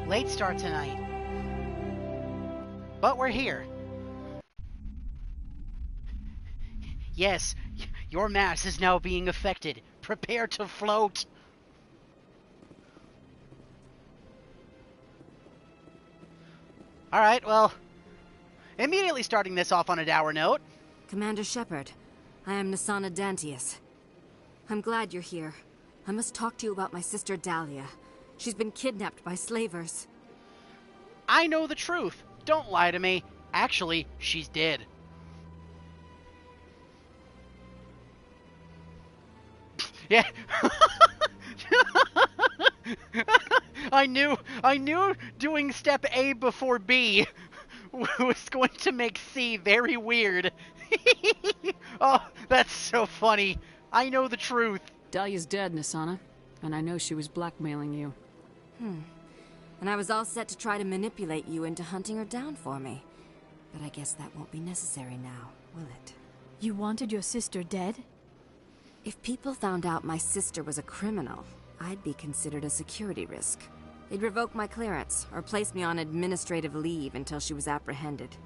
Late start tonight. But we're here. Yes, your mass is now being affected. Prepare to float. Alright, well, immediately starting this off on a dour note. Commander Shepard, I am Nassana Dantius. I'm glad you're here. I must talk to you about my sister Dahlia. She's been kidnapped by slavers. I know the truth. Don't lie to me. Actually, she's dead. Yeah. I knew doing step A before B was going to make C very weird. Oh, that's so funny. I know the truth. Dahlia's dead, Nassana, and I know she was blackmailing you. And I was all set to try to manipulate you into hunting her down for me. But I guess that won't be necessary now, will it? You wanted your sister dead? If people found out my sister was a criminal, I'd be considered a security risk. They'd revoke my clearance, or place me on administrative leave until she was apprehended.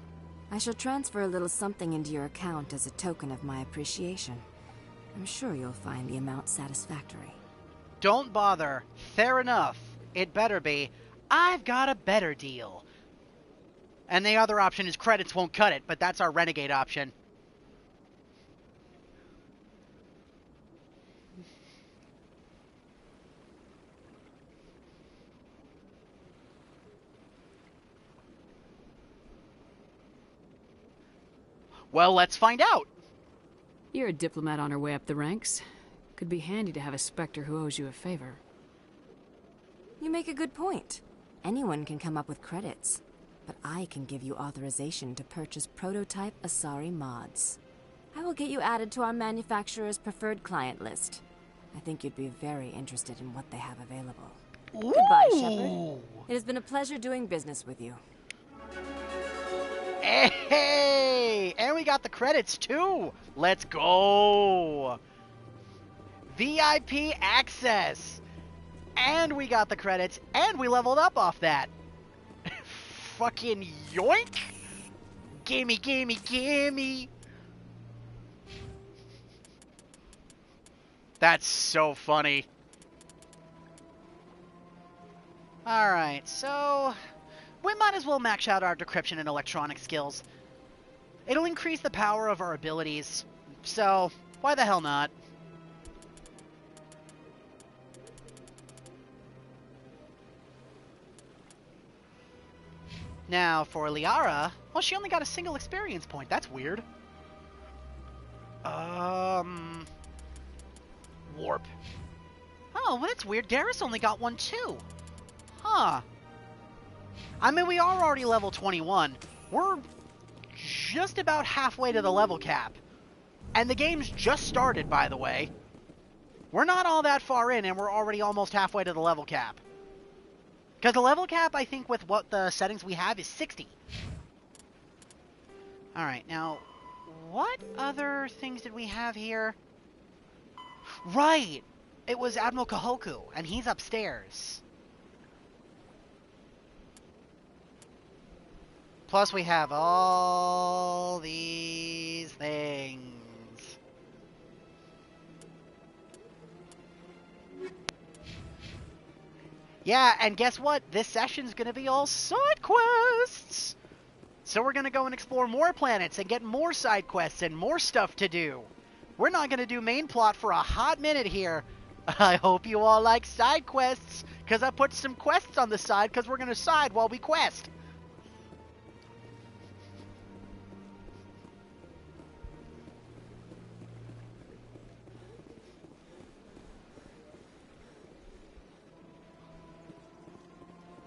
I shall transfer a little something into your account as a token of my appreciation. I'm sure you'll find the amount satisfactory. Don't bother. Fair enough. It better be. I've got a better deal. And the other option is credits won't cut it, but that's our renegade option. Well, let's find out. You're a diplomat on her way up the ranks. Could be handy to have a Spectre who owes you a favor. You make a good point. Anyone can come up with credits, but I can give you authorization to purchase prototype Asari mods. I will get you added to our manufacturer's preferred client list. I think you'd be very interested in what they have available. Ooh. Goodbye, Shepard. It has been a pleasure doing business with you. Hey! And we got the credits, too! Let's go! VIP access! And we got the credits, and we leveled up off that. Fucking yoink! Gimme, gimme, gimme! That's so funny. Alright, so we might as well max out our decryption and electronic skills. It'll increase the power of our abilities, so why the hell not? Now, for Liara, well, she only got a single experience point. That's weird. Warp. Oh, well, that's weird. Garrus only got one, too. Huh. I mean, we are already level 21. We're just about halfway to the level cap. And the game's just started, by the way. We're not all that far in, and we're already almost halfway to the level cap. Because the level cap, I think, with what the settings we have, is 60. Alright, now, what other things did we have here? Right! It was Admiral Kahoku, and he's upstairs. Plus, we have all these things. Yeah, and guess what? This session's gonna be all side quests! So we're gonna go and explore more planets and get more side quests and more stuff to do. We're not gonna do main plot for a hot minute here. I hope you all like side quests, because I put some quests on the side because we're gonna side while we quest.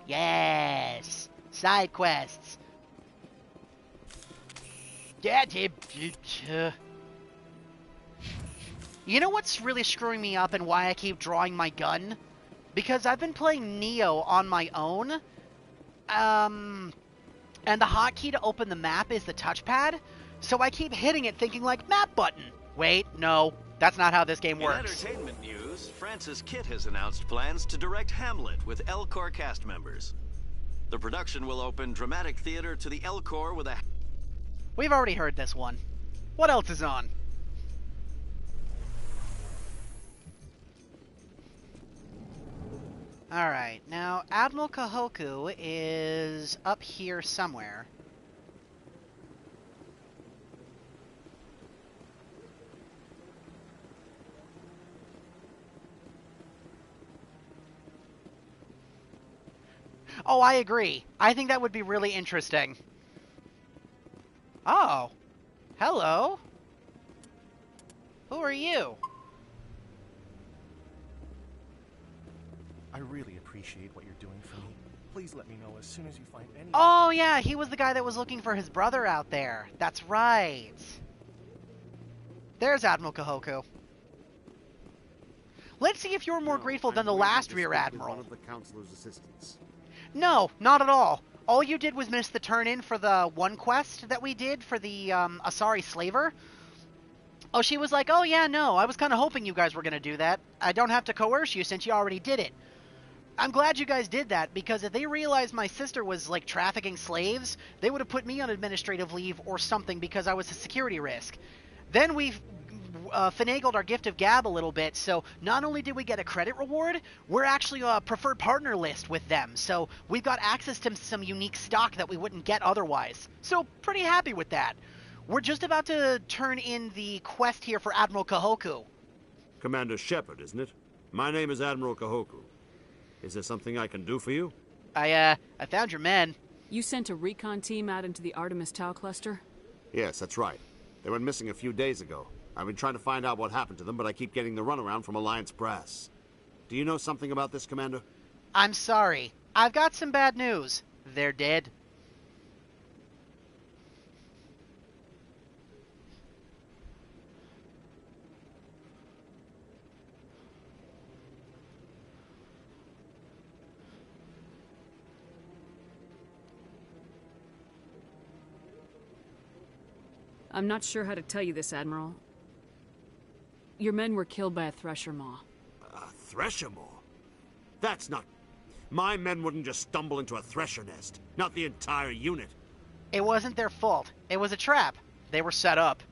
Yes! Side quests. You know what's really screwing me up and why I keep drawing my gun? Because I've been playing Neo on my own. And the hotkey to open the map is the touchpad. So I keep hitting it thinking like, map button. Wait, no. That's not how this game In works. entertainment news, Francis Kitt has announced plans to direct Hamlet with El-Cor cast members. The production will open dramatic theater to the El-Cor with a... We've already heard this one. What else is on? Alright, now Admiral Kahoku is up here somewhere. Oh, I agree. I think that would be really interesting. Oh. Hello. Who are you? I really appreciate what you're doing for me. Please let me know as soon as you find any... Oh, yeah, he was the guy that was looking for his brother out there. That's right. There's Admiral Kahoku. Let's see if you're more grateful than the last Rear Admiral. One of the Councilor's assistants. No, not at all. All you did was miss the turn-in for the one quest that we did for the Asari Slaver. Oh, she was like, oh yeah, no, I was kind of hoping you guys were going to do that. I don't have to coerce you since you already did it. I'm glad you guys did that, because if they realized my sister was, like, trafficking slaves, they would have put me on administrative leave or something because I was a security risk. Then we finagled our gift of gab a little bit, so not only did we get a credit reward, we're actually a preferred partner list with them, so we've got access to some unique stock that we wouldn't get otherwise. So, pretty happy with that. We're just about to turn in the quest here for Admiral Kahoku. Commander Shepard, isn't it? My name is Admiral Kahoku. Is there something I can do for you? I found your men. You sent a recon team out into the Artemis Tau cluster? Yes, that's right. They went missing a few days ago. I've been trying to find out what happened to them, but I keep getting the runaround from Alliance brass. Do you know something about this, Commander? I'm sorry. I've got some bad news. They're dead. I'm not sure how to tell you this, Admiral. Your men were killed by a Thresher Maw. A Thresher Maw? That's not... My men wouldn't just stumble into a Thresher nest. Not the entire unit. It wasn't their fault. It was a trap. They were set up.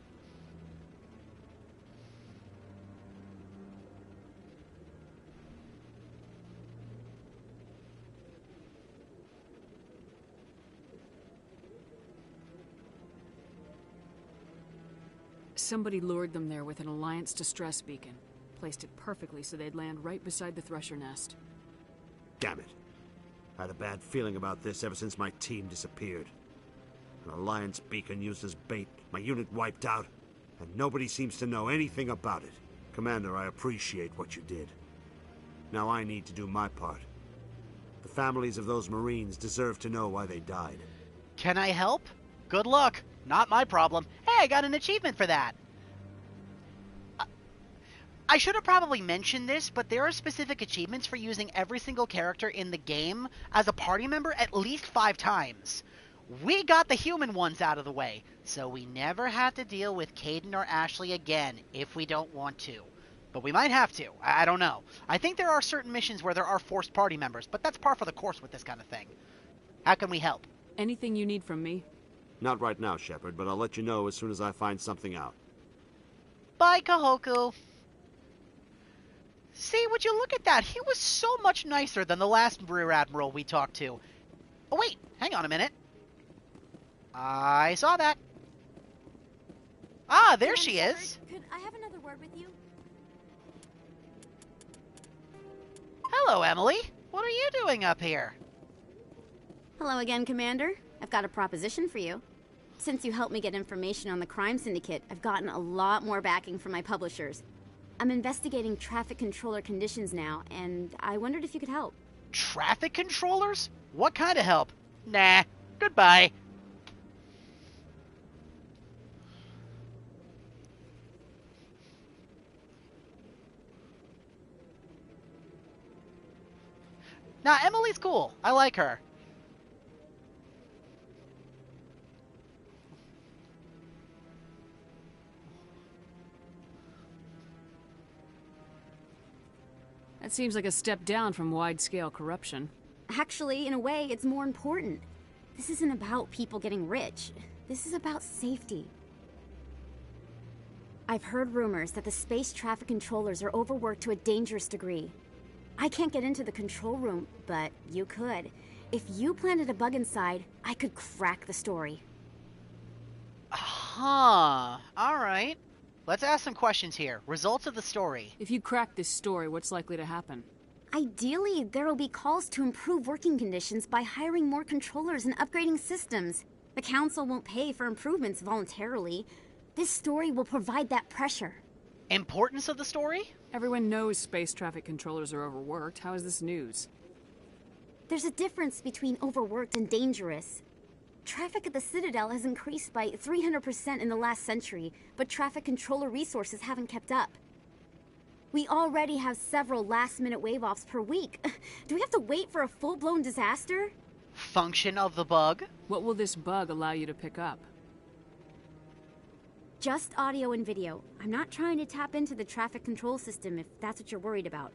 Somebody lured them there with an Alliance distress beacon. Placed it perfectly so they'd land right beside the Thresher nest. Damn it. I had a bad feeling about this ever since my team disappeared. An Alliance beacon used as bait, my unit wiped out, and nobody seems to know anything about it. Commander, I appreciate what you did. Now I need to do my part. The families of those Marines deserve to know why they died. Can I help? Good luck. Not my problem. Hey, I got an achievement for that. I should have probably mentioned this, but there are specific achievements for using every single character in the game as a party member at least 5 times. We got the human ones out of the way, so we never have to deal with Kaidan or Ashley again if we don't want to. But we might have to. I don't know. I think there are certain missions where there are forced party members, but that's par for the course with this kind of thing. How can we help? Anything you need from me? Not right now, Shepard, but I'll let you know as soon as I find something out. Bye, Kahoku. See, would you look at that? He was so much nicer than the last Rear Admiral we talked to. Oh, wait. Hang on a minute. I saw that. Ah, there she is. Could I have another word with you? Hello, Emily. What are you doing up here? Hello again, Commander. I've got a proposition for you. Since you helped me get information on the crime syndicate, I've gotten a lot more backing from my publishers. I'm investigating traffic controller conditions now, and I wondered if you could help. Traffic controllers? What kind of help? Nah. Goodbye. Nah, Emily's cool. I like her. That seems like a step down from wide-scale corruption. Actually, in a way, it's more important. This isn't about people getting rich. This is about safety. I've heard rumors that the space traffic controllers are overworked to a dangerous degree. I can't get into the control room, but you could. If you planted a bug inside, I could crack the story. Huh. Alright. Let's ask some questions here. Results of the story. If you crack this story, what's likely to happen? Ideally, there will be calls to improve working conditions by hiring more controllers and upgrading systems. The council won't pay for improvements voluntarily. This story will provide that pressure. Importance of the story? Everyone knows space traffic controllers are overworked. How is this news? There's a difference between overworked and dangerous. Traffic at the Citadel has increased by 300% in the last century, but traffic controller resources haven't kept up. We already have several last-minute wave-offs per week. Do we have to wait for a full-blown disaster? Function of the bug? What will this bug allow you to pick up? Just audio and video. I'm not trying to tap into the traffic control system if that's what you're worried about.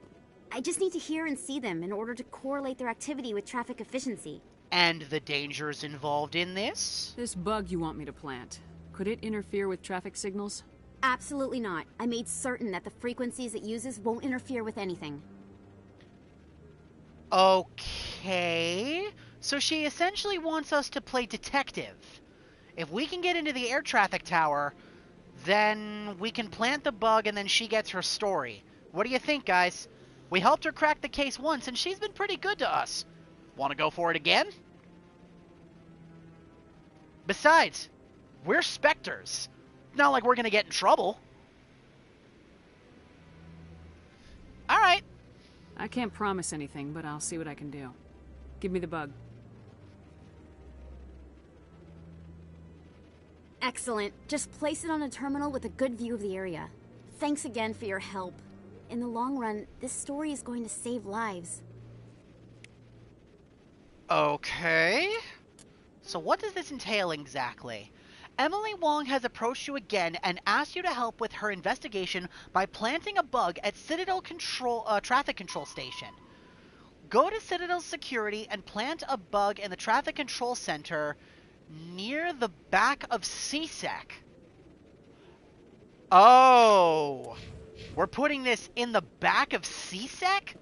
I just need to hear and see them in order to correlate their activity with traffic efficiency. And the dangers involved in this? This bug you want me to plant, could it interfere with traffic signals? Absolutely not. I made certain that the frequencies it uses won't interfere with anything. Okay. So she essentially wants us to play detective. If we can get into the air traffic tower, then we can plant the bug and then she gets her story. What do you think, guys? We helped her crack the case once and she's been pretty good to us. Want to go for it again? Besides, we're Spectres. Not like we're going to get in trouble. Alright. I can't promise anything, but I'll see what I can do. Give me the bug. Excellent. Just place it on a terminal with a good view of the area. Thanks again for your help. In the long run, this story is going to save lives. Okay. So what does this entail exactly? Emily Wong has approached you again and asked you to help with her investigation by planting a bug at Citadel traffic control station. Go to Citadel security and plant a bug in the traffic control center near the back of CSEC. Oh. We're putting this in the back of CSEC?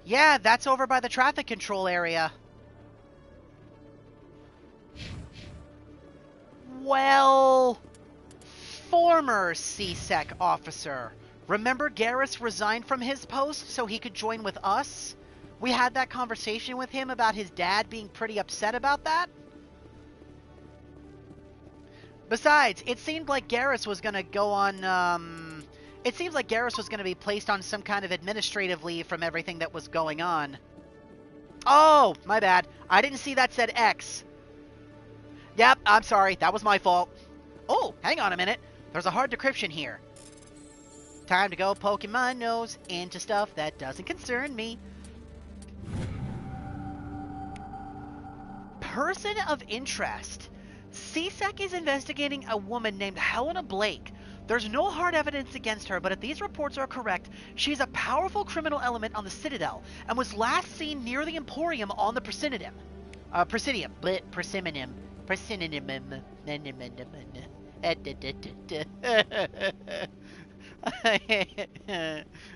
Yeah, that's over by the traffic control area. Well, former CSEC officer. Remember Garrus resigned from his post so he could join with us? We had that conversation with him about his dad being pretty upset about that. Besides, it seemed like Garrus was gonna go on, it seems like Garrus was gonna be placed on some kind of administrative leave from everything that was going on. Oh, my bad. I didn't see that said X. Yep, I'm sorry. That was my fault. Oh, hang on a minute. There's a hard decryption here. Time to go poking my nose into stuff that doesn't concern me. Person of interest. CSEC is investigating a woman named Helena Blake. There's no hard evidence against her, but if these reports are correct, she's a powerful criminal element on the Citadel and was last seen near the Emporium on the Presidium. Presidium. Persimmon. Persimmon.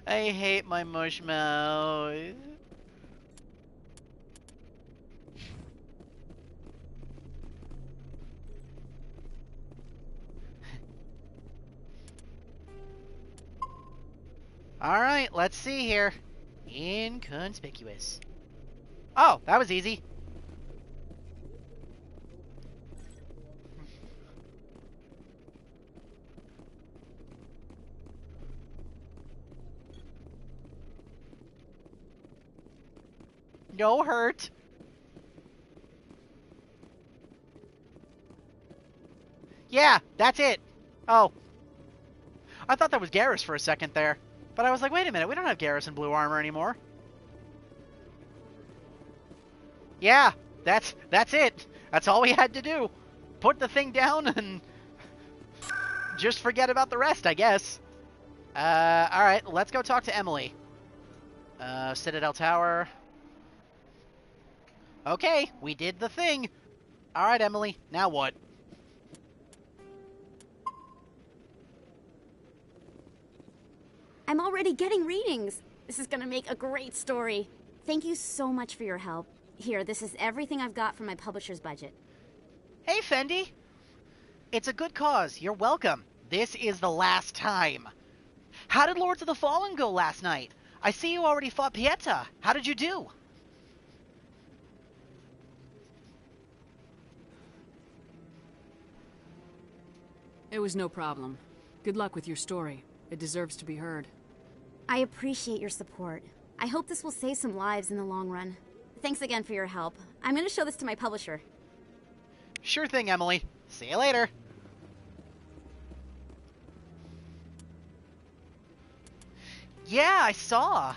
I hate my mushmouth. Alright, let's see here. Inconspicuous. Oh, that was easy. No hurt. Yeah, that's it. Oh. I thought that was Garrus for a second there. But I was like, wait a minute, we don't have Garrus in blue armor anymore. Yeah, that's it. That's all we had to do. Put the thing down and just forget about the rest, I guess. Alright, let's go talk to Emily. Citadel Tower. Okay, we did the thing. Alright, Emily, now what? I'm already getting readings. This is gonna make a great story. Thank you so much for your help. Here, this is everything I've got from my publisher's budget. Hey, Fendi. It's a good cause. You're welcome. This is the last time. How did Lords of the Fallen go last night? I see you already fought Pieta. How did you do? It was no problem. Good luck with your story. It deserves to be heard. I appreciate your support. I hope this will save some lives in the long run. Thanks again for your help. I'm going to show this to my publisher. Sure thing, Emily. See you later. Yeah, I saw.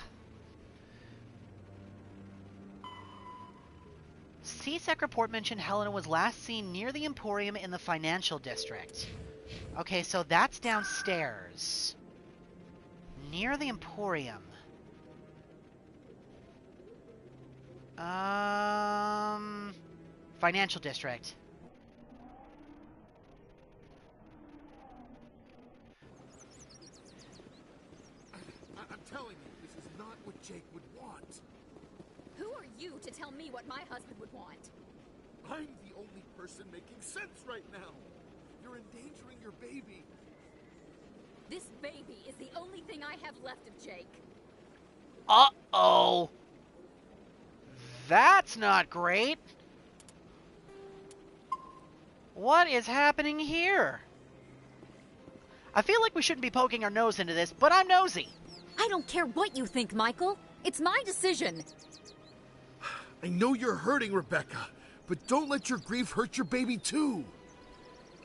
CSEC report mentioned Helena was last seen near the Emporium in the financial district. Okay, so that's downstairs. Near the Emporium. Financial district. I'm telling you, this is not what Jake would want. Who are you to tell me what my husband would want? I'm the only person making sense right now. You're endangering your baby. This baby is the only thing I have left of Jake. Uh-oh. That's not great. What is happening here? I feel like we shouldn't be poking our nose into this, but I'm nosy. I don't care what you think, Michael. It's my decision. I know you're hurting, Rebecca, but don't let your grief hurt your baby too.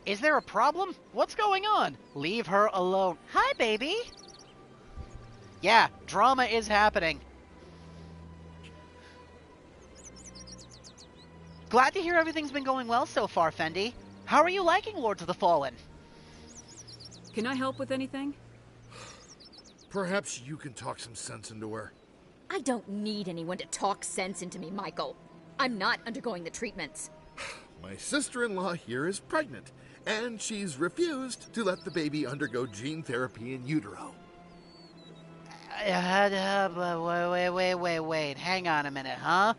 Is there a problem? What's going on? Leave her alone. Hi, baby. Yeah, drama is happening. Glad to hear everything's been going well so far, Fendi. How are you liking Lords of the Fallen? Can I help with anything? Perhaps you can talk some sense into her. I don't need anyone to talk sense into me, Michael. I'm not undergoing the treatments. My sister-in-law here is pregnant, and she's refused to let the baby undergo gene therapy in utero. Wait. Hang on a minute, huh?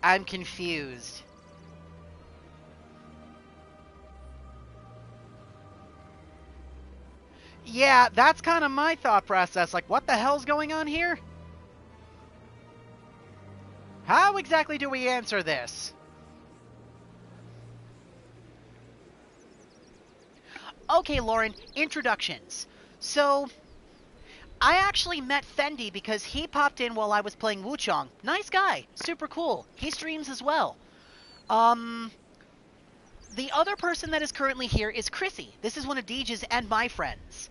I'm confused. Yeah, that's kind of my thought process. Like, what the hell's going on here? How exactly do we answer this? Okay, Lauren, introductions. So, I actually met Fendi because he popped in while I was playing Wuchang. Nice guy, super cool. He streams as well. The other person that is currently here is Chrissy. This is one of Deej's and my friends.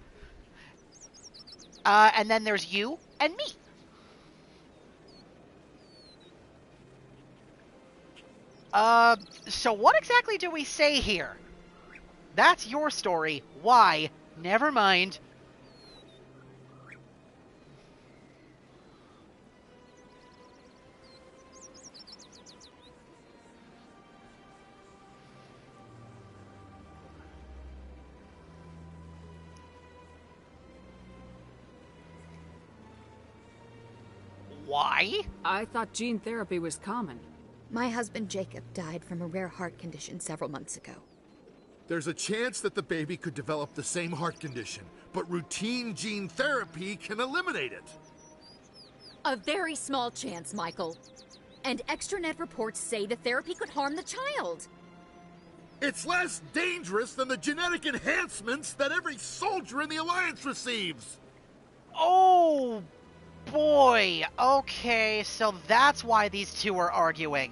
And then there's you and me. So what exactly do we say here? That's your story. Why? Never mind. Why? I thought gene therapy was common. My husband Jacob died from a rare heart condition several months ago. There's a chance that the baby could develop the same heart condition, but routine gene therapy can eliminate it. A very small chance, Michael. And extranet reports say the therapy could harm the child. It's less dangerous than the genetic enhancements that every soldier in the Alliance receives. Oh, boy. Okay, so that's why these two are arguing.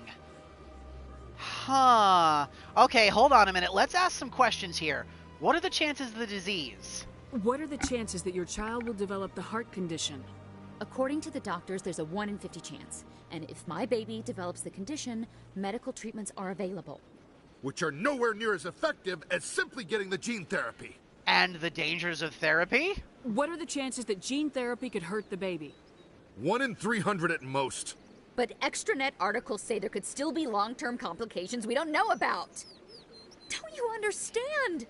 Huh. Okay, hold on a minute. Let's ask some questions here. What are the chances of the disease? What are the chances that your child will develop the heart condition? According to the doctors, there's a 1 in 50 chance. And if my baby develops the condition, medical treatments are available. Which are nowhere near as effective as simply getting the gene therapy. And the dangers of therapy? What are the chances that gene therapy could hurt the baby? 1 in 300 at most. But extranet articles say there could still be long-term complications we don't know about. Don't you understand?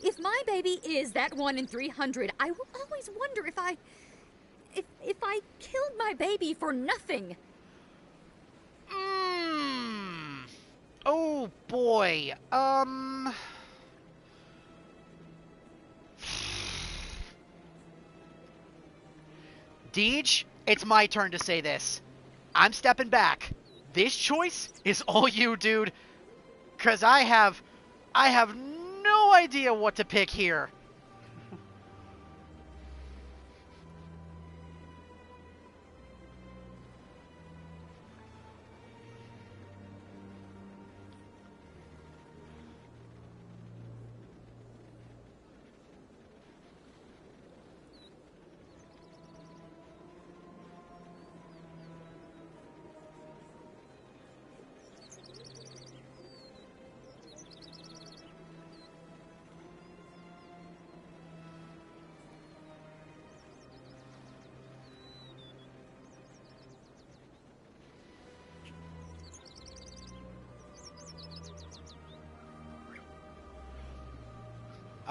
If my baby is that 1 in 300, I will always wonder if I killed my baby for nothing. Oh boy. Deej, it's my turn to say this. I'm stepping back. This choice is all you, dude. 'Cause I have no idea what to pick here.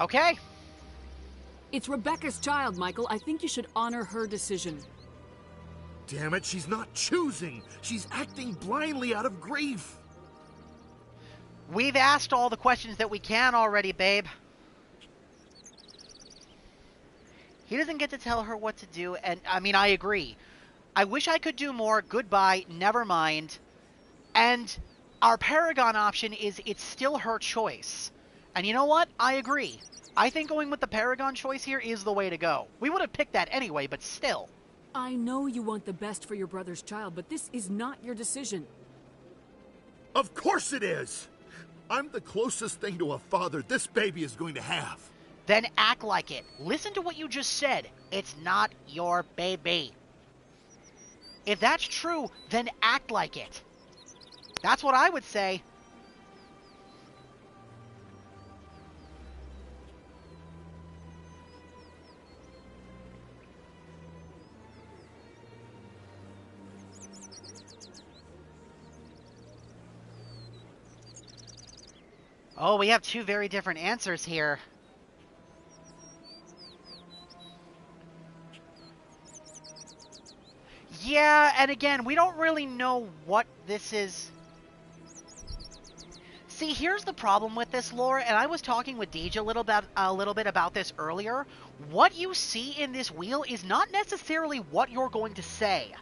Okay. It's Rebecca's child, Michael. I think you should honor her decision. Damn it, she's not choosing. She's acting blindly out of grief. We've asked all the questions that we can already, babe. He doesn't get to tell her what to do, and I mean, I agree. I wish I could do more. Goodbye, never mind. And our Paragon option is it's still her choice. And you know what? I agree. I think going with the Paragon choice here is the way to go. We would have picked that anyway, but still. I know you want the best for your brother's child, but this is not your decision. Of course it is! I'm the closest thing to a father this baby is going to have. Then act like it. Listen to what you just said. It's not your baby. If that's true, then act like it. That's what I would say. Oh, we have two very different answers here. Yeah, and again, we don't really know what this is. See, here's the problem with this lore, and I was talking with Deej a little bit about this earlier. What you see in this wheel is not necessarily what you're going to say.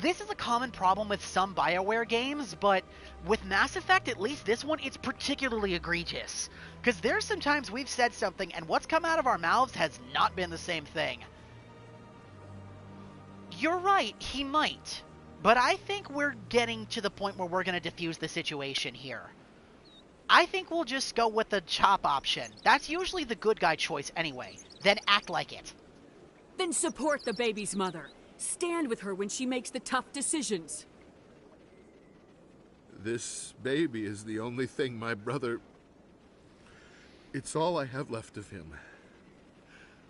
This is a common problem with some BioWare games, but with Mass Effect, at least this one, it's particularly egregious. Because there's some times we've said something, and what's come out of our mouths has not been the same thing. You're right, he might. But I think we're getting to the point where we're going to defuse the situation here. I think we'll just go with the chop option. That's usually the good guy choice anyway. Then act like it. Then support the baby's mother. Stand with her when she makes the tough decisions. This baby is the only thing my brother... It's all I have left of him.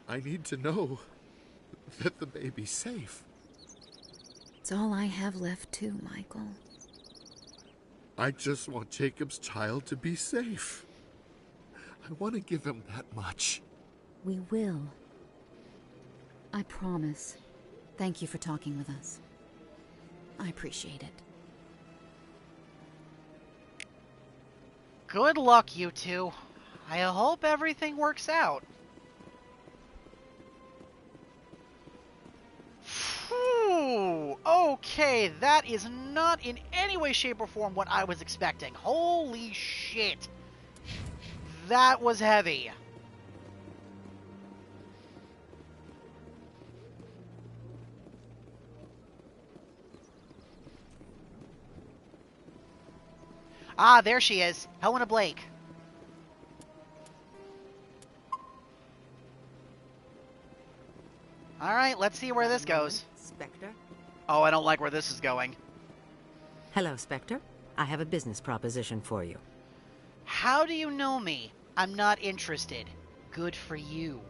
I need to know that the baby's safe. It's all I have left too, Michael. I just want Jacob's child to be safe. I want to give him that much. We will. I promise. Thank you for talking with us. I appreciate it. Good luck, you two. I hope everything works out. Phew! Okay, that is not in any way, shape, or form what I was expecting. Holy shit. That was heavy. Ah, there she is. Helena Blake. Alright, let's see where this goes. Spectre? Oh, I don't like where this is going. Hello, Spectre. I have a business proposition for you. How do you know me? I'm not interested. Good for you.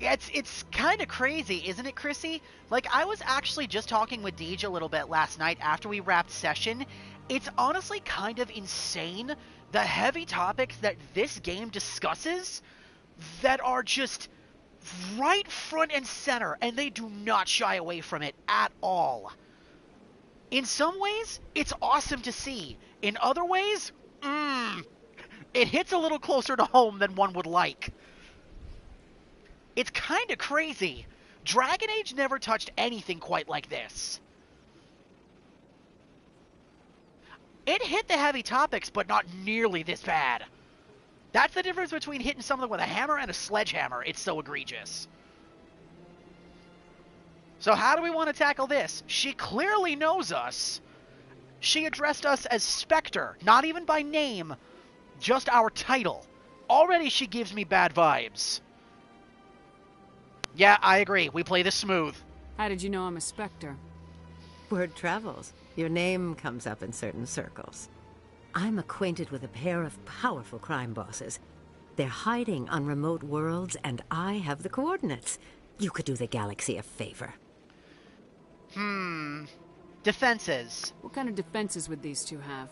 Yeah, it's kind of crazy, isn't it, Chrissy? Like, I was actually just talking with Deej a little bit last night after we wrapped session. It's honestly kind of insane the heavy topics that this game discusses that are just right front and center, and they do not shy away from it at all. In some ways, it's awesome to see. In other ways, it hits a little closer to home than one would like. It's kind of crazy. Dragon Age never touched anything quite like this. It hit the heavy topics, but not nearly this bad. That's the difference between hitting something with a hammer and a sledgehammer. It's so egregious. So how do we want to tackle this? She clearly knows us. She addressed us as Spectre, not even by name, just our title. Already she gives me bad vibes. Yeah, I agree. We play this smooth. How did you know I'm a Spectre? Word travels. Your name comes up in certain circles. I'm acquainted with a pair of powerful crime bosses. They're hiding on remote worlds, and I have the coordinates. You could do the galaxy a favor. Defenses. What kind of defenses would these two have?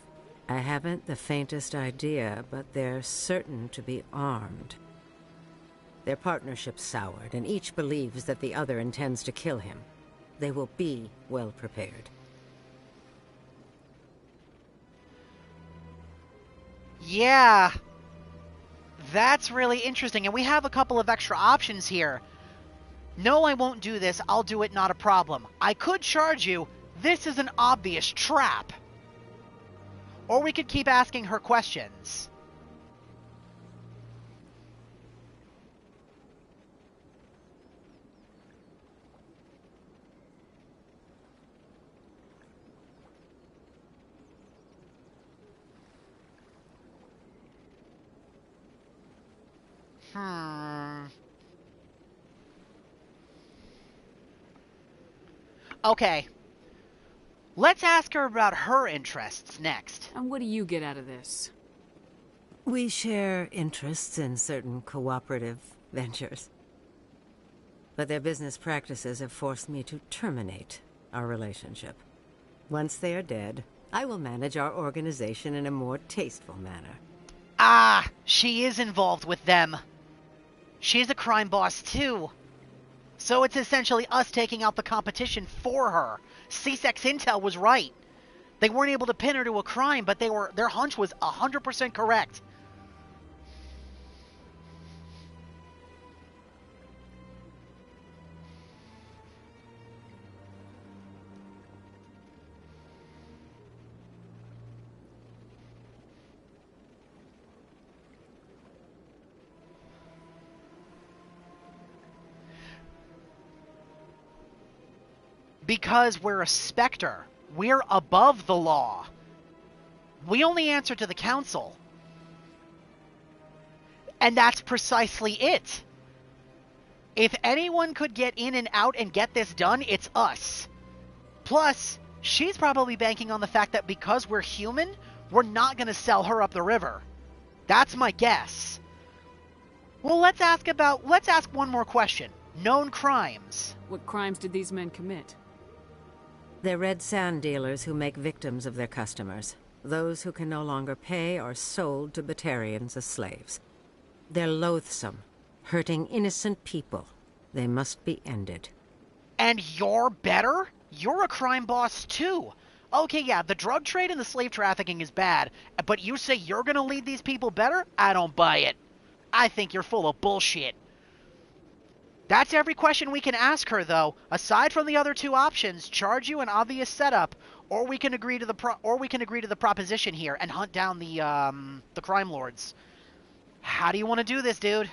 I haven't the faintest idea, but they're certain to be armed. Their partnership's soured, and each believes that the other intends to kill him. They will be well prepared. Yeah. That's really interesting, and we have a couple of extra options here. No, I won't do this. I'll do it, not a problem. I could charge you. This is an obvious trap. Or we could keep asking her questions. Okay. Let's ask her about her interests next. And what do you get out of this? We share interests in certain cooperative ventures. But their business practices have forced me to terminate our relationship. Once they are dead, I will manage our organization in a more tasteful manner. Ah, she is involved with them. She's a crime boss too. So it's essentially us taking out the competition for her. C-Sex Intel was right. They weren't able to pin her to a crime, but their hunch was 100% correct. Because we're a Spectre. We're above the law. We only answer to the Council. And that's precisely it. If anyone could get in and out and get this done, it's us. Plus, she's probably banking on the fact that because we're human, we're not going to sell her up the river. That's my guess. Well, let's ask one more question. Known crimes. What crimes did these men commit? They're red sand dealers who make victims of their customers. Those who can no longer pay are sold to Batarians as slaves. They're loathsome, hurting innocent people. They must be ended. And you're better? You're a crime boss too. Okay, yeah, the drug trade and the slave trafficking is bad, but you say you're gonna lead these people better? I don't buy it. I think you're full of bullshit. That's every question we can ask her, though. Aside from the other two options, charge you an obvious setup, or we can agree to the proposition here and hunt down the crime lords. How do you want to do this, dude?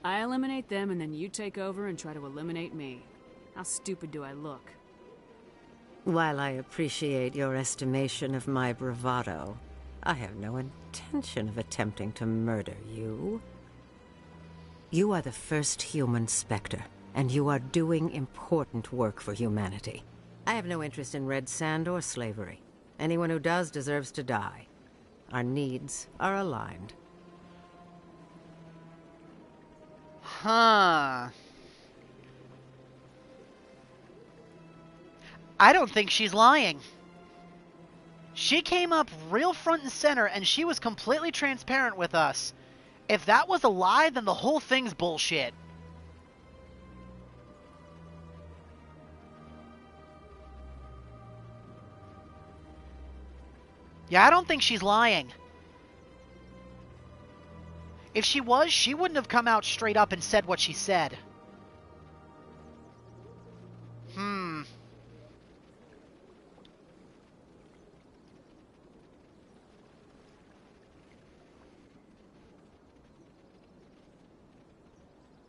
I eliminate them, and then you take over and try to eliminate me. How stupid do I look? While I appreciate your estimation of my bravado, I have no intention of attempting to murder you. You are the first human Spectre, and you are doing important work for humanity. I have no interest in red sand or slavery. Anyone who does deserves to die. Our needs are aligned. Huh. I don't think she's lying. She came up real front and center, and she was completely transparent with us. If that was a lie, then the whole thing's bullshit. Yeah, I don't think she's lying. If she was, she wouldn't have come out straight up and said what she said.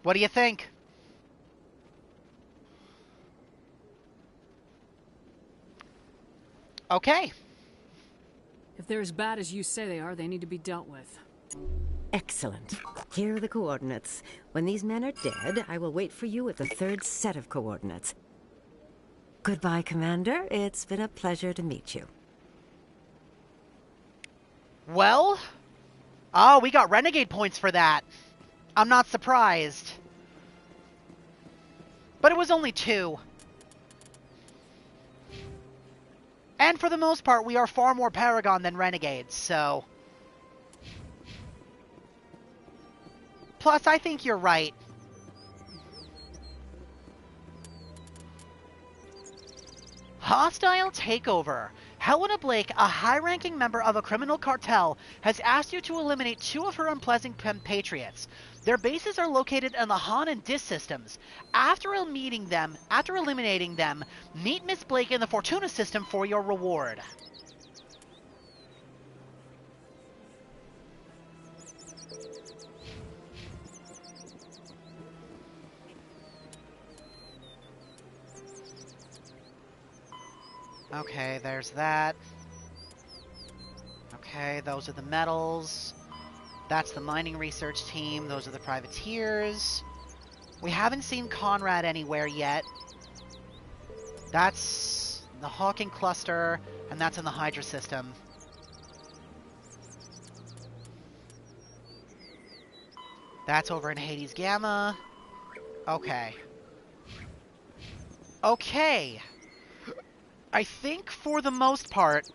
What do you think? Okay. If they're as bad as you say they are, they need to be dealt with. Excellent. Here are the coordinates. When these men are dead, I will wait for you at the third set of coordinates. Goodbye, Commander. It's been a pleasure to meet you. Well? Oh, we got renegade points for that. I'm not surprised. But it was only 2. And for the most part, we are far more Paragon than renegades, so... Plus, I think you're right. Hostile takeover. Helena Blake, a high-ranking member of a criminal cartel, has asked you to eliminate 2 of her unpleasant compatriots. Their bases are located in the Han and Dis systems. After eliminating them, meet Miss Blake in the Fortuna system for your reward. Okay, there's that. Okay, those are the metals. That's the mining research team. Those are the privateers. We haven't seen Conrad anywhere yet. That's the Hawking cluster, and that's in the Hydra system. That's over in Hades Gamma. Okay. Okay. I think for the most part,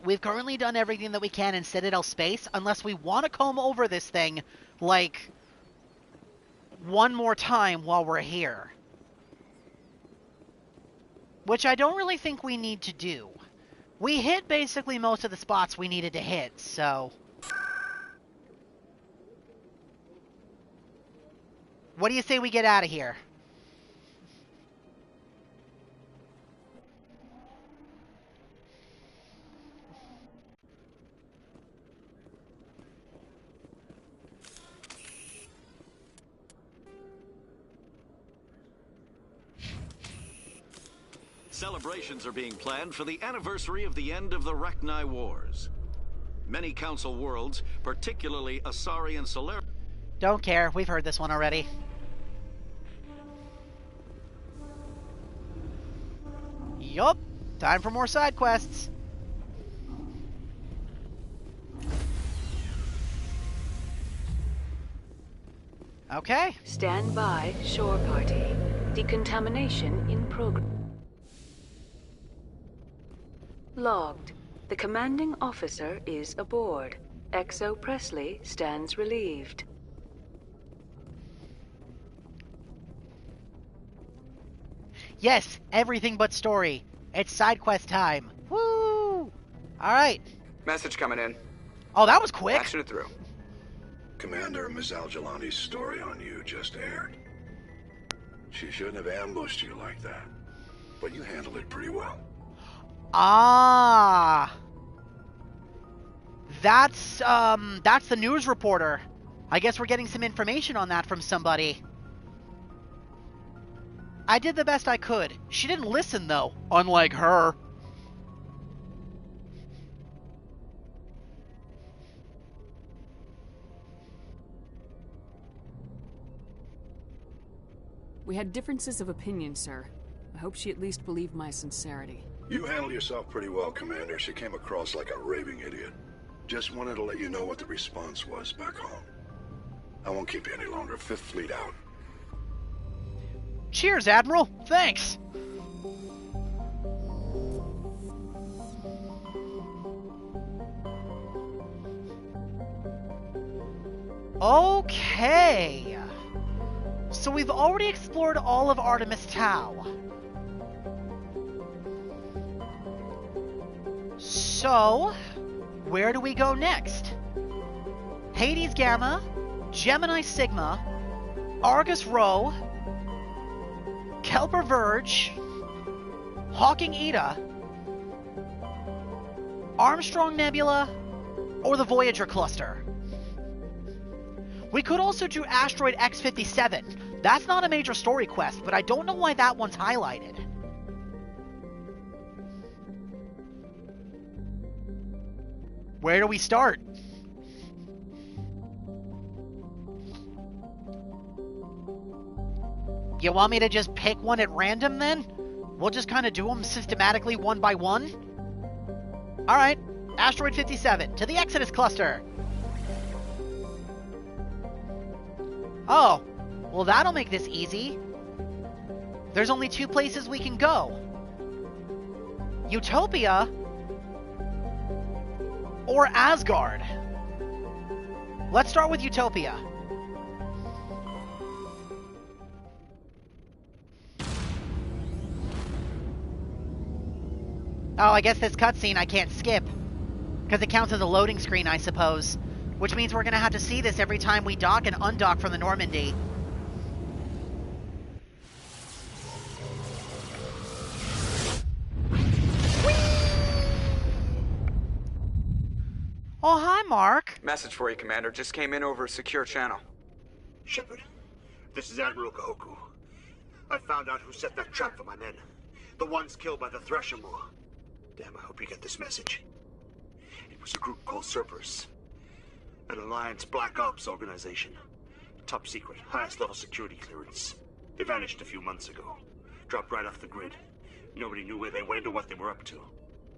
we've currently done everything that we can in Citadel space, unless we want to comb over this thing, like, one more time while we're here. Which I don't really think we need to do. We hit basically most of the spots we needed to hit, so... What do you say we get out of here? Celebrations are being planned for the anniversary of the end of the Rachni Wars. Many Council worlds, particularly Asari and Solaris... Don't care, we've heard this one already. Yup, time for more side quests. Okay. Stand by, shore party. Decontamination in progress. Logged. The commanding officer is aboard. Exo Presley stands relieved. Yes, everything but story. It's side quest time. Woo! Alright. Message coming in. Oh, that was quick. Patching it through. Commander, Ms. Al-Jalani's story on you just aired. She shouldn't have ambushed you like that. But you handled it pretty well. Ah. That's the news reporter. I guess we're getting some information on that from somebody. I did the best I could. She didn't listen, though, unlike her. We had differences of opinion, sir. I hope she at least believed my sincerity. You handled yourself pretty well, Commander. She came across like a raving idiot. Just wanted to let you know what the response was back home. I won't keep you any longer. Fifth Fleet out. Cheers, Admiral. Thanks. Okay. So we've already explored all of Artemis Tau. So, where do we go next? Hades Gamma, Gemini Sigma, Argus Rho, Kelper Verge, Hawking Eta, Armstrong Nebula, or the Voyager Cluster. We could also do Asteroid X-57. That's not a major story quest, but I don't know why that one's highlighted. Where do we start? You want me to just pick one at random then? We'll just kind of do them systematically one by one? Alright, Asteroid 57, to the Exodus Cluster! Oh, well that'll make this easy. There's only two places we can go. Utopia or Asgard. Let's start with Utopia. Oh, I guess this cutscene I can't skip. Because it counts as a loading screen, I suppose. Which means we're going to have to see this every time we dock and undock from the Normandy. Oh, hi, Mark. Message for you, Commander. Just came in over a secure channel. Shepard, this is Admiral Kahoku. I found out who set that trap for my men. The ones killed by the Thresher Moor. Damn, I hope you get this message. It was a group called Cerberus. An Alliance Black Ops organization. Top secret, highest level security clearance. They vanished a few months ago. Dropped right off the grid. Nobody knew where they went or what they were up to.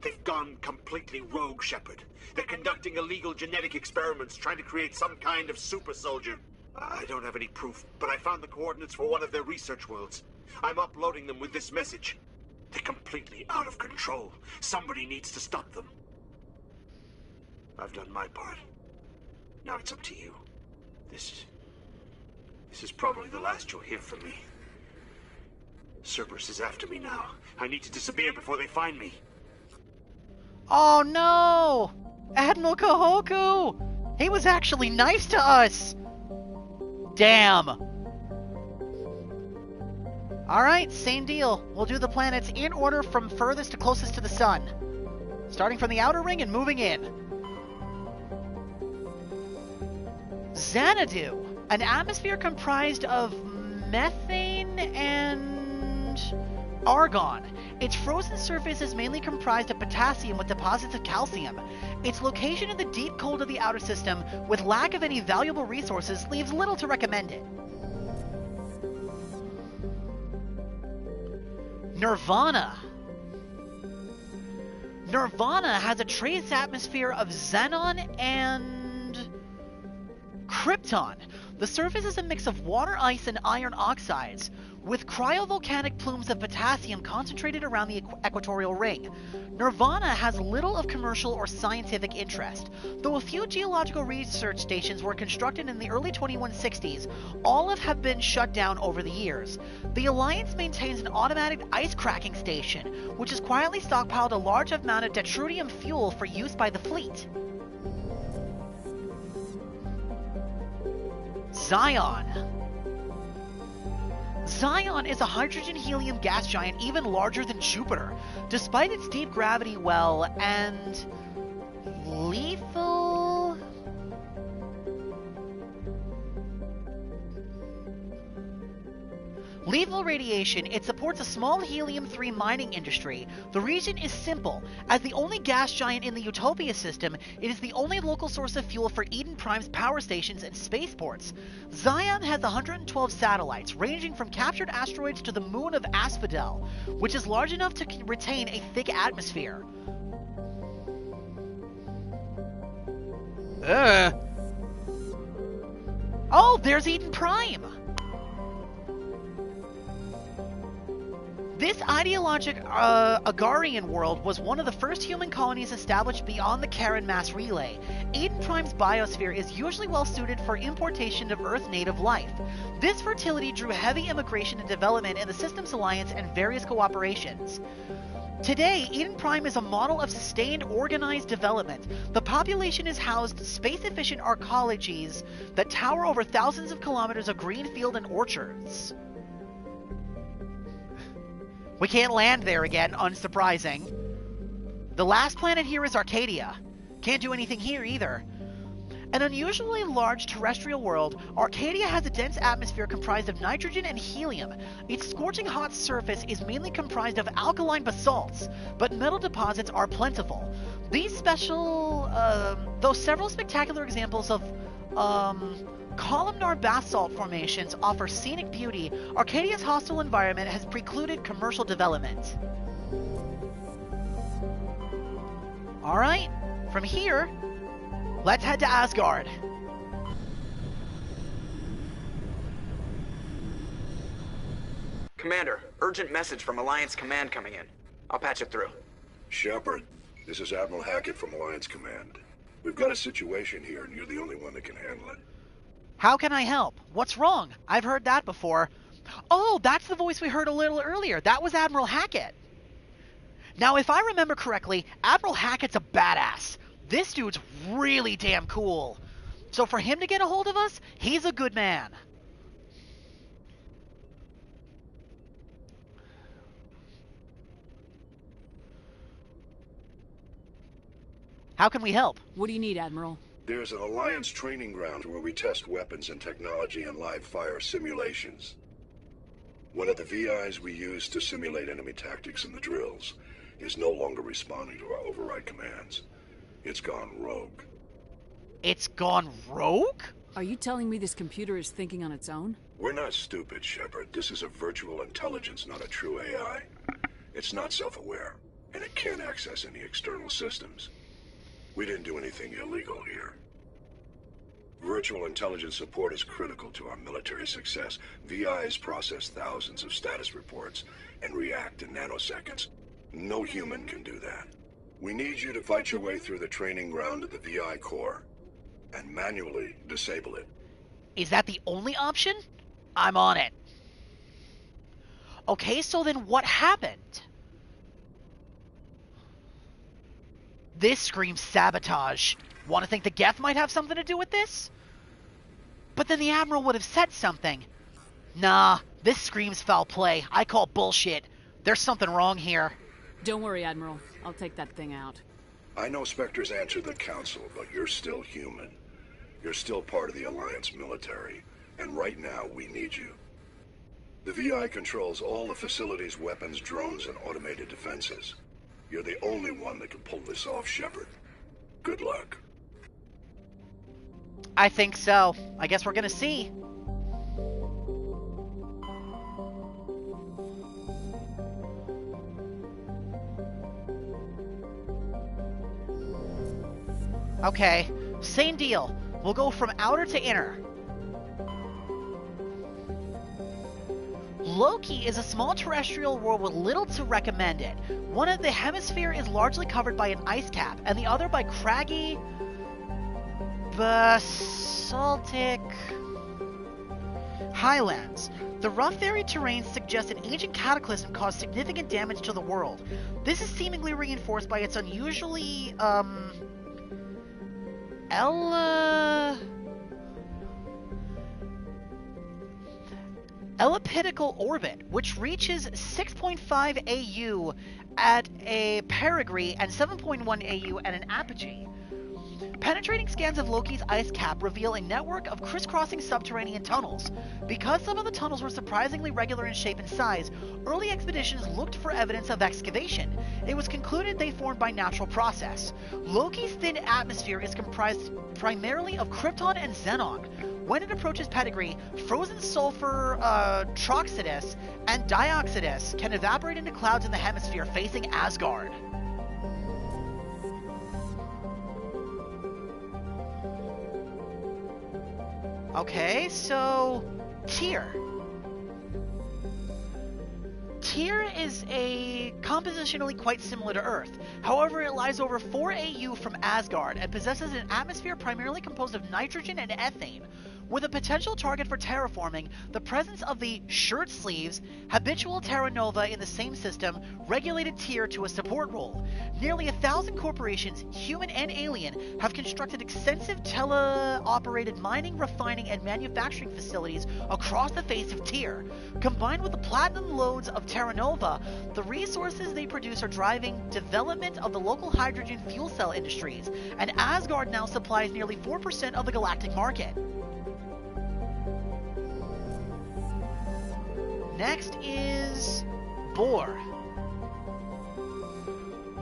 They've gone completely rogue, Shepard. They're conducting illegal genetic experiments, trying to create some kind of super soldier. I don't have any proof, but I found the coordinates for one of their research worlds. I'm uploading them with this message. They're completely out of control. Somebody needs to stop them. I've done my part. Now it's up to you. This is probably the last you'll hear from me. Cerberus is after me now. I need to disappear before they find me. Oh no! Admiral Kahoku! He was actually nice to us! Damn! Alright, same deal. We'll do the planets in order from furthest to closest to the sun. Starting from the outer ring and moving in. Xanadu, an atmosphere comprised of methane and argon. Its frozen surface is mainly comprised of potassium with deposits of calcium. Its location in the deep cold of the outer system, with lack of any valuable resources, leaves little to recommend it. Nirvana. Nirvana has a trace atmosphere of xenon and krypton. The surface is a mix of water, ice, and iron oxides, with cryovolcanic plumes of potassium concentrated around the equatorial ring. Nirvana has little of commercial or scientific interest. Though a few geological research stations were constructed in the early 2160s, all have been shut down over the years. The Alliance maintains an automatic ice cracking station, which has quietly stockpiled a large amount of deuterium fuel for use by the fleet. Zion. Zion is a hydrogen-helium gas giant even larger than Jupiter. Despite its deep gravity well and lethal Lethal radiation, it supports a small helium-3 mining industry. The reason is simple. As the only gas giant in the Utopia system, it is the only local source of fuel for Eden Prime's power stations and spaceports. Zion has 112 satellites, ranging from captured asteroids to the moon of Asphodel, which is large enough to retain a thick atmosphere. Oh, there's Eden Prime! This ideologic Agarian world was one of the first human colonies established beyond the Karen mass relay. Eden Prime's biosphere is usually well suited for importation of Earth native life. This fertility drew heavy immigration and development in the Systems Alliance and various cooperations. Today, Eden Prime is a model of sustained, organized development. The population is housed space-efficient arcologies that tower over thousands of kilometers of green field and orchards. We can't land there again, unsurprising. The last planet here is Arcadia. Can't do anything here either. An unusually large terrestrial world, Arcadia has a dense atmosphere comprised of nitrogen and helium. Its scorching hot surface is mainly comprised of alkaline basalts, but metal deposits are plentiful. These though several spectacular examples of, columnar basalt formations offer scenic beauty, Arcadia's hostile environment has precluded commercial development. Alright, from here, let's head to Asgard. Commander, urgent message from Alliance Command coming in. I'll patch it through. Shepard, this is Admiral Hackett from Alliance Command. We've got a situation here, and you're the only one that can handle it. How can I help? What's wrong? I've heard that before. Oh, that's the voice we heard a little earlier. That was Admiral Hackett. Now, if I remember correctly, Admiral Hackett's a badass. This dude's really damn cool. So for him to get a hold of us, he's a good man. How can we help? What do you need, Admiral? There's an Alliance training ground where we test weapons and technology in live fire simulations. One of the VIs we use to simulate enemy tactics in the drills is no longer responding to our override commands. It's gone rogue. It's gone rogue? Are you telling me this computer is thinking on its own? We're not stupid, Shepard. This is a virtual intelligence, not a true AI. It's not self-aware, and it can't access any external systems. We didn't do anything illegal here. Virtual intelligence support is critical to our military success. VIs process thousands of status reports and react in nanoseconds. No human can do that. We need you to fight your way through the training ground of the VI core and manually disable it. Is that the only option? I'm on it. Okay, so then what happened? This screams sabotage. Want to think the Geth might have something to do with this? But then the Admiral would have said something. Nah, this screams foul play. I call bullshit. There's something wrong here. Don't worry, Admiral. I'll take that thing out. I know Spectres answer the Council, but you're still human. You're still part of the Alliance military, and right now we need you. The VI controls all the facility's weapons, drones, and automated defenses. You're the only one that can pull this off, Shepard. Good luck. I think so. I guess we're gonna see. Okay, same deal. We'll go from outer to inner. Loki is a small terrestrial world with little to recommend it. One of the hemisphere is largely covered by an ice cap, and the other by craggy, basaltic highlands. The rough, varied terrain suggests an ancient cataclysm caused significant damage to the world. This is seemingly reinforced by its unusually, elliptical orbit, which reaches 6.5 AU at a perigee and 7.1 AU at an apogee. Penetrating scans of Loki's ice cap reveal a network of crisscrossing subterranean tunnels. Because some of the tunnels were surprisingly regular in shape and size, early expeditions looked for evidence of excavation. It was concluded they formed by natural process. Loki's thin atmosphere is comprised primarily of krypton and xenon. When it approaches perigee, frozen sulfur troxidus and dioxidus can evaporate into clouds in the hemisphere facing Asgard. Okay, so Tyr. Tyr is compositionally quite similar to Earth. However, it lies over 4 AU from Asgard and possesses an atmosphere primarily composed of nitrogen and ethane. With a potential target for terraforming, the presence of the shirt sleeves, habitual Terra Nova in the same system, regulated Tyr to a support role. Nearly 1,000 corporations, human and alien, have constructed extensive tele-operated mining, refining, and manufacturing facilities across the face of Tyr. Combined with the platinum lodes of Terra Nova, the resources they produce are driving development of the local hydrogen fuel cell industries, and Asgard now supplies nearly 4% of the galactic market. Next is Bor.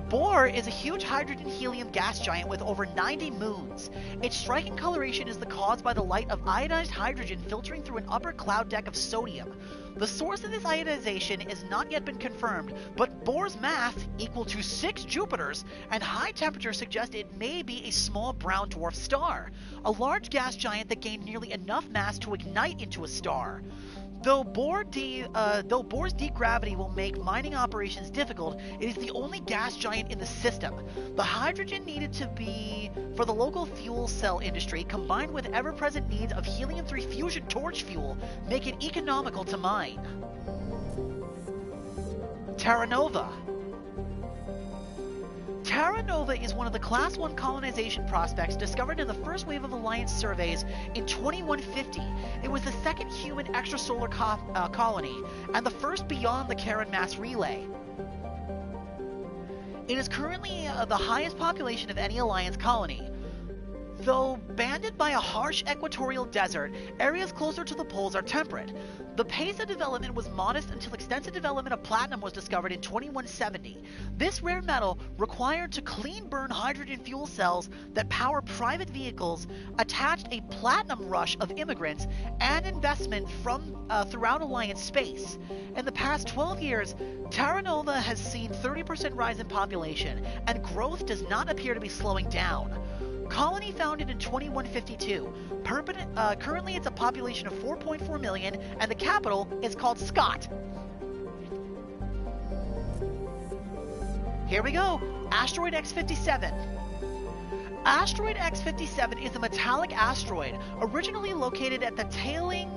Bor is a huge hydrogen-helium gas giant with over 90 moons. Its striking coloration is caused by the light of iodized hydrogen filtering through an upper cloud deck of sodium. The source of this iodization has not yet been confirmed, but Bor's mass, equal to 6 Jupiters, and high temperature suggest it may be a small brown dwarf star, a large gas giant that gained nearly enough mass to ignite into a star. Though Bor's deep gravity will make mining operations difficult, it is the only gas giant in the system. The hydrogen needed to be for the local fuel cell industry, combined with ever-present needs of helium-3 fusion torch fuel, make it economical to mine. Terra Nova. Terra Nova is one of the Class 1 colonization prospects discovered in the first wave of Alliance surveys in 2150. It was the second human extrasolar colony, and the first beyond the Karen mass relay. It is currently the highest population of any Alliance colony. Though banded by a harsh equatorial desert, areas closer to the poles are temperate. The pace of development was modest until extensive development of platinum was discovered in 2170. This rare metal, required to clean burn hydrogen fuel cells that power private vehicles, attached a platinum rush of immigrants and investment from throughout Alliance space. In the past 12 years, Terra Nova has seen 30% rise in population, and growth does not appear to be slowing down. Colony founded in 2152. Currently it's a population of 4.4 million, and the capital is called Scott. Here we go. Asteroid X-57. Asteroid X-57 is a metallic asteroid, originally located at the tailing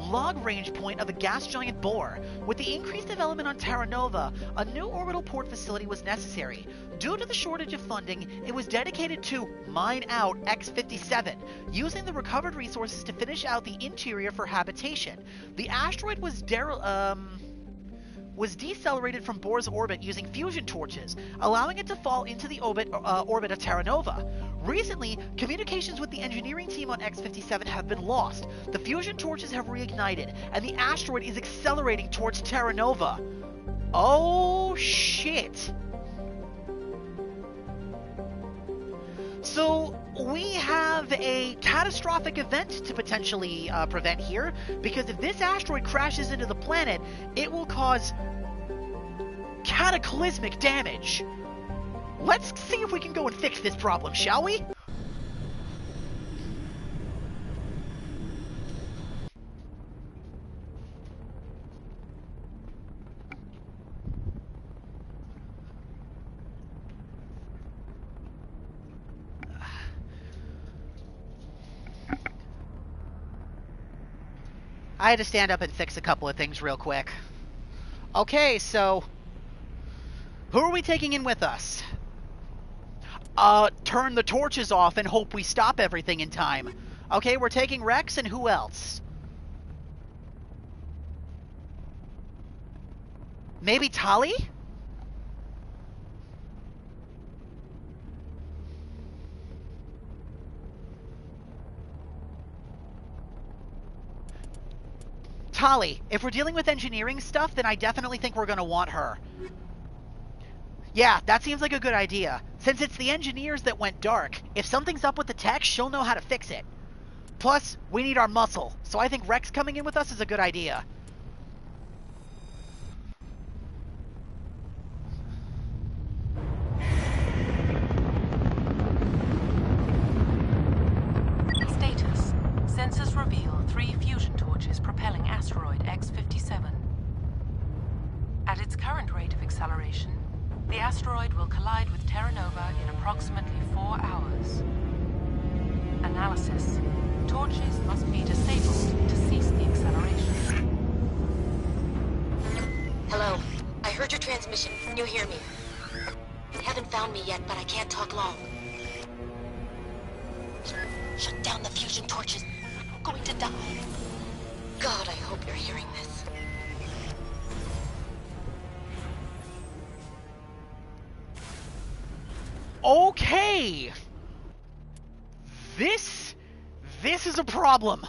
log range point of the gas giant Bor. With the increased development on Terra Nova, a new orbital port facility was necessary. Due to the shortage of funding, it was dedicated to mine out X-57, using the recovered resources to finish out the interior for habitation. The asteroid was decelerated from Bor's orbit using fusion torches, allowing it to fall into the orbit of Terra Nova. Recently, communications with the engineering team on X-57 have been lost. The fusion torches have reignited, and the asteroid is accelerating towards Terra Nova. Oh, shit. So, we have a catastrophic event to potentially prevent here, because if this asteroid crashes into the planet, it will cause cataclysmic damage. Let's see if we can go and fix this problem, shall we? I had to stand up and fix a couple of things real quick. Okay, so who are we taking in with us? Turn the torches off and hope we stop everything in time. Okay, we're taking Rex, and who else? Maybe Tali? Tali. If we're dealing with engineering stuff, then I definitely think we're gonna want her. Yeah, that seems like a good idea. Since it's the engineers that went dark, if something's up with the tech, she'll know how to fix it. Plus, we need our muscle, so I think Rex coming in with us is a good idea. Status. Sensors reveal 3 fusion torches propelling asteroid X-57. At its current rate of acceleration, the asteroid will collide with Terra Nova in approximately 4 hours. Analysis. Torches must be disabled to cease the acceleration. Hello. I heard your transmission. Can you hear me? Haven't found me yet, but I can't talk long. Shut down the fusion torches. I'm going to die. God, I hope you're hearing this. Okay! This is a problem.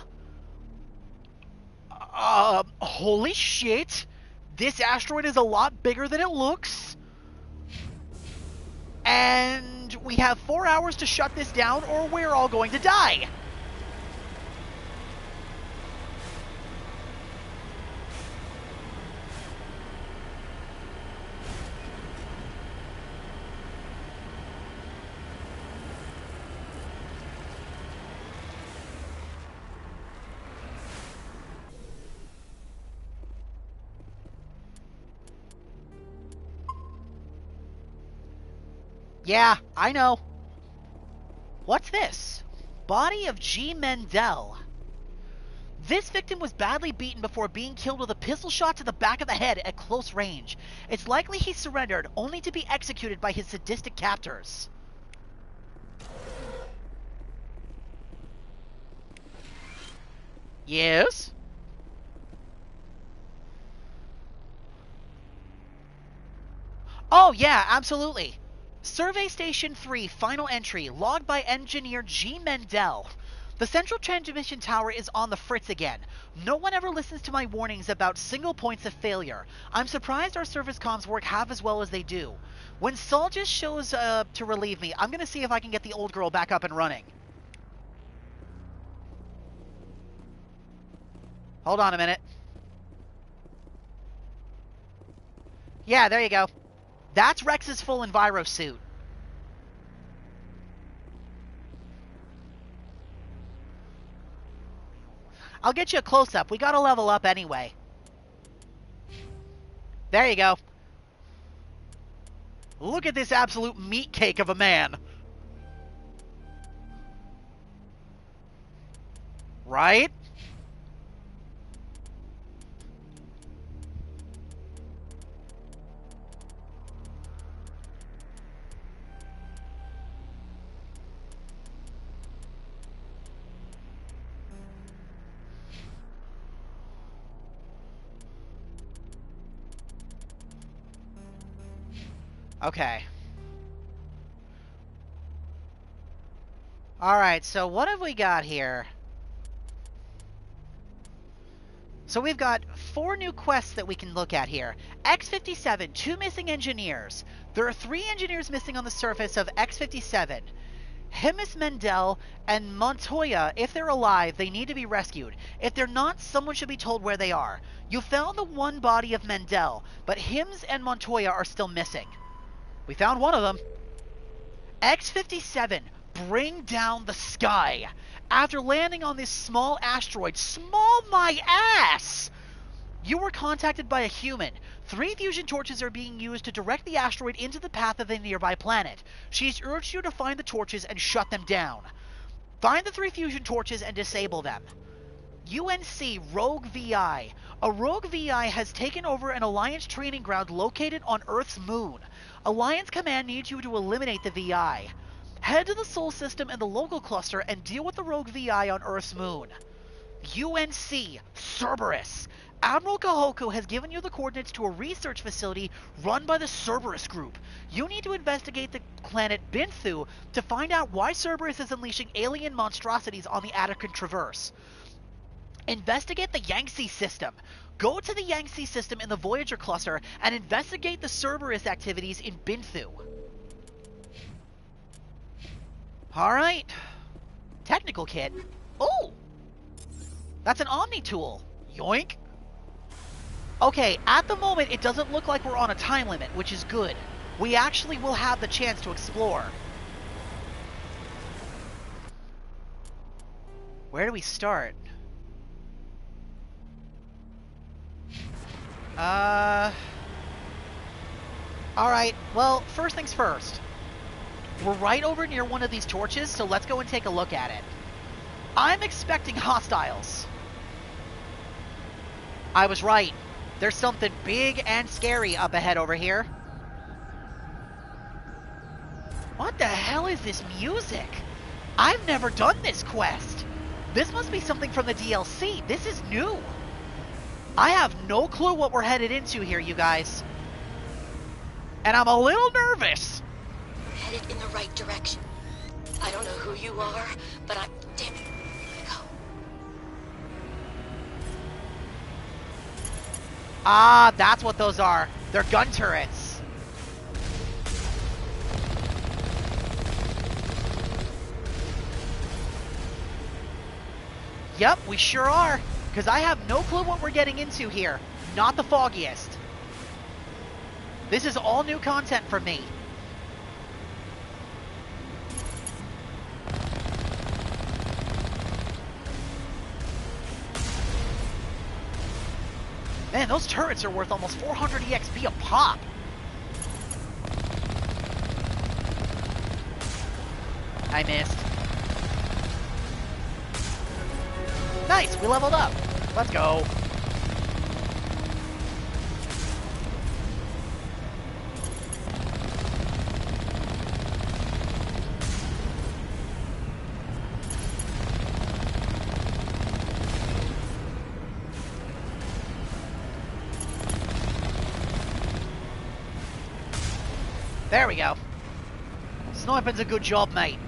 Holy shit! This asteroid is a lot bigger than it looks. And we have 4 hours to shut this down or we're all going to die. Yeah, I know. What's this? Body of G. Mendel. This victim was badly beaten before being killed with a pistol shot to the back of the head at close range. It's likely he surrendered, only to be executed by his sadistic captors. Yes? Oh, yeah, absolutely. Survey Station 3, final entry, logged by engineer G. Mendel. The central transmission tower is on the fritz again. No one ever listens to my warnings about single points of failure. I'm surprised our service comms work half as well as they do. When Soldius shows up to relieve me, I'm gonna see if I can get the old girl back up and running. Hold on a minute. Yeah, there you go. That's Rex's full Enviro suit. I'll get you a close-up. We gotta level up anyway. There you go. Look at this absolute meat cake of a man. Right? Okay. Alright, so what have we got here? So we've got 4 new quests that we can look at here. X-57, 2 missing engineers. There are 3 engineers missing on the surface of X-57. Himis Mendel and Montoya, if they're alive, they need to be rescued. If they're not, someone should be told where they are. You found the one body of Mendel, but Hims and Montoya are still missing. We found one of them. X-57, bring down the sky. After landing on this small asteroid, small my ass! You were contacted by a human. 3 fusion torches are being used to direct the asteroid into the path of a nearby planet. She's urged you to find the torches and shut them down. Find the 3 fusion torches and disable them. UNC Rogue VI. A Rogue VI has taken over an Alliance training ground located on Earth's moon. Alliance Command needs you to eliminate the VI. Head to the Sol System and the local cluster and deal with the Rogue VI on Earth's moon. UNC Cerberus. Admiral Kahoku has given you the coordinates to a research facility run by the Cerberus Group. You need to investigate the planet Binthu to find out why Cerberus is unleashing alien monstrosities on the Attican Traverse. Investigate the Yangtze system. Go to the Yangtze system in the Voyager cluster and investigate the Cerberus activities in Binthu. Alright. Technical kit. Oh! That's an Omni tool. Yoink. Okay, at the moment it doesn't look like we're on a time limit, which is good. We actually will have the chance to explore. Where do we start? Alright, well, first things first. We're right over near one of these torches, so let's go and take a look at it. I'm expecting hostiles. I was right. There's something big and scary up ahead over here. What the hell is this music? I've never done this quest. This must be something from the DLC. This is new. I have no clue what we're headed into here, you guys. And I'm a little nervous. We're headed in the right direction. I don't know who you are, but I'm... Damn it. Go. Ah, that's what those are. They're gun turrets. Yep, we sure are. Because I have no clue what we're getting into here. Not the foggiest. This is all new content for me. Man, those turrets are worth almost 400 EXP a pop. I missed. Nice, we leveled up. Let's go. There we go. Sniping's a good job, mate.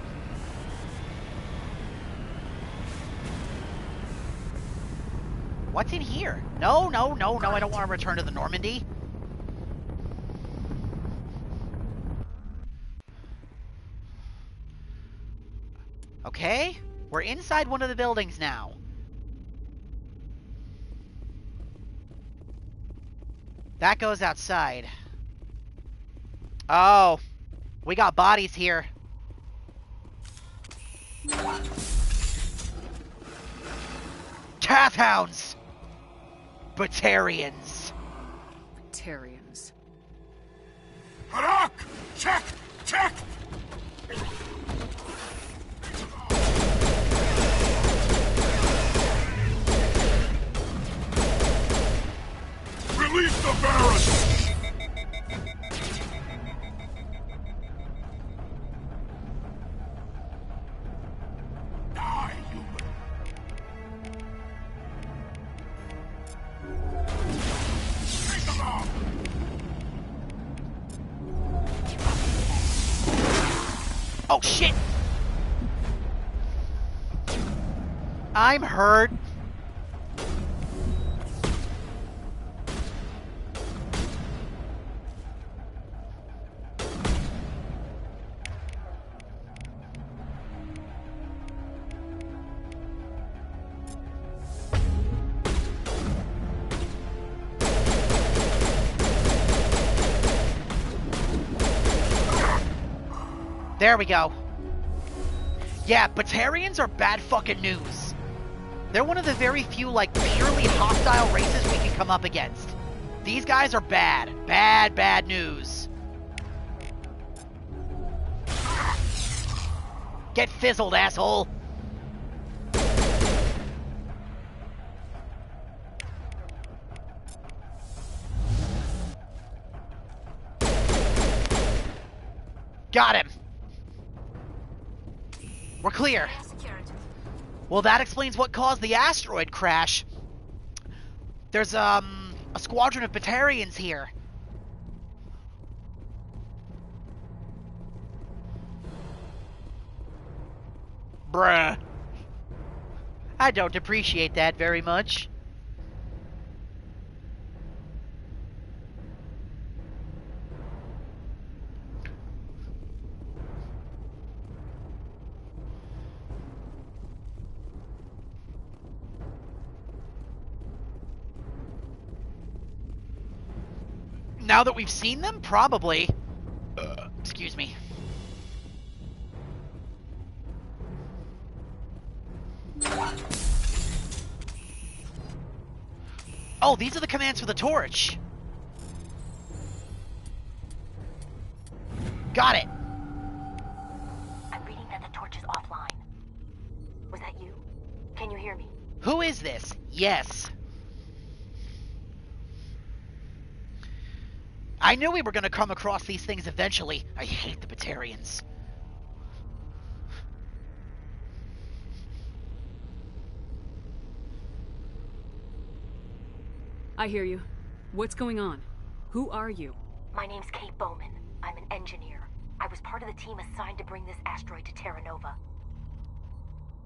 What's in here? No, no, no, no, I don't want to return to the Normandy. Okay, we're inside one of the buildings now. That goes outside. Oh, we got bodies here. Cathhounds! Batarians. Batarians. Harak! Check! Check! Release the Baron! Oh shit! I'm hurt. There we go. Yeah, Batarians are bad fucking news. They're one of the very few, like, purely hostile races we can come up against. These guys are bad. Bad, bad news. Get fizzled, asshole. Got him. We're clear. Well, that explains what caused the asteroid crash. There's, a squadron of Batarians here. Bruh. I don't appreciate that very much. Now that we've seen them, probably. Excuse me. Oh, these are the commands for the torch. Got it. I'm reading that the torch is offline. Was that you? Can you hear me? Who is this? Yes. I knew we were going to come across these things eventually. I hate the Batarians. I hear you. What's going on? Who are you? My name's Kate Bowman. I'm an engineer. I was part of the team assigned to bring this asteroid to Terra Nova.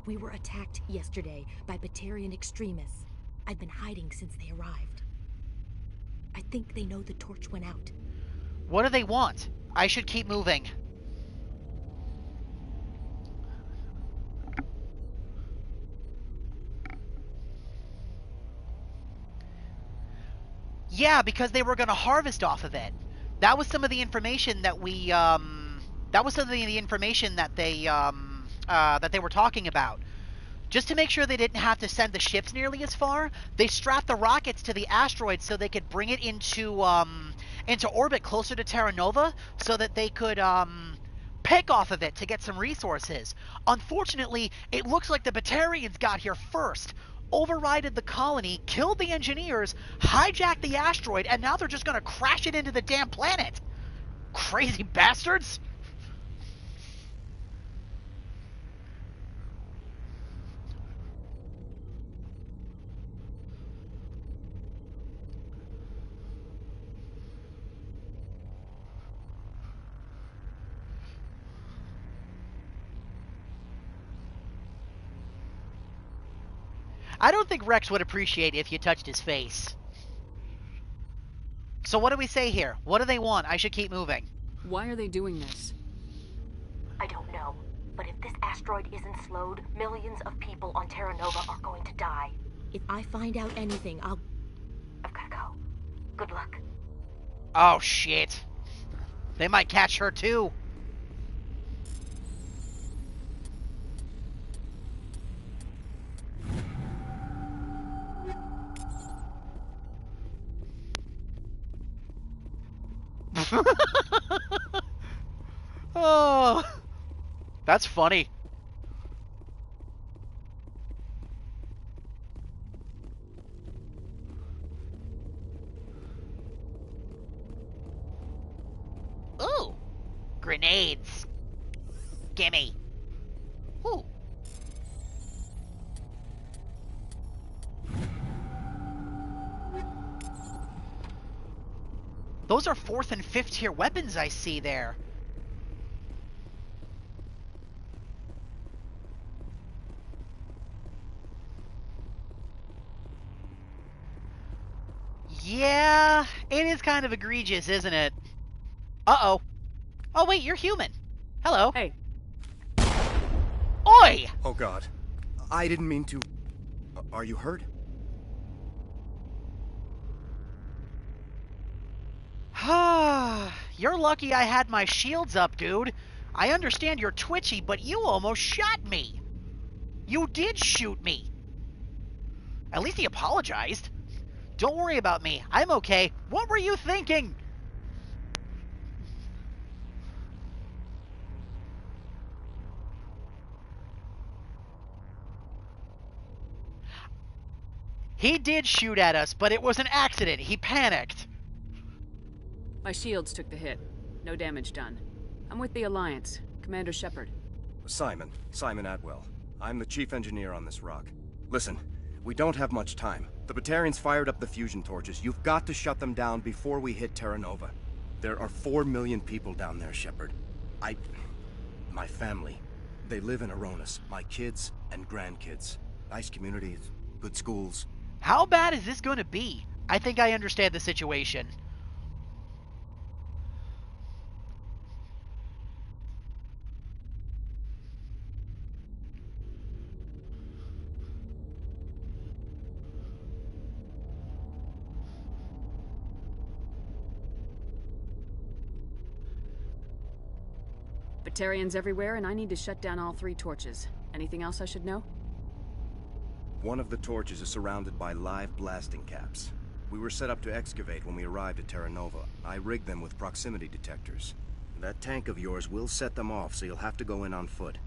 We were attacked yesterday by Batarian extremists. I've been hiding since they arrived. I think they know the torch went out. What do they want? I should keep moving. Yeah, because they were going to harvest off of it. That was some of the information that we, that was some of the information that they were talking about. Just to make sure they didn't have to send the ships nearly as far, they strapped the rockets to the asteroid so they could bring it into orbit closer to Terra Nova so that they could pick off of it to get some resources. Unfortunately, it looks like the Batarians got here first, overrided the colony, killed the engineers, hijacked the asteroid, and now they're just going to crash it into the damn planet. Crazy bastards! I don't think Rex would appreciate if you touched his face. So what do we say here? What do they want? I should keep moving. Why are they doing this? I don't know. But if this asteroid isn't slowed, millions of people on Terra Nova are going to die. If I find out anything, I've gotta go. Good luck. Oh, shit. They might catch her, too. Oh, that's funny. Ooh, grenades. Gimme. Ooh. Those are 4th and 5th tier weapons I see there. Yeah, it is kind of egregious, isn't it? Uh-oh. Oh, wait, you're human. Hello. Hey. Oi! Oh, God. I didn't mean to... Are you hurt? You're lucky I had my shields up, dude. I understand you're twitchy, but you almost shot me. You did shoot me. At least he apologized. Don't worry about me. I'm okay. What were you thinking? He did shoot at us, but it was an accident. He panicked. My shields took the hit. No damage done. I'm with the Alliance. Commander Shepard. Simon Atwell. I'm the chief engineer on this rock. Listen, we don't have much time. The Batarians fired up the fusion torches. You've got to shut them down before we hit Terra Nova. There are 4 million people down there, Shepard. My family, they live in Aronis. My kids and grandkids. Nice communities, good schools. How bad is this going to be? I think I understand the situation. Batarians everywhere, and I need to shut down all 3 torches. Anything else I should know? One of the torches is surrounded by live blasting caps. We were set up to excavate when we arrived at Terra Nova. I rigged them with proximity detectors. That tank of yours will set them off, so you'll have to go in on foot.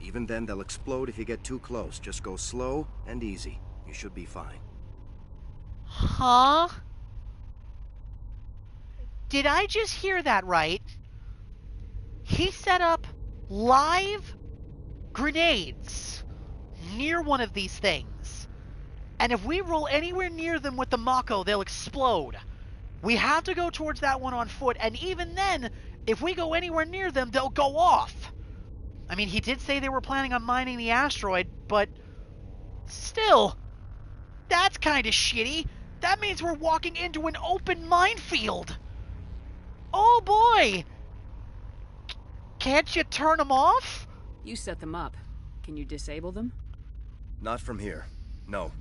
Even then, they'll explode if you get too close. Just go slow and easy. You should be fine. Huh? Did I just hear that right? He set up live grenades near one of these things. And if we roll anywhere near them with the Mako, they'll explode. We have to go towards that one on foot, and even then, if we go anywhere near them, they'll go off. I mean, he did say they were planning on mining the asteroid, but still, that's kind of shitty. That means we're walking into an open minefield. Oh boy! Can't you turn them off? You set them up. Can you disable them? Not from here. No.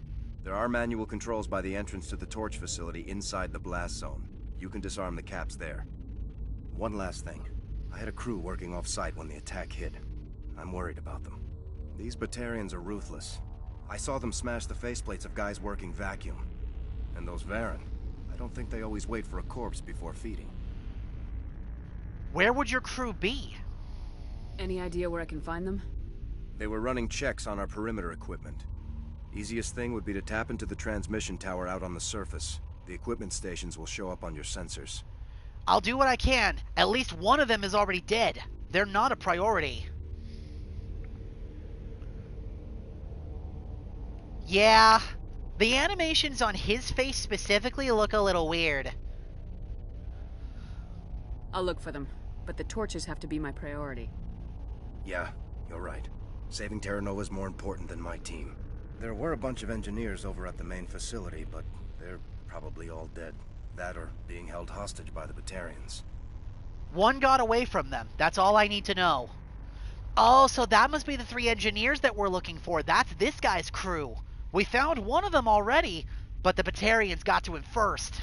There are manual controls by the entrance to the torch facility inside the blast zone. You can disarm the caps there. One last thing. I had a crew working off-site when the attack hit. I'm worried about them. These Batarians are ruthless. I saw them smash the faceplates of guys working vacuum. And those Varen, I don't think they always wait for a corpse before feeding. Where would your crew be? Any idea where I can find them? They were running checks on our perimeter equipment. Easiest thing would be to tap into the transmission tower out on the surface. The equipment stations will show up on your sensors. I'll do what I can. At least one of them is already dead. They're not a priority. Yeah, the animations on his face specifically look a little weird. I'll look for them, but the torches have to be my priority. Yeah, you're right. Saving Terra Nova is more important than my team. There were a bunch of engineers over at the main facility, but they're probably all dead. That or being held hostage by the Batarians. One got away from them. That's all I need to know. Oh, so that must be the 3 engineers that we're looking for. That's this guy's crew. We found one of them already, but the Batarians got to him first.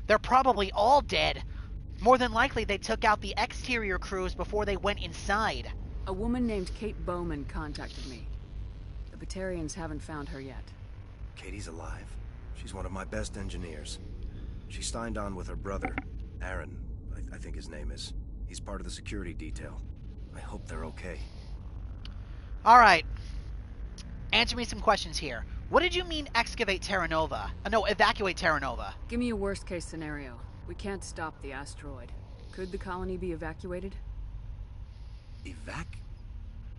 They're probably all dead. More than likely they took out the exterior crews before they went inside. A woman named Kate Bowman contacted me. The Batarians haven't found her yet. Katie's alive. She's one of my best engineers. She signed on with her brother, Aaron, I think his name is. He's part of the security detail. I hope they're okay. Alright. Answer me some questions here. What did you mean excavate Terra Nova? No, evacuate Terra Nova. Give me a worst-case scenario. We can't stop the asteroid. Could the colony be evacuated?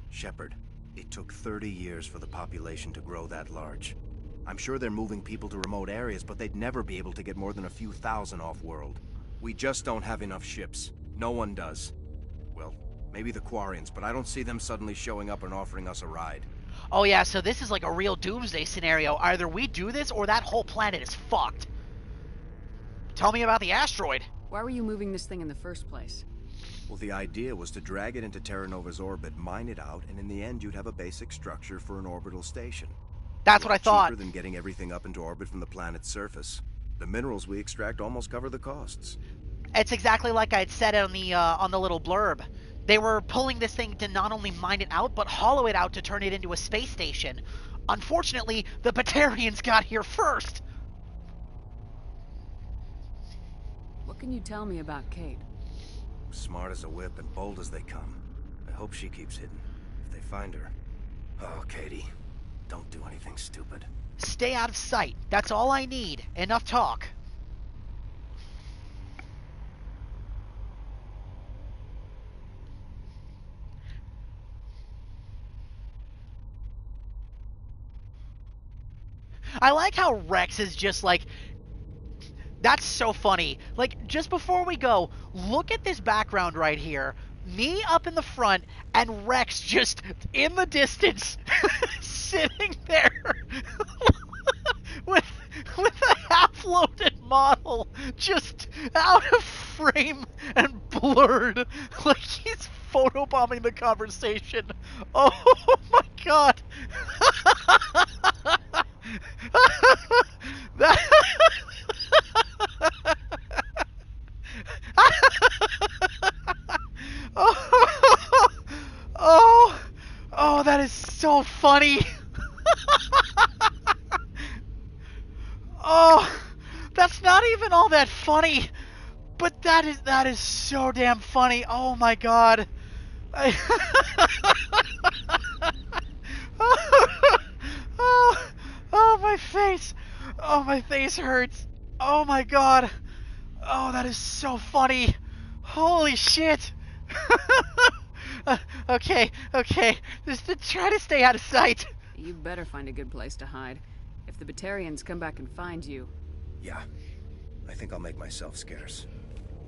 Shepard, it took 30 years for the population to grow that large. I'm sure they're moving people to remote areas, but they'd never be able to get more than a few thousand off-world. We just don't have enough ships. No one does. Well, maybe the Quarians, but I don't see them suddenly showing up and offering us a ride. Oh yeah, so this is like a real doomsday scenario. Either we do this or that whole planet is fucked. Tell me about the asteroid. Why were you moving this thing in the first place? Well, the idea was to drag it into Terra Nova's orbit, mine it out, and in the end you'd have a basic structure for an orbital station. That's what I thought. Cheaper than getting everything up into orbit from the planet's surface. The minerals we extract almost cover the costs. It's exactly like I had said on the little blurb. They were pulling this thing to not only mine it out, but hollow it out to turn it into a space station. Unfortunately, the Batarians got here first. What can you tell me about Kate? Smart as a whip and bold as they come. I hope she keeps hidden. If they find her... Oh, Katie. Don't do anything stupid. Stay out of sight. That's all I need. Enough talk. I like how Rex is just like... That's so funny. Like, just before we go, look at this background right here. Me up in the front, and Rex just in the distance, sitting there with a half-loaded model just out of frame and blurred, like he's photobombing the conversation. Oh my god. Oh, that is so funny. Oh, that's not even all that funny, but that is so damn funny. Oh my god. Oh, my face. Oh, my face hurts. Oh my god. Oh, that is so funny. Holy shit. Okay. Just to try to stay out of sight. You better find a good place to hide. If the Batarians come back and find you... Yeah. I think I'll make myself scarce.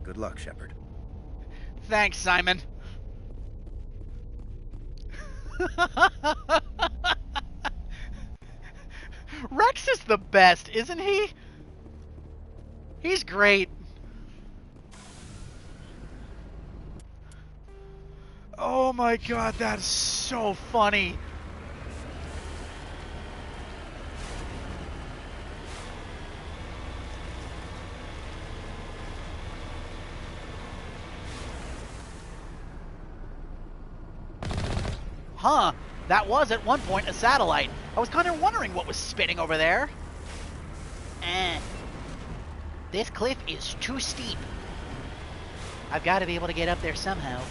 Good luck, Shepard. Thanks, Simon. Rex is the best, isn't he? He's great. Oh my god, that's so funny. Huh, that was at one point a satellite. I was kind of wondering what was spinning over there. This cliff is too steep. I've got to be able to get up there somehow.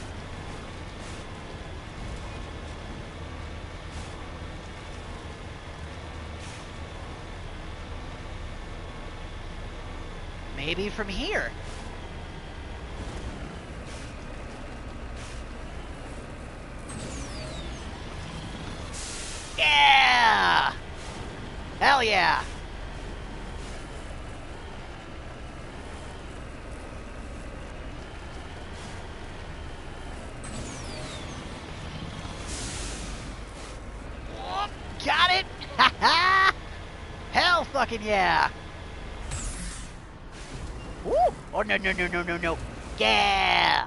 Maybe from here. Yeah! Hell yeah! Whoop, got it! Ha ha! Hell fucking yeah! Woo! Oh no! Yeah!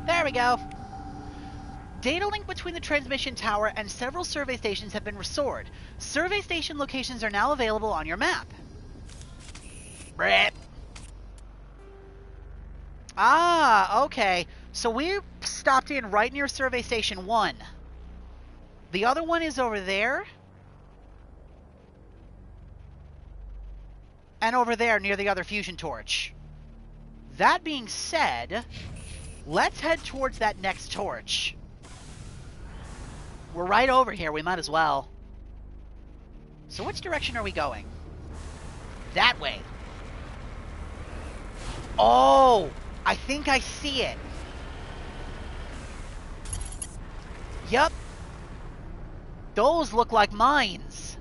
There we go. Data link between the transmission tower and several survey stations have been restored. Survey station locations are now available on your map. Brett. Ah, okay. So we stopped in right near Survey Station 1. The other one is over there. And over there near the other fusion torch. That being said, let's head towards that next torch. We're right over here, we might as well. So which direction are we going? That way. Oh, I think I see it. Yup. Those look like mines.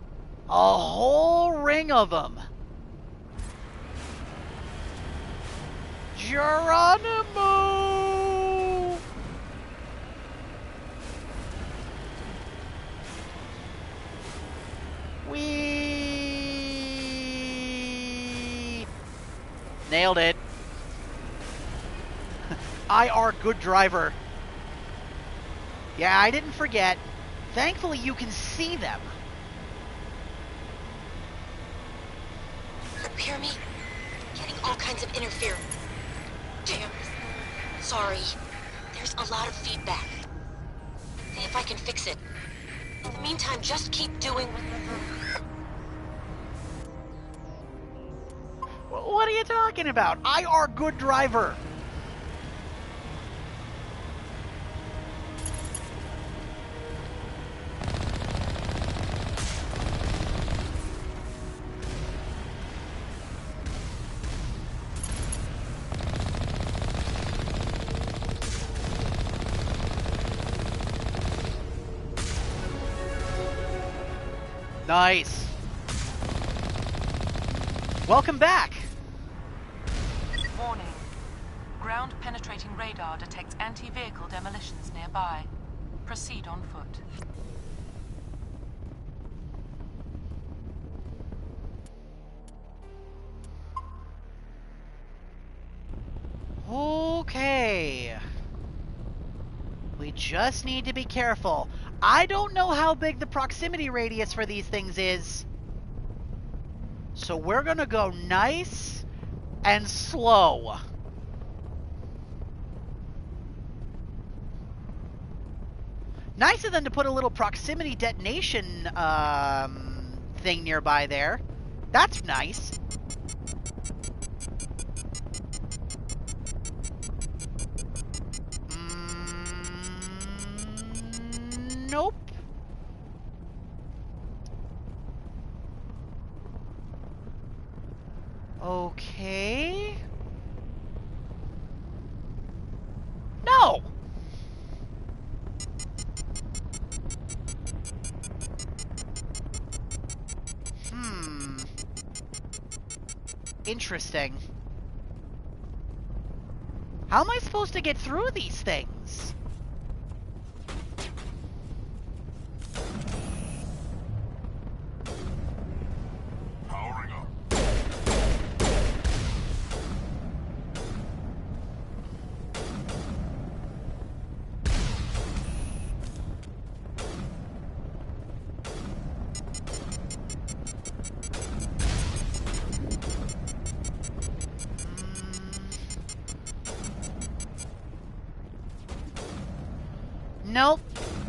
A whole ring of them. Geronimo! Whee! Nailed it. IR good driver. Yeah, I didn't forget. Thankfully, you can see them. Hear me? Getting all kinds of interference. Damn. Sorry. There's a lot of feedback. See if I can fix it. In the meantime, just keep doing... What are you talking about? IR good driver. Nice. Welcome back. Warning. Ground-penetrating radar detects anti-vehicle demolitions nearby. Proceed on foot. Okay. We just need to be careful. I don't know how big the proximity radius for these things is. So we're gonna go nice and slow. Nicer than to put a little proximity detonation thing nearby there. That's nice. Nope. Okay. No! Interesting. How am I supposed to get through these things? Powering up. Nope.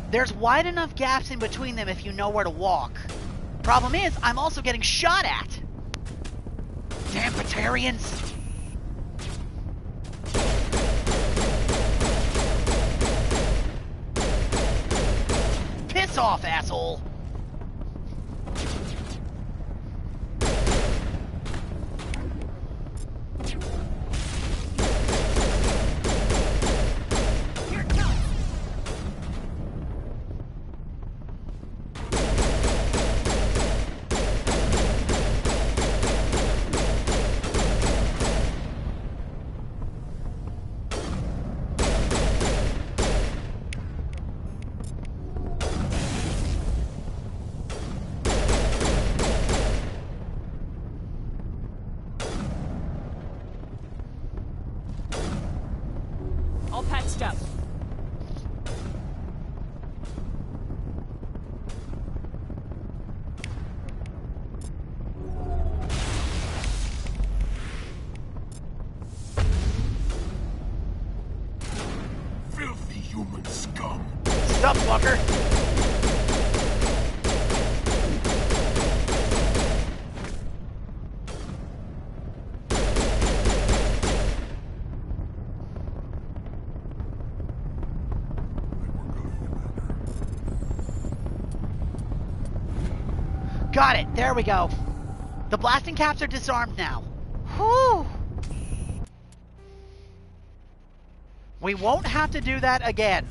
There's wide enough gaps in between them if you know where to walk. Problem is, I'm also getting shot at. Damn Batarians. Piss off, asshole. All patched up. Filthy human scum. Sup, fucker? Got it. There we go. The blasting caps are disarmed now. Whew. We won't have to do that again.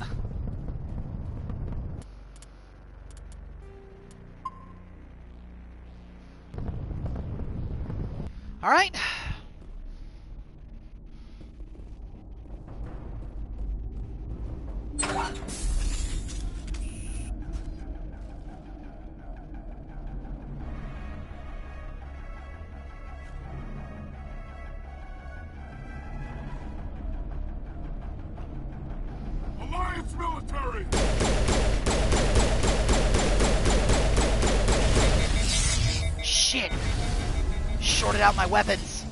All right. Alliance military! Shit. Shorted out my weapons.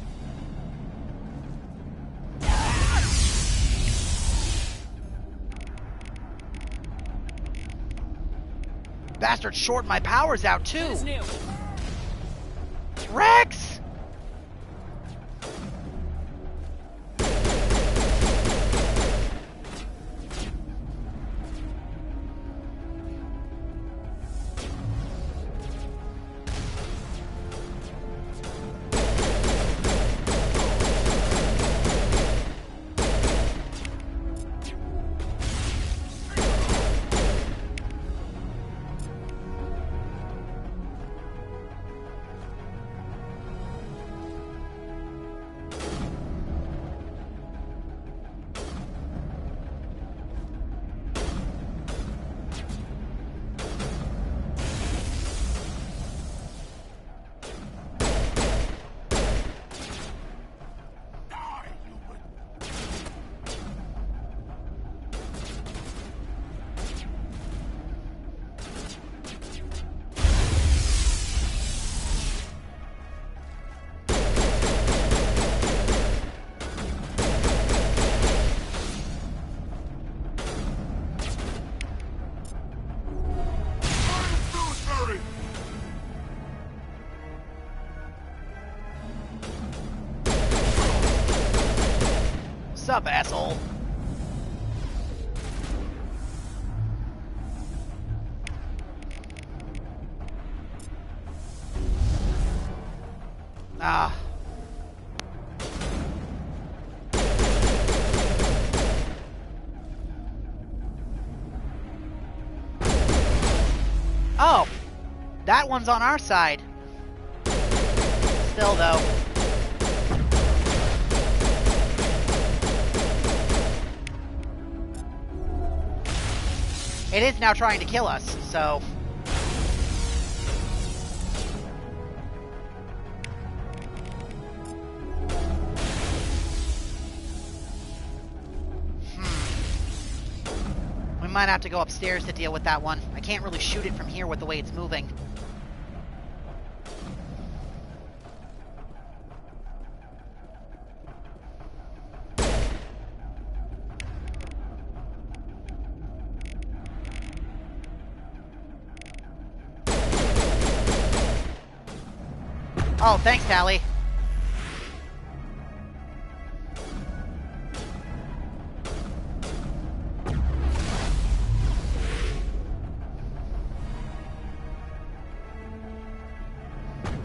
Bastard shorted my powers out too. Rex! Sup, asshole? Ah. Oh! That one's on our side. Still, though. It is now trying to kill us, so... We might have to go upstairs to deal with that one. I can't really shoot it from here with the way it's moving. Oh, thanks, Tally.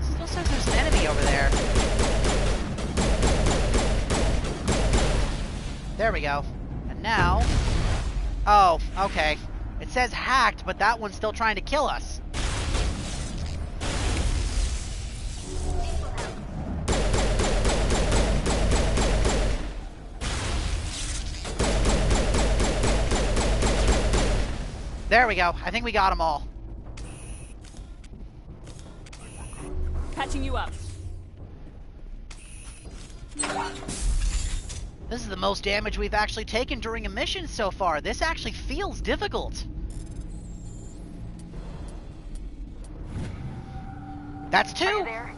Still says there's an enemy over there. There we go. And now... Oh, okay. It says hacked, but that one's still trying to kill us. There we go. I think we got them all. Patching you up. This is the most damage we've actually taken during a mission so far. This actually feels difficult. That's two. Are you there?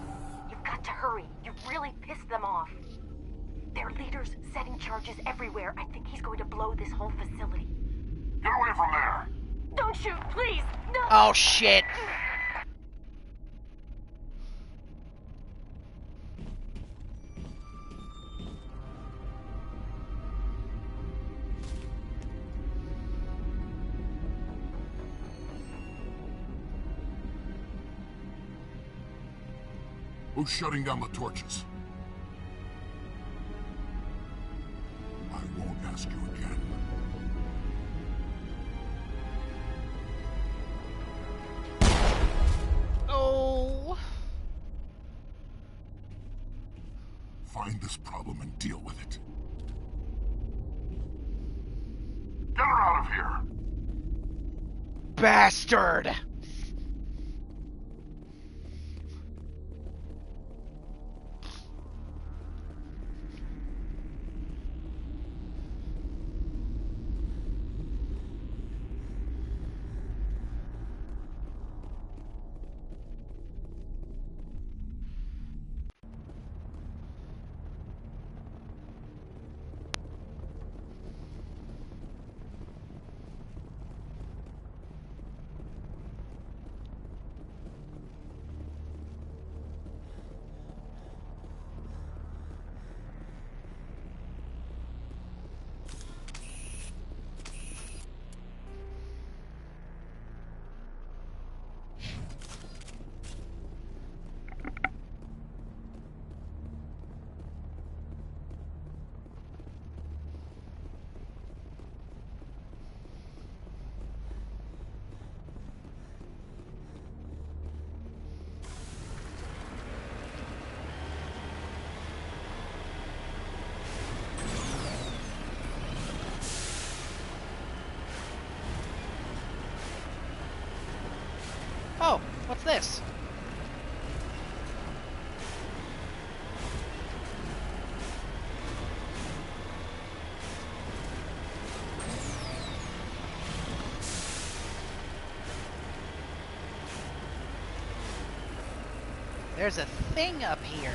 You've got to hurry. You've really pissed them off. Their leader's setting charges everywhere. I think he's going to blow this whole facility. Get away from there! Don't shoot, please! No! Oh, shit. Who's shutting down the torches? I won't ask you again. Oh. Find this problem and deal with it. Get her out of here! Bastard! Oh, what's this? There's a thing up here.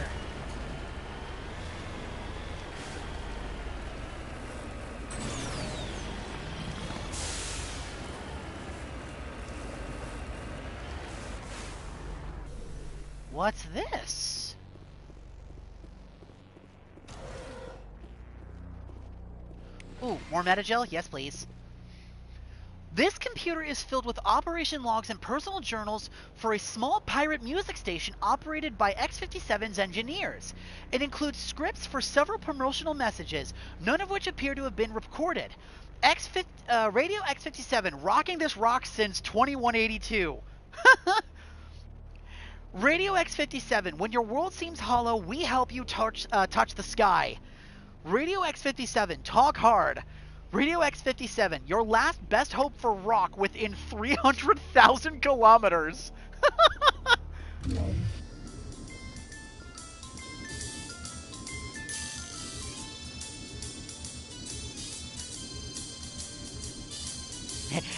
What's this? Ooh, more metagel? Yes, please. This computer is filled with operation logs and personal journals for a small pirate music station operated by X-57's engineers. It includes scripts for several promotional messages, none of which appear to have been recorded. Radio X-57, rocking this rock since 2182. Radio X-57, when your world seems hollow, we help you touch the sky. Radio X-57, talk hard. Radio X-57, your last best hope for rock within 300,000 kilometers.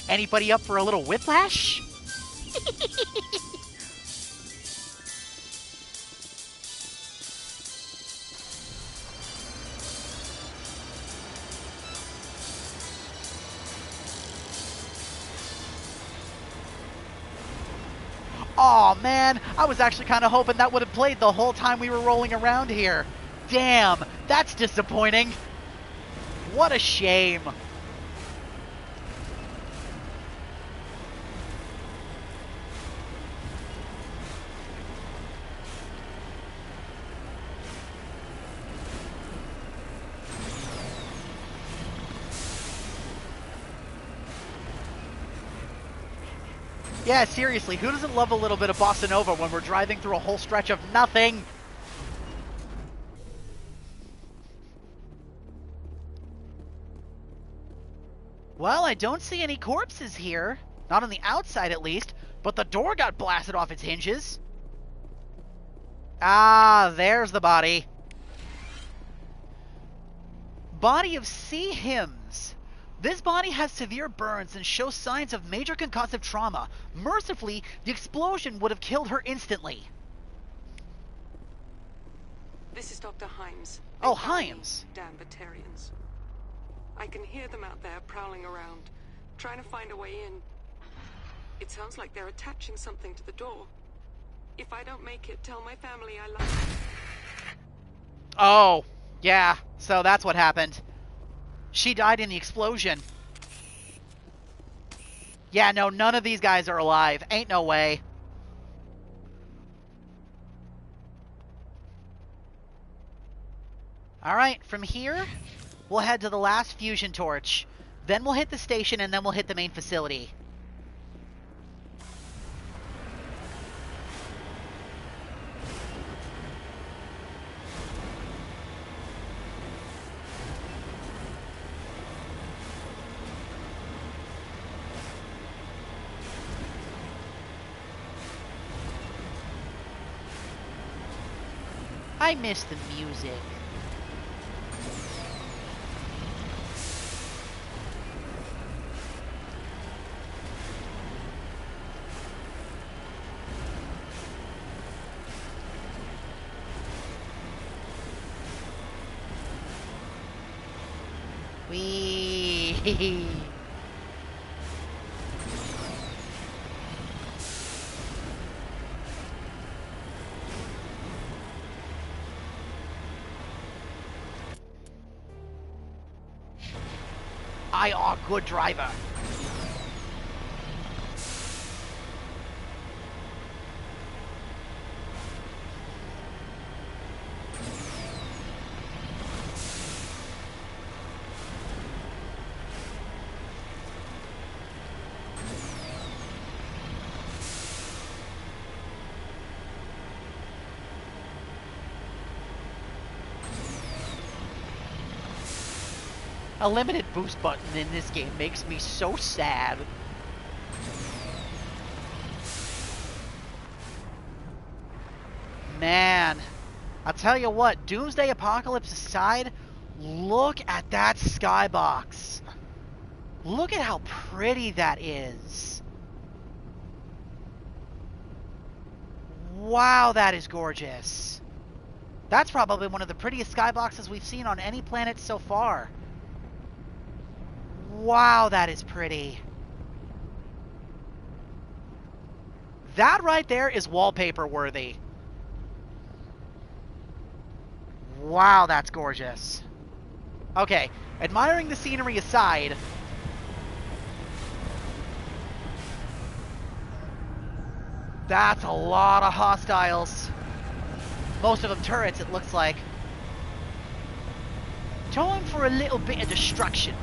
Anybody up for a little whiplash? Aw, man, I was actually kind of hoping that would have played the whole time we were rolling around here. Damn, that's disappointing. What a shame. Yeah, seriously, who doesn't love a little bit of bossa nova when we're driving through a whole stretch of nothing? Well, I don't see any corpses here. Not on the outside, at least. But the door got blasted off its hinges. Ah, there's the body. Body of C. Hims. This body has severe burns and shows signs of major concussive trauma. Mercifully, the explosion would have killed her instantly. This is Dr. Himes. Oh, Himes. Damn Batarians. I can hear them out there prowling around, trying to find a way in. It sounds like they're attaching something to the door. If I don't make it, tell my family I love them. Oh, yeah. So that's what happened. She died in the explosion. Yeah, no, none of these guys are alive. Ain't no way. Alright, from here, we'll head to the last fusion torch. Then we'll hit the station, and then we'll hit the main facility. I miss the music. Wee. I are good driver. A limited boost button in this game makes me so sad. Man, I'll tell you what, Doomsday Apocalypse aside, look at that skybox. Look at how pretty that is. Wow, that is gorgeous. That's probably one of the prettiest skyboxes we've seen on any planet so far. Wow, that is pretty. That right there is wallpaper worthy. Wow, that's gorgeous. Okay, admiring the scenery aside... That's a lot of hostiles. Most of them turrets, it looks like. Time for a little bit of destruction.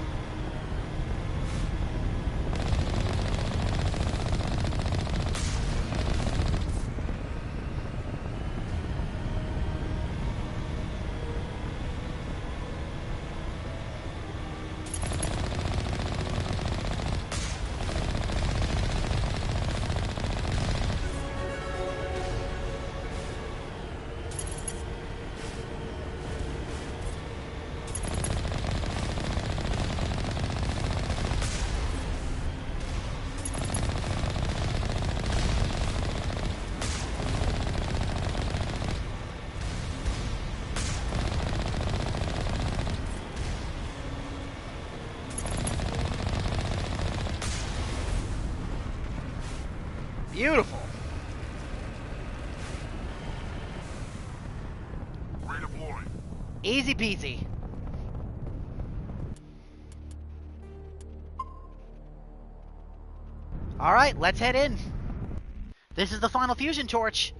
Beautiful. Redeploy. Easy peasy. Alright, let's head in. This is the final fusion torch.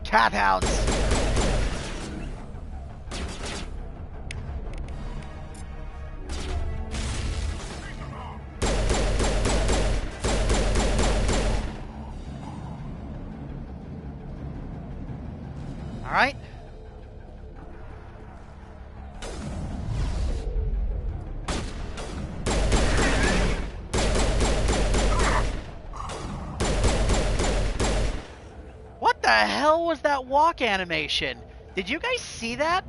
Cat hounds. All right. What the hell was that walk animation? Did you guys see that?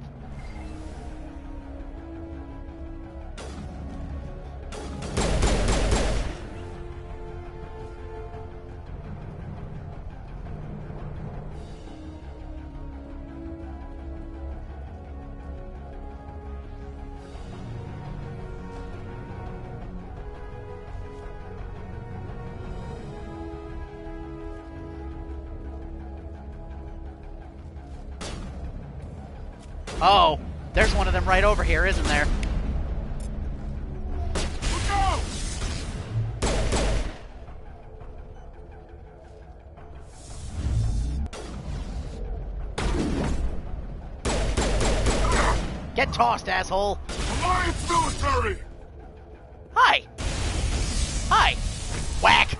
Oh, there's one of them right over here, isn't there? Get tossed, asshole! Alliance military! Hi! Hi! Whack!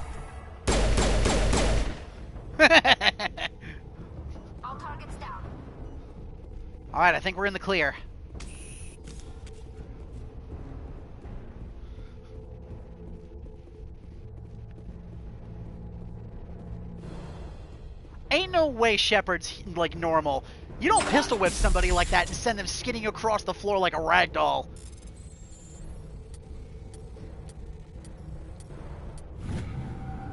All targets down. Alright, I think we're in the clear. Ain't no way Shepard's, like, normal. You don't pistol whip somebody like that and send them skidding across the floor like a ragdoll.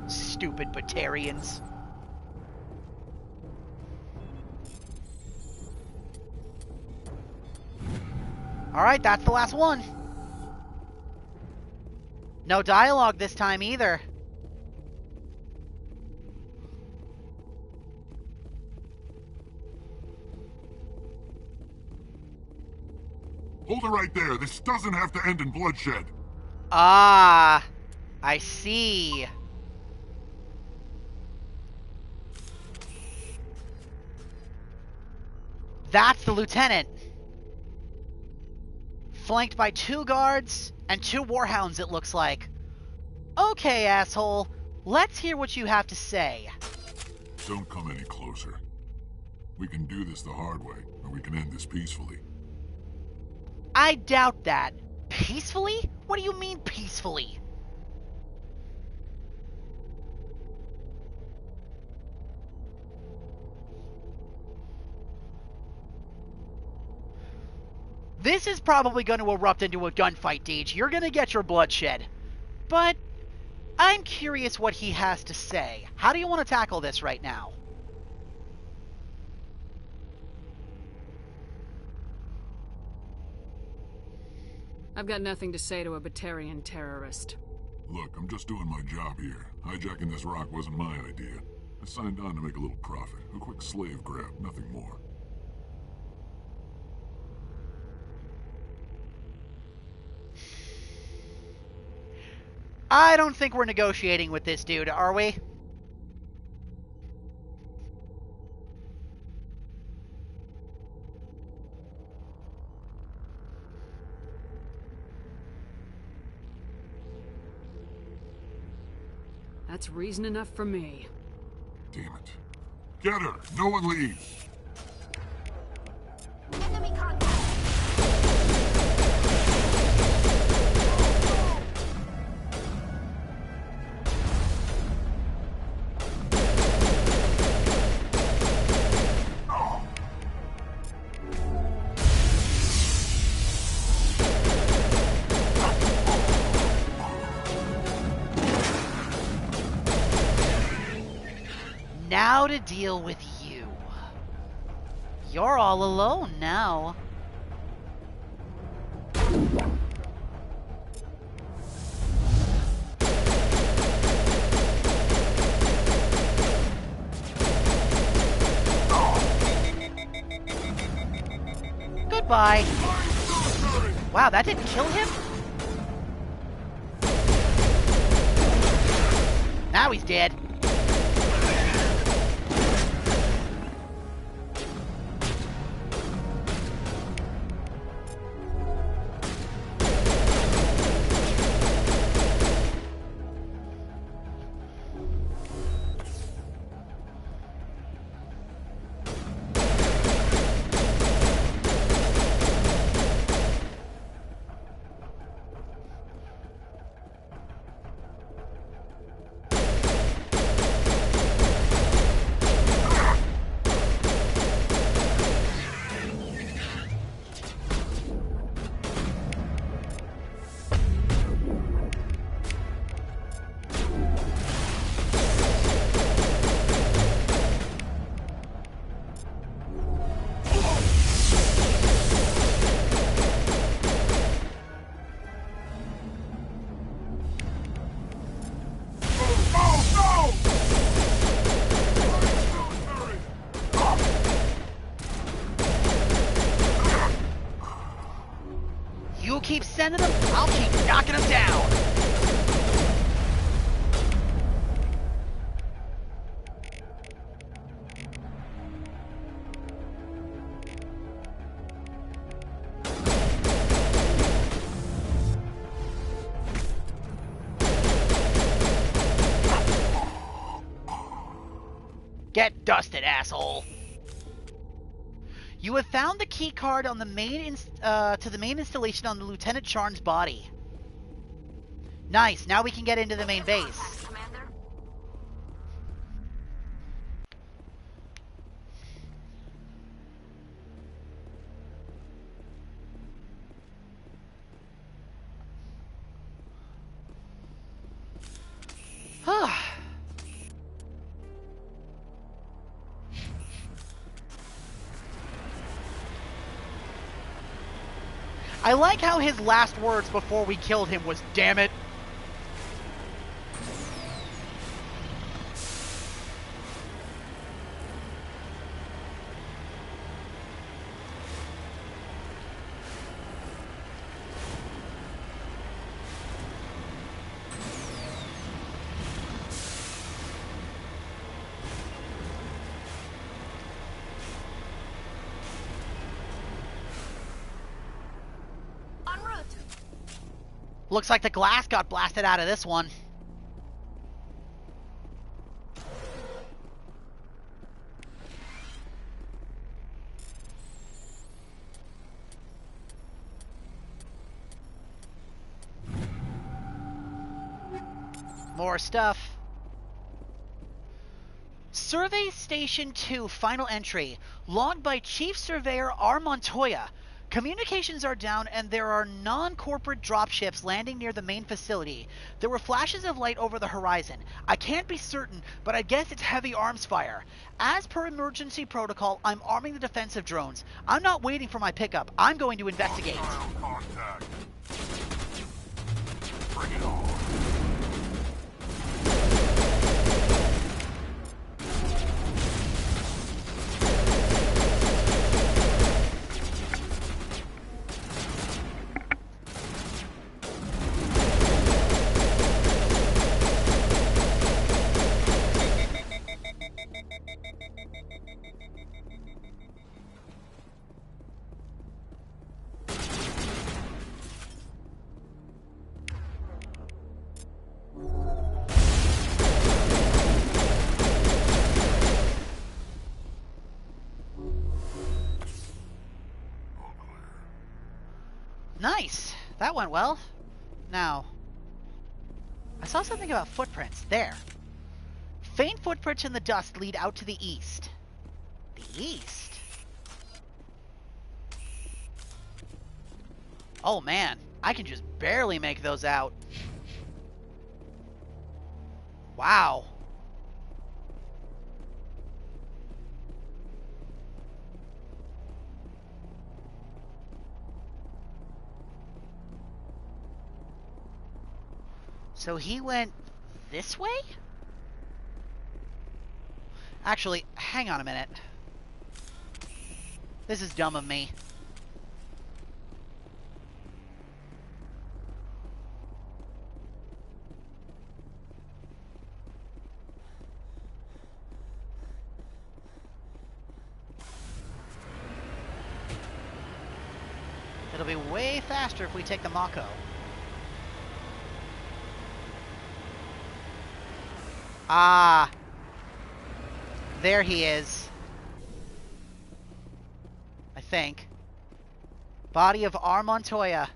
Stupid Batarians. Alright, that's the last one. No dialogue this time either. Hold it right there. This doesn't have to end in bloodshed. Ah, I see. That's the lieutenant. Flanked by 2 guards and 2 warhounds, it looks like. Okay, asshole. Let's hear what you have to say. Don't come any closer. We can do this the hard way, or we can end this peacefully. I doubt that. Peacefully? What do you mean, peacefully? This is probably going to erupt into a gunfight, Deej. You're going to get your bloodshed. But I'm curious what he has to say. How do you want to tackle this right now? I've got nothing to say to a Batarian terrorist. Look, I'm just doing my job here. Hijacking this rock wasn't my idea. I signed on to make a little profit. A quick slave grab, nothing more. I don't think we're negotiating with this dude, are we? That's reason enough for me. Damn it. Get her! No one leaves! Enemy contact! Now to deal with you. You're all alone now. Goodbye. Wow, that didn't kill him? Now he's dead. Keep sending them, I'll keep knocking them down. Get dusted, asshole. You have found the key card on the main to the main installation on the Lieutenant Charn's body. Nice. Now we can get into the main base. I like how his last words before we killed him was, "Damn it." Looks like the glass got blasted out of this one. More stuff. Survey Station 2 final entry. Logged by Chief Surveyor R. Montoya. Communications are down and there are non-corporate dropships landing near the main facility. There were flashes of light over the horizon. I can't be certain, but I guess it's heavy arms fire. As per emergency protocol, I'm arming the defensive drones. I'm not waiting for my pickup. I'm going to investigate. Contact. Bring it on. Nice! That went well. Now, I saw something about footprints. There. Faint footprints in the dust lead out to the east. The east? Oh man, I can just barely make those out. Wow. So he went this way? Actually, hang on a minute. This is dumb of me. It'll be way faster if we take the Mako. Ah. There he is. I think. Body of R. Montoya.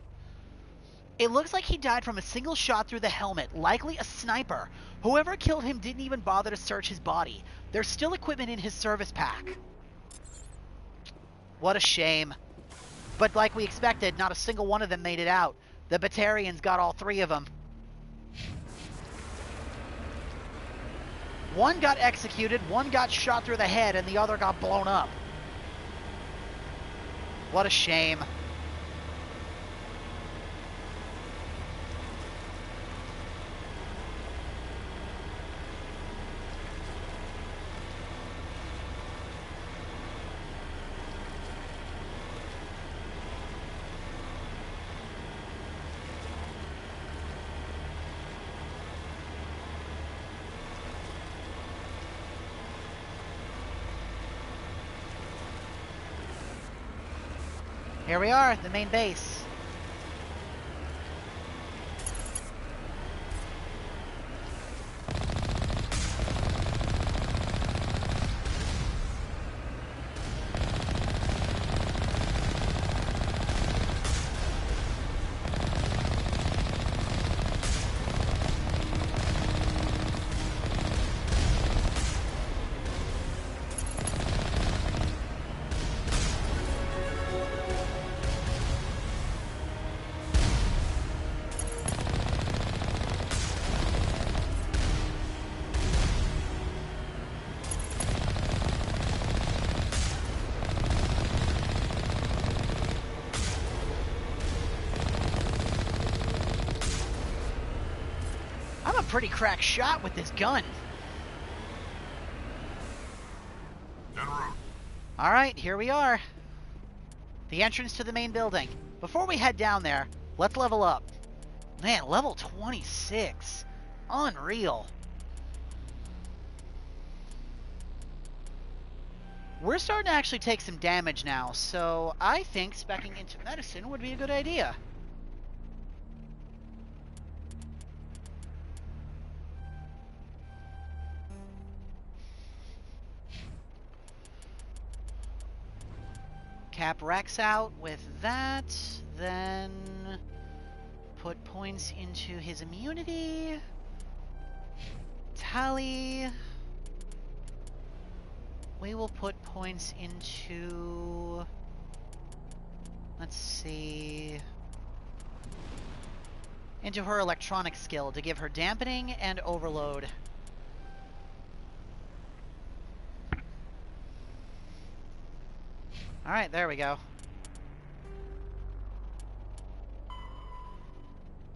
It looks like he died from a single shot through the helmet, likely a sniper. Whoever killed him didn't even bother to search his body. There's still equipment in his service pack. What a shame. But like we expected, not a single one of them made it out. The Batarians got all three of them. One got executed, one got shot through the head, and the other got blown up. What a shame. Here we are, the main base. Pretty crack shot with this gun. Alright, here we are. The entrance to the main building. Before we head down there, let's level up. Man, level 26. Unreal. We're starting to actually take some damage now, so I think speccing into medicine would be a good idea. Cap Rex out with that, then put points into his immunity. Tally. We will put points into, let's see, into her electronic skill to give her dampening and overload. Alright, there we go.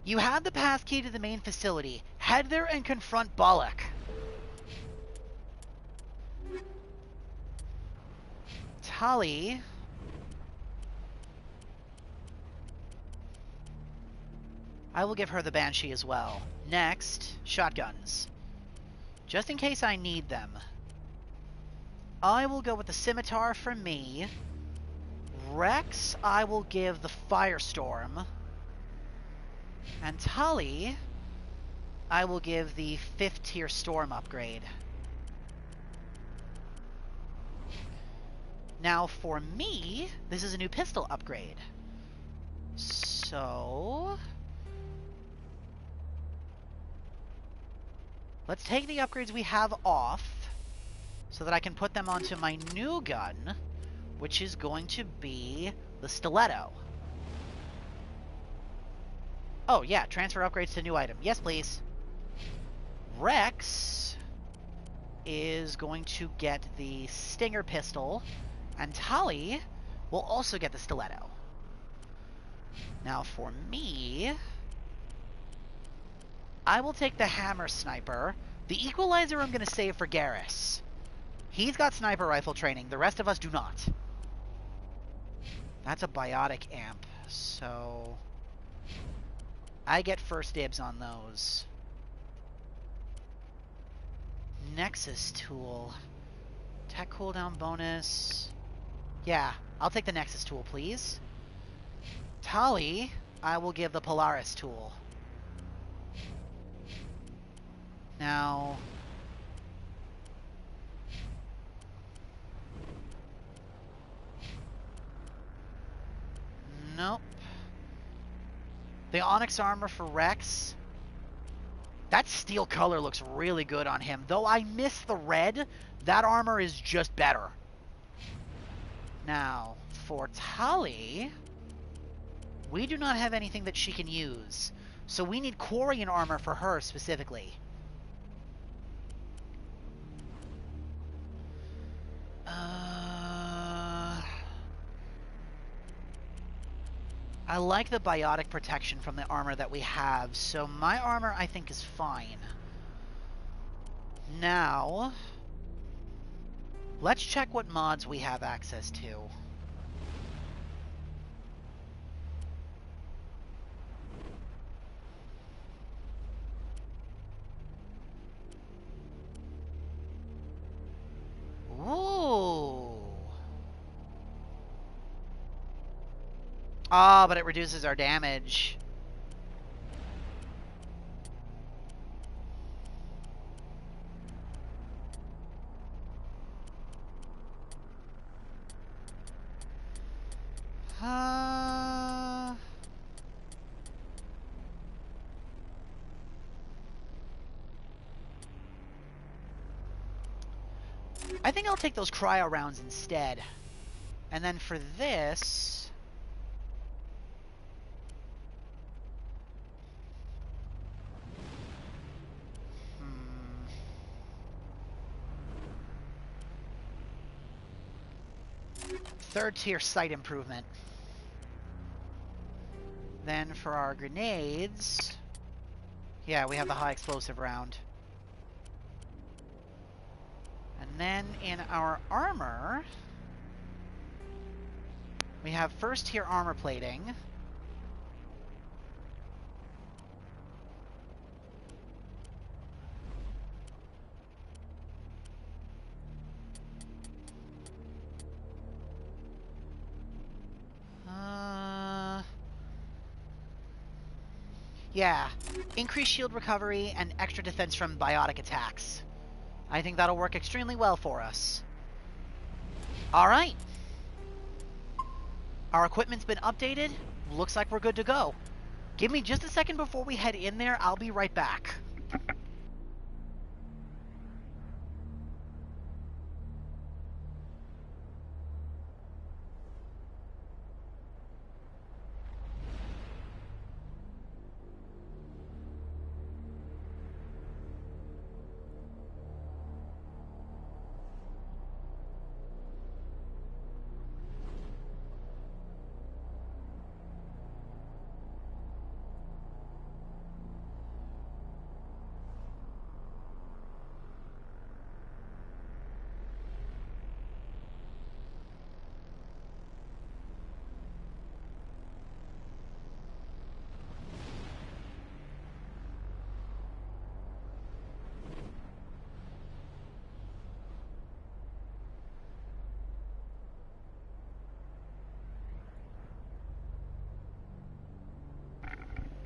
You have the passkey to the main facility. Head there and confront Bollock. Tali. I will give her the Banshee as well. Next, shotguns. Just in case I need them. I will go with the Scimitar for me. Rex, I will give the Firestorm. And Tali, I will give the 5th tier Storm upgrade. Now for me, this is a new pistol upgrade. So... let's take the upgrades we have off, so that I can put them onto my new gun, which is going to be the Stiletto. Oh yeah, transfer upgrades to new item. Yes, please. Rex is going to get the Stinger pistol, and Tali will also get the Stiletto. Now for me, I will take the Hammer Sniper. The Equalizer I'm going to save for Garrus. He's got sniper rifle training. The rest of us do not. That's a biotic amp, so I get first dibs on those. Nexus tool. Tech cooldown bonus. Yeah, I'll take the Nexus tool, please. Tali, I will give the Polaris tool. Now... nope. The Onyx armor for Rex. That steel color looks really good on him. Though I miss the red, that armor is just better. Now, for Tali, we do not have anything that she can use. So we need Quarian armor for her specifically. I like the biotic protection from the armor that we have, so my armor I think is fine. Now, let's check what mods we have access to. Ooh. Ah, but it reduces our damage. I think I'll take those cryo rounds instead. And then for this... third tier sight improvement. Then for our grenades... yeah, we have the high explosive round. And then in our armor, we have first tier armor plating. Yeah, increased shield recovery and extra defense from biotic attacks. I think that'll work extremely well for us. Alright. Our equipment's been updated. Looks like we're good to go. Give me just a second before we head in there. I'll be right back.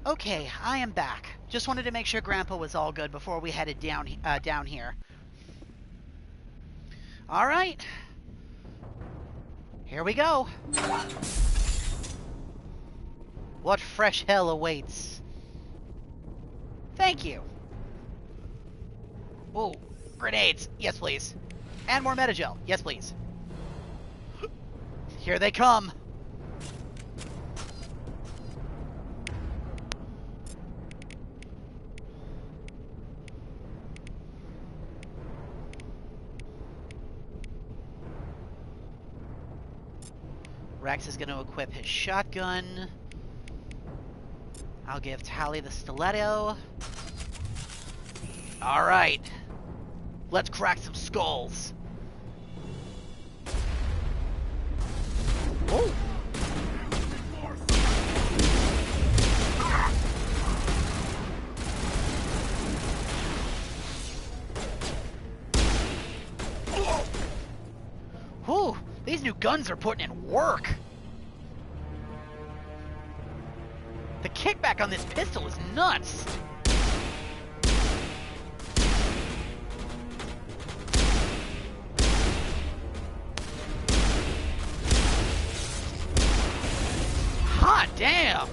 Okay, I am back. Just wanted to make sure Grandpa was all good before we headed down here. All right. Here we go. What fresh hell awaits? Thank you. Ooh, grenades. Yes, please. And more Metagel. Yes, please. Here they come. Rex is going to equip his shotgun. I'll give Tali the stiletto. Alright. Let's crack some skulls. Oh! Whew, these new guns are putting in work. The kickback on this pistol is nuts. Hot damn.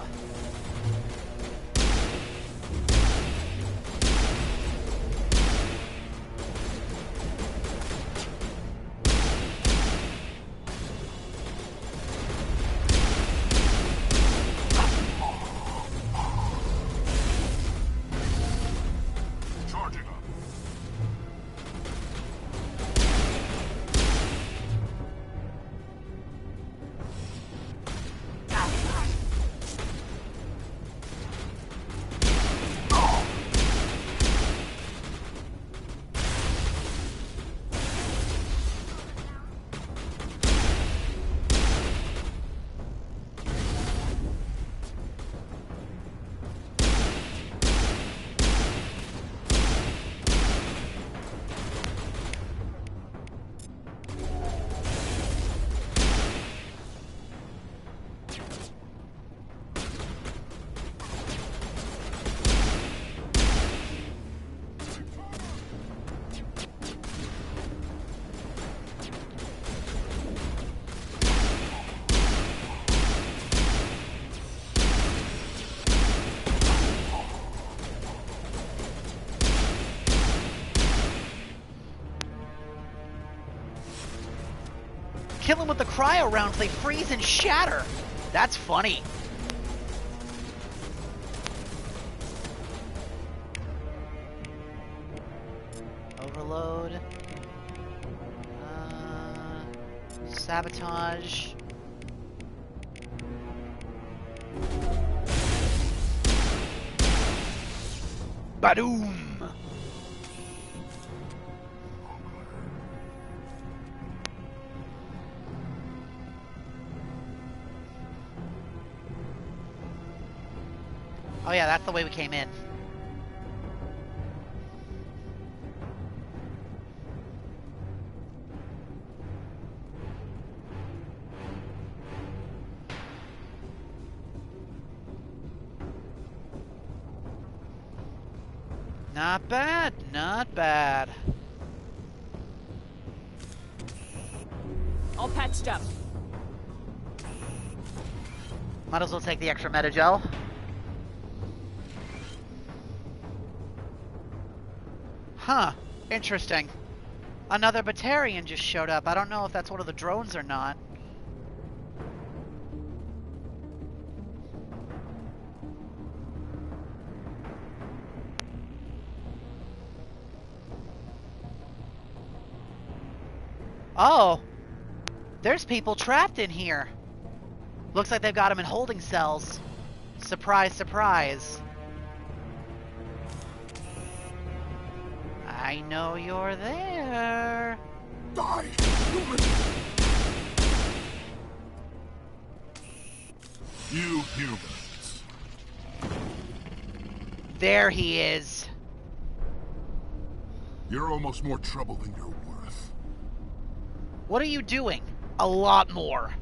Kill them with the cryo rounds, they freeze and shatter. That's funny. Overload. Sabotage. Badoom! Oh yeah, that's the way we came in. Not bad, not bad. All patched up. Might as well take the extra Metagel. Huh, interesting. Another Batarian just showed up. I don't know if that's one of the drones or not. Oh, there's people trapped in here. Looks like they've got them in holding cells. Surprise, surprise. I know you're there. Die, human! You humans. There he is. You're almost more trouble than you're worth. What are you doing? A lot more.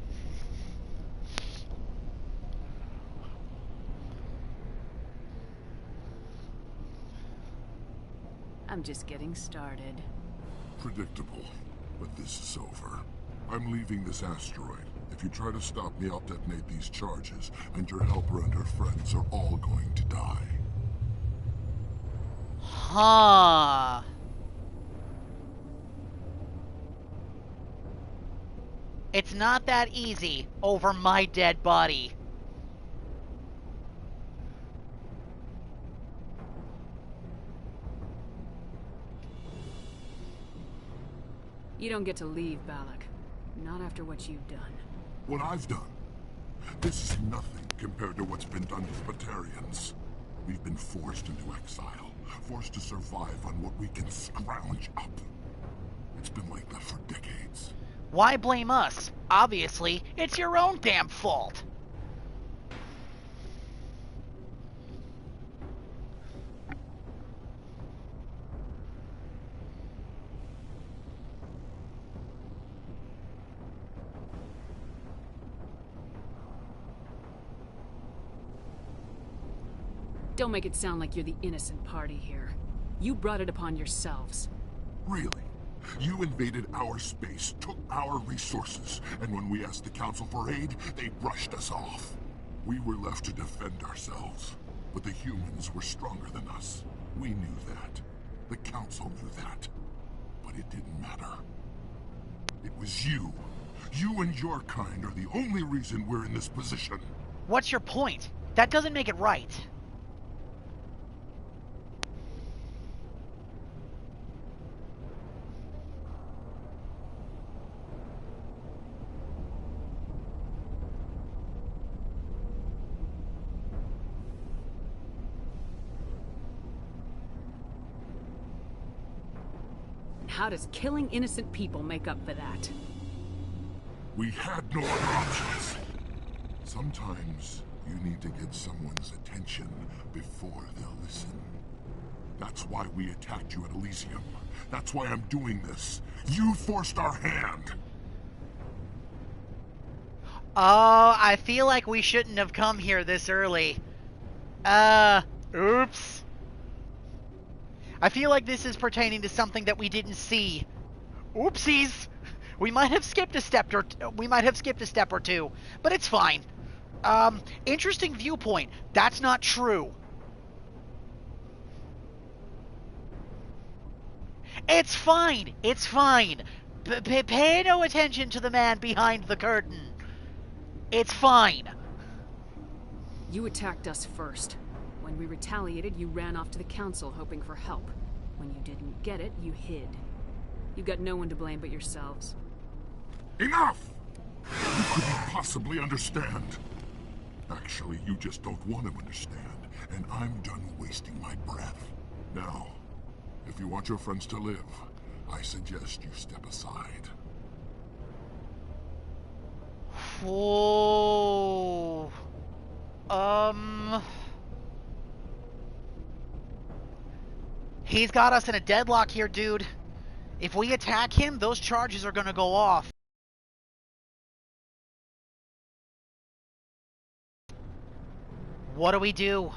I'm just getting started. Predictable, but this is over. I'm leaving this asteroid. If you try to stop me, I'll detonate these charges, and your helper and her friends are all going to die. Huh. It's not that easy over my dead body. You don't get to leave, Balak. Not after what you've done. What I've done? This is nothing compared to what's been done to the Batarians. We've been forced into exile, forced to survive on what we can scrounge up. It's been like that for decades. Why blame us? Obviously, it's your own damn fault. Don't make it sound like you're the innocent party here. You brought it upon yourselves. Really? You invaded our space, took our resources, and when we asked the Council for aid, they brushed us off. We were left to defend ourselves, but the humans were stronger than us. We knew that. The Council knew that. But it didn't matter. It was you. You and your kind are the only reason we're in this position. What's your point? That doesn't make it right. How does killing innocent people make up for that? We had no other options. Sometimes you need to get someone's attention before they'll listen. That's why we attacked you at Elysium. That's why I'm doing this. You forced our hand. Oh, I feel like we shouldn't have come here this early. Oops. I feel like this is pertaining to something that we didn't see. Oopsies. We might have skipped a step or two, but it's fine. Interesting viewpoint. That's not true. It's fine. It's fine. Pay no attention to the man behind the curtain. It's fine. You attacked us first. When we retaliated, you ran off to the Council hoping for help. When you didn't get it, you hid. You've got no one to blame but yourselves. Enough! You couldn't possibly understand. Actually, you just don't want to understand, and I'm done wasting my breath. Now, if you want your friends to live, I suggest you step aside. Whoa. He's got us in a deadlock here, dude. If we attack him, those charges are gonna go off. What do we do?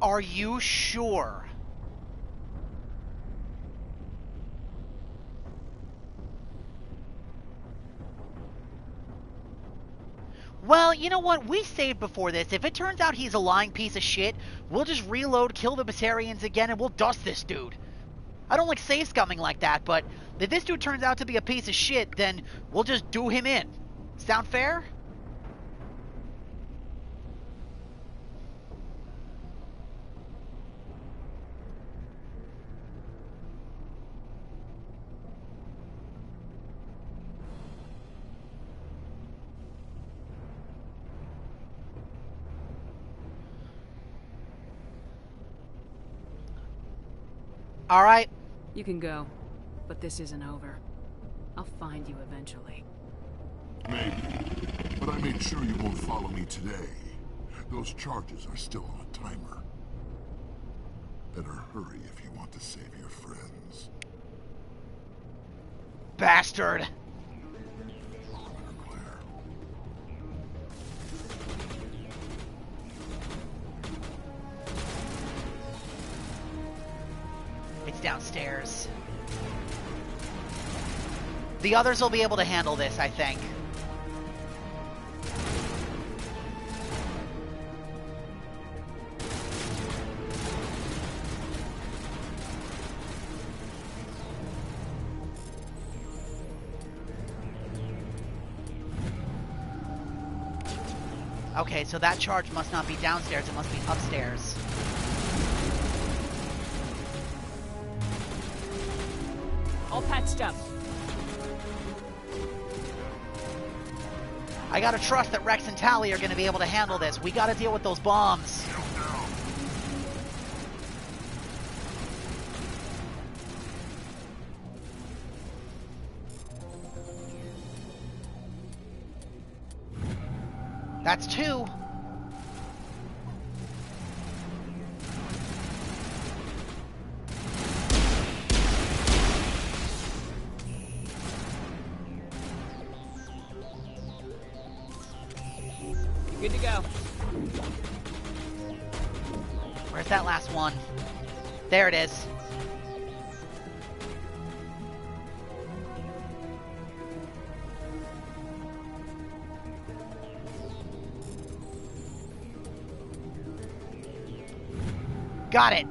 Are you sure? Well, you know what? We saved before this. If it turns out he's a lying piece of shit, we'll just reload, kill the Batarians again, and we'll dust this dude. I don't like save scumming like that, but if this dude turns out to be a piece of shit, then we'll just do him in. Sound fair? All right. You can go, but this isn't over. I'll find you eventually. Maybe. But I made sure you won't follow me today. Those charges are still on a timer. Better hurry if you want to save your friends. Bastard! It's downstairs. The others will be able to handle this, I think. Okay, so that charge must not be downstairs, it must be upstairs. All patched up. I gotta trust that Rex and Tali are gonna be able to handle this. We gotta deal with those bombs. That's 2. Good to go. Where's that last one? There it is. Got it.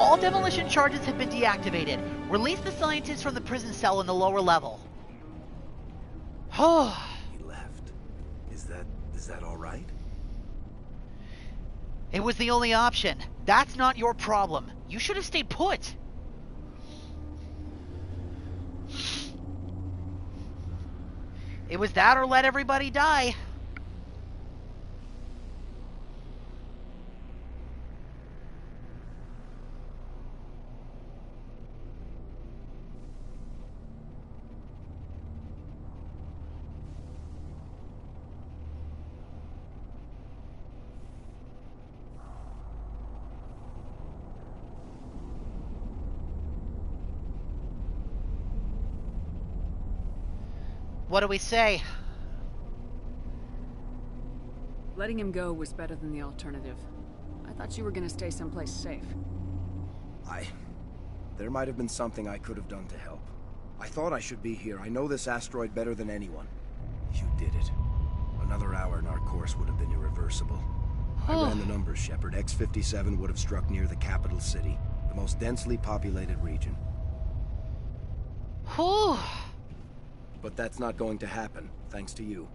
All demolition charges have been deactivated. Release the scientists from the prison cell in the lower level. Oh. He left. Is that all right? It was the only option. That's not your problem. You should have stayed put. It was that or let everybody die. What do we say? Letting him go was better than the alternative. I thought you were gonna stay someplace safe. There might have been something I could have done to help. I thought I should be here. I know this asteroid better than anyone. You did it. Another hour and our course would have been irreversible. I ran the numbers, Shepard. X-57 would have struck near the capital city, the most densely populated region. Whew. But that's not going to happen, thanks to you.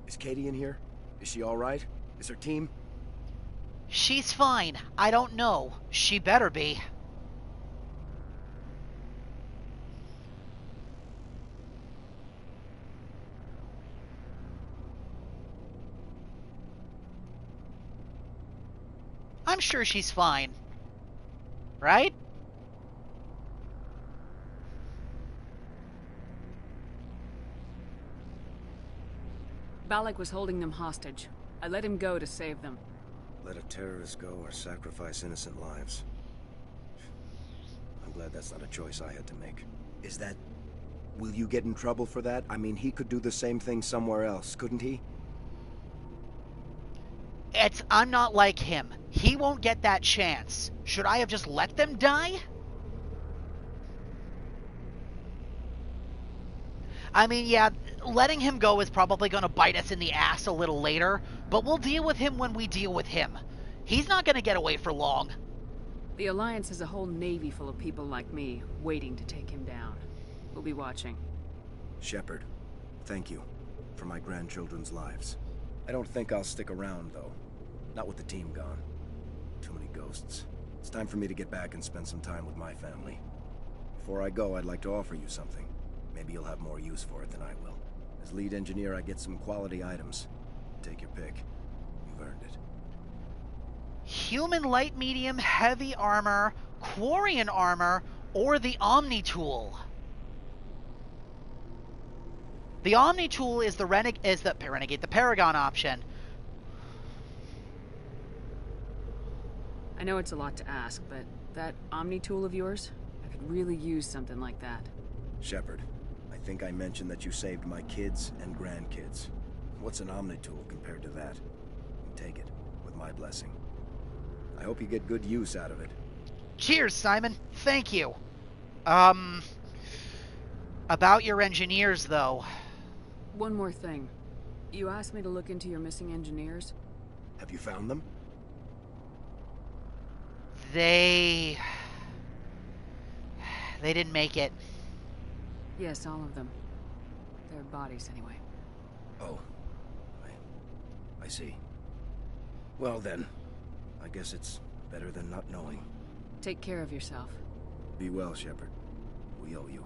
Is Katie in here? Is she all right? Is her team? She's fine. I don't know. She better be. I'm sure she's fine. Right? Balak was holding them hostage. I let him go to save them. Let a terrorist go or sacrifice innocent lives. I'm glad that's not a choice I had to make. Is that... Will you get in trouble for that? I mean, he could do the same thing somewhere else, couldn't he? I'm not like him. He won't get that chance. Should I have just let them die? I mean, yeah, letting him go is probably going to bite us in the ass a little later, but we'll deal with him when we deal with him. He's not going to get away for long. The Alliance has a whole navy full of people like me, waiting to take him down. We'll be watching. Shepard, thank you for my grandchildren's lives. I don't think I'll stick around, though. Not with the team gone. Too many ghosts. It's time for me to get back and spend some time with my family. Before I go, I'd like to offer you something. Maybe you'll have more use for it than I will. As lead engineer, I get some quality items. Take your pick. You've earned it. Human light medium heavy armor, Quarian armor, or the Omni tool. The Omni tool is the Paragon option. I know it's a lot to ask, but that Omni tool of yours, I could really use something like that. Shepard, I think I mentioned that you saved my kids and grandkids. What's an Omni tool compared to that? Take it, with my blessing. I hope you get good use out of it. Cheers, Simon. Thank you. About your engineers, though. One more thing. You asked me to look into your missing engineers? Have you found them? They didn't make it. Yes, all of them. Their bodies, anyway. Oh. I see. Well then, I guess it's better than not knowing. Take care of yourself. Be well, Shepard. We owe you.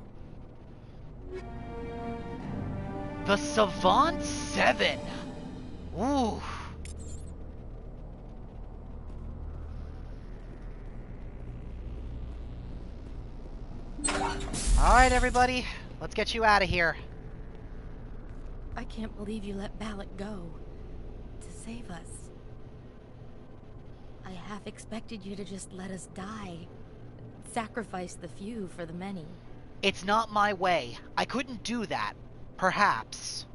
The Savant 7. Ooh. Alright, everybody. Let's get you out of here. I can't believe you let Balak go. To save us. I half expected you to just let us die. Sacrifice the few for the many. It's not my way. I couldn't do that. Perhaps.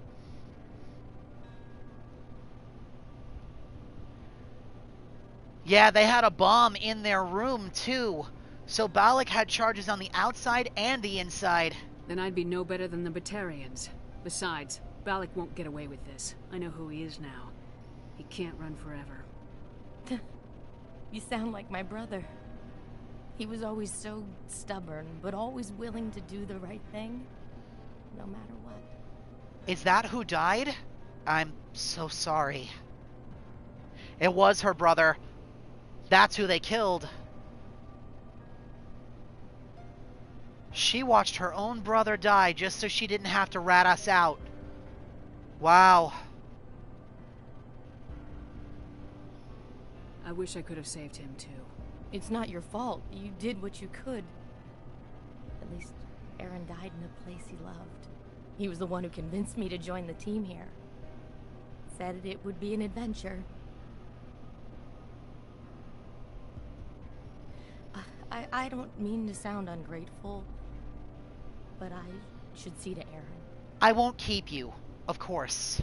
Yeah, they had a bomb in their room, too. So Balak had charges on the outside and the inside. Then I'd be no better than the Batarians. Besides, Balak won't get away with this. I know who he is now. He can't run forever. You sound like my brother. He was always so stubborn, but always willing to do the right thing, no matter what. Is that who died? I'm so sorry. It was her brother. That's who they killed. She watched her own brother die just so she didn't have to rat us out. Wow. I wish I could have saved him too. It's not your fault. You did what you could. At least Aaron died in a place he loved. He was the one who convinced me to join the team here. Said it would be an adventure. I don't mean to sound ungrateful, but I should see to Aaron. I won't keep you, of course.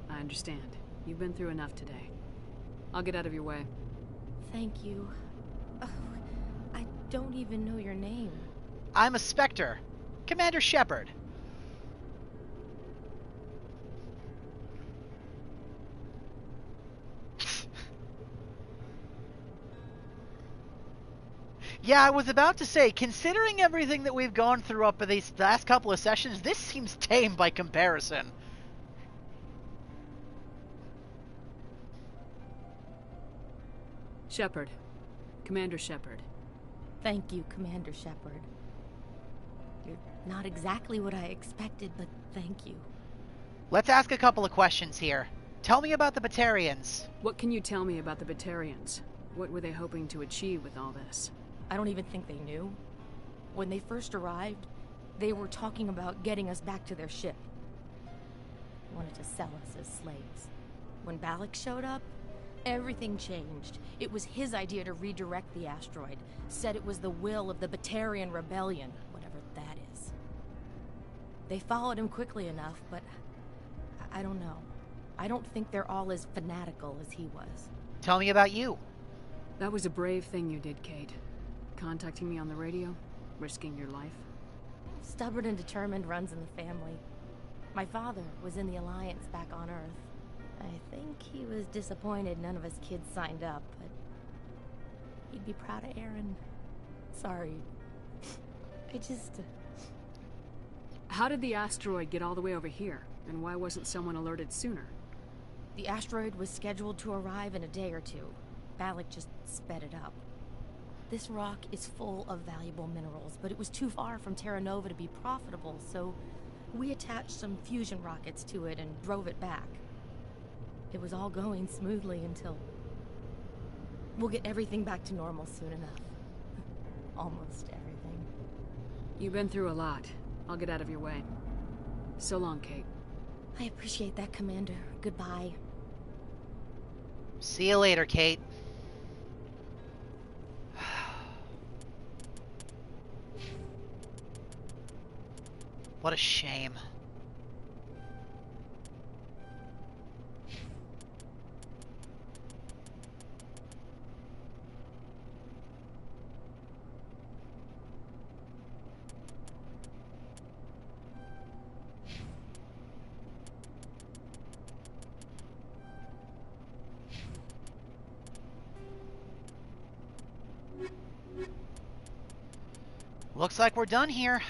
I understand. You've been through enough today. I'll get out of your way. Thank you. Oh, I don't even know your name. I'm a Spectre. Commander Shepard. Yeah, I was about to say, considering everything that we've gone through up in these last couple of sessions, this seems tame by comparison. Shepard. Commander Shepard. Thank you, Commander Shepard. You're not exactly what I expected, but thank you. Let's ask a couple of questions here. Tell me about the Batarians. What can you tell me about the Batarians? What were they hoping to achieve with all this? I don't even think they knew. When they first arrived, they were talking about getting us back to their ship. They wanted to sell us as slaves. When Balak showed up, everything changed. It was his idea to redirect the asteroid. Said it was the will of the Batarian Rebellion, whatever that is. They followed him quickly enough, but I don't know. I don't think they're all as fanatical as he was. Tell me about you. That was a brave thing you did, Kate. Contacting me on the radio, risking your life. Stubborn and determined runs in the family. My father was in the Alliance back on Earth. I think he was disappointed none of his kids signed up, but he'd be proud of Aaron. Sorry. I just... How did the asteroid get all the way over here? And why wasn't someone alerted sooner? The asteroid was scheduled to arrive in a day or two. Balak just sped it up. This rock is full of valuable minerals, but it was too far from Terra Nova to be profitable, so we attached some fusion rockets to it and drove it back. It was all going smoothly until... We'll get everything back to normal soon enough. Almost everything. You've been through a lot. I'll get out of your way. So long, Kate. I appreciate that, Commander. Goodbye. See you later, Kate. What a shame. Looks like we're done here.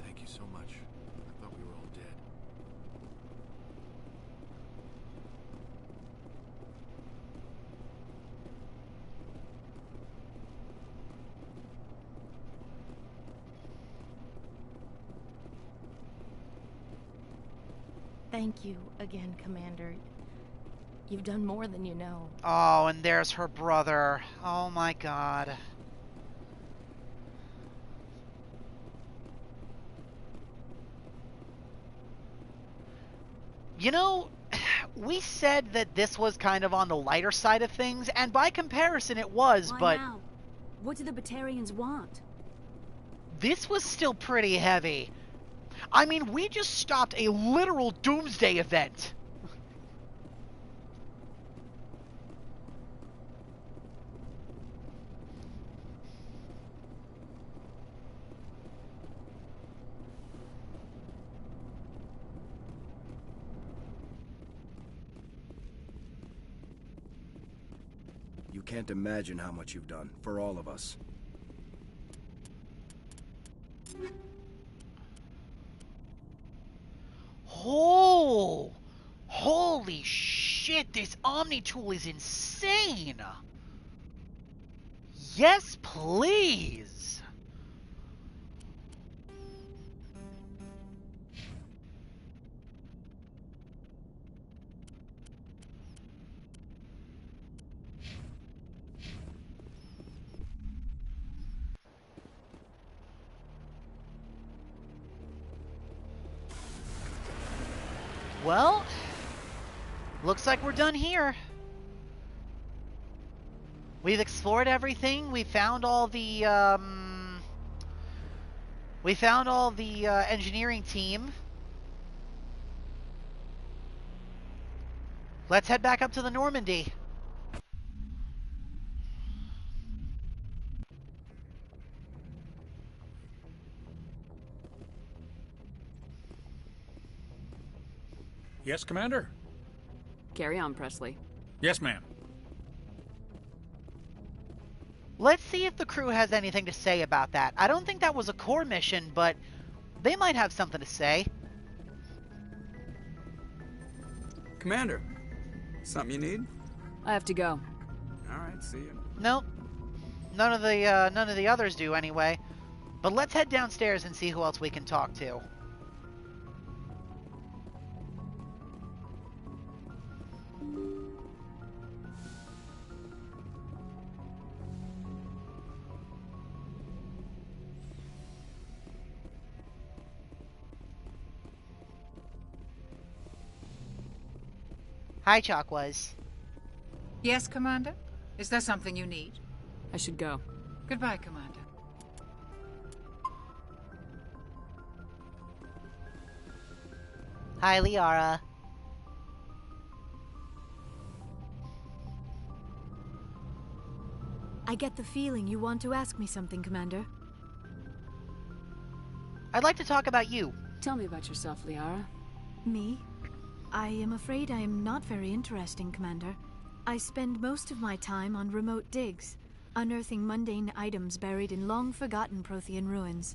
Thank you so much. I thought we were all dead. Thank you again, Commander. You've done more than you know. Oh, and there's her brother. Oh my god. You know, we said that this was kind of on the lighter side of things, and by comparison it was, Why but... now? What do the Batarians want? This was still pretty heavy. I mean, we just stopped a literal doomsday event. You can't imagine how much you've done, for all of us. Oh! Holy shit, this Omni tool is insane! Yes, please! Well, looks like we're done here. We've explored everything. We found all the engineering team. Let's head back up to the Normandy. Yes, Commander? Carry on, Presley. Yes, ma'am. Let's see if the crew has anything to say about that. I don't think that was a core mission, but they might have something to say. Commander, something you need? I have to go. All right, see you. Nope. None of the others do anyway. But let's head downstairs and see who else we can talk to. Hi, Chakwas. Yes, Commander? Is there something you need? I should go. Goodbye, Commander. Hi, Liara. I get the feeling you want to ask me something, Commander. I'd like to talk about you. Tell me about yourself, Liara. Me? I am afraid I am not very interesting, Commander. I spend most of my time on remote digs, unearthing mundane items buried in long-forgotten Prothean ruins.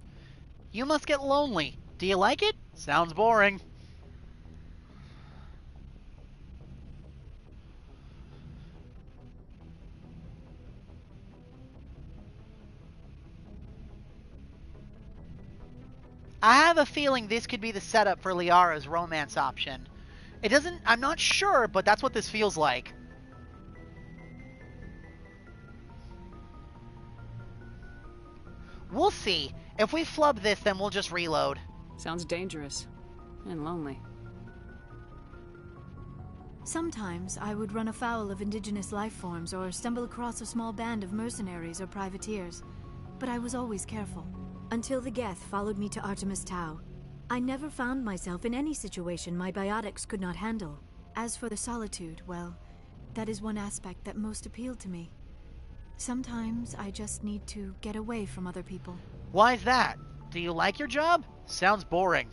You must get lonely. Do you like it? Sounds boring. I have a feeling this could be the setup for Liara's romance option. It doesn't... I'm not sure, but that's what this feels like. We'll see. If we flub this, then we'll just reload. Sounds dangerous. And lonely. Sometimes I would run afoul of indigenous life forms or stumble across a small band of mercenaries or privateers. But I was always careful. Until the Geth followed me to Artemis Tau. I never found myself in any situation my biotics could not handle. As for the solitude, well, that is one aspect that most appealed to me. Sometimes I just need to get away from other people. Why's that? Do you like your job? Sounds boring.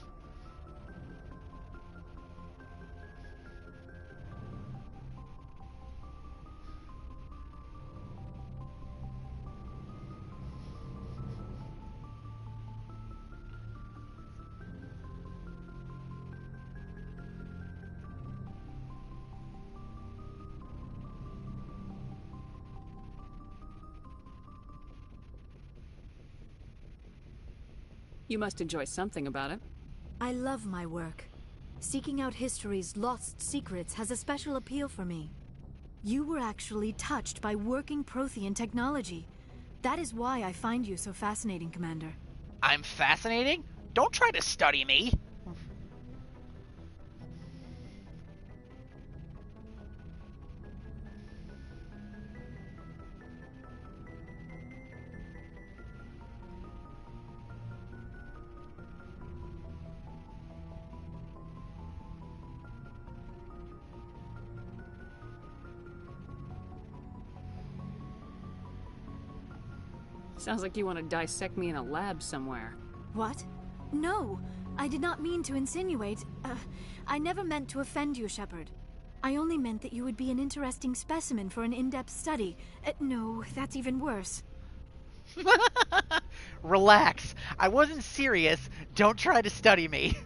You must enjoy something about it. I love my work. Seeking out history's lost secrets has a special appeal for me. You were actually touched by working Prothean technology. That is why I find you so fascinating, Commander. I'm fascinating? Don't try to study me. Sounds like you want to dissect me in a lab somewhere. What? No, I did not mean to insinuate. I never meant to offend you, Shepard. I only meant that you would be an interesting specimen for an in-depth study. No, that's even worse. Relax. I wasn't serious. Don't try to study me.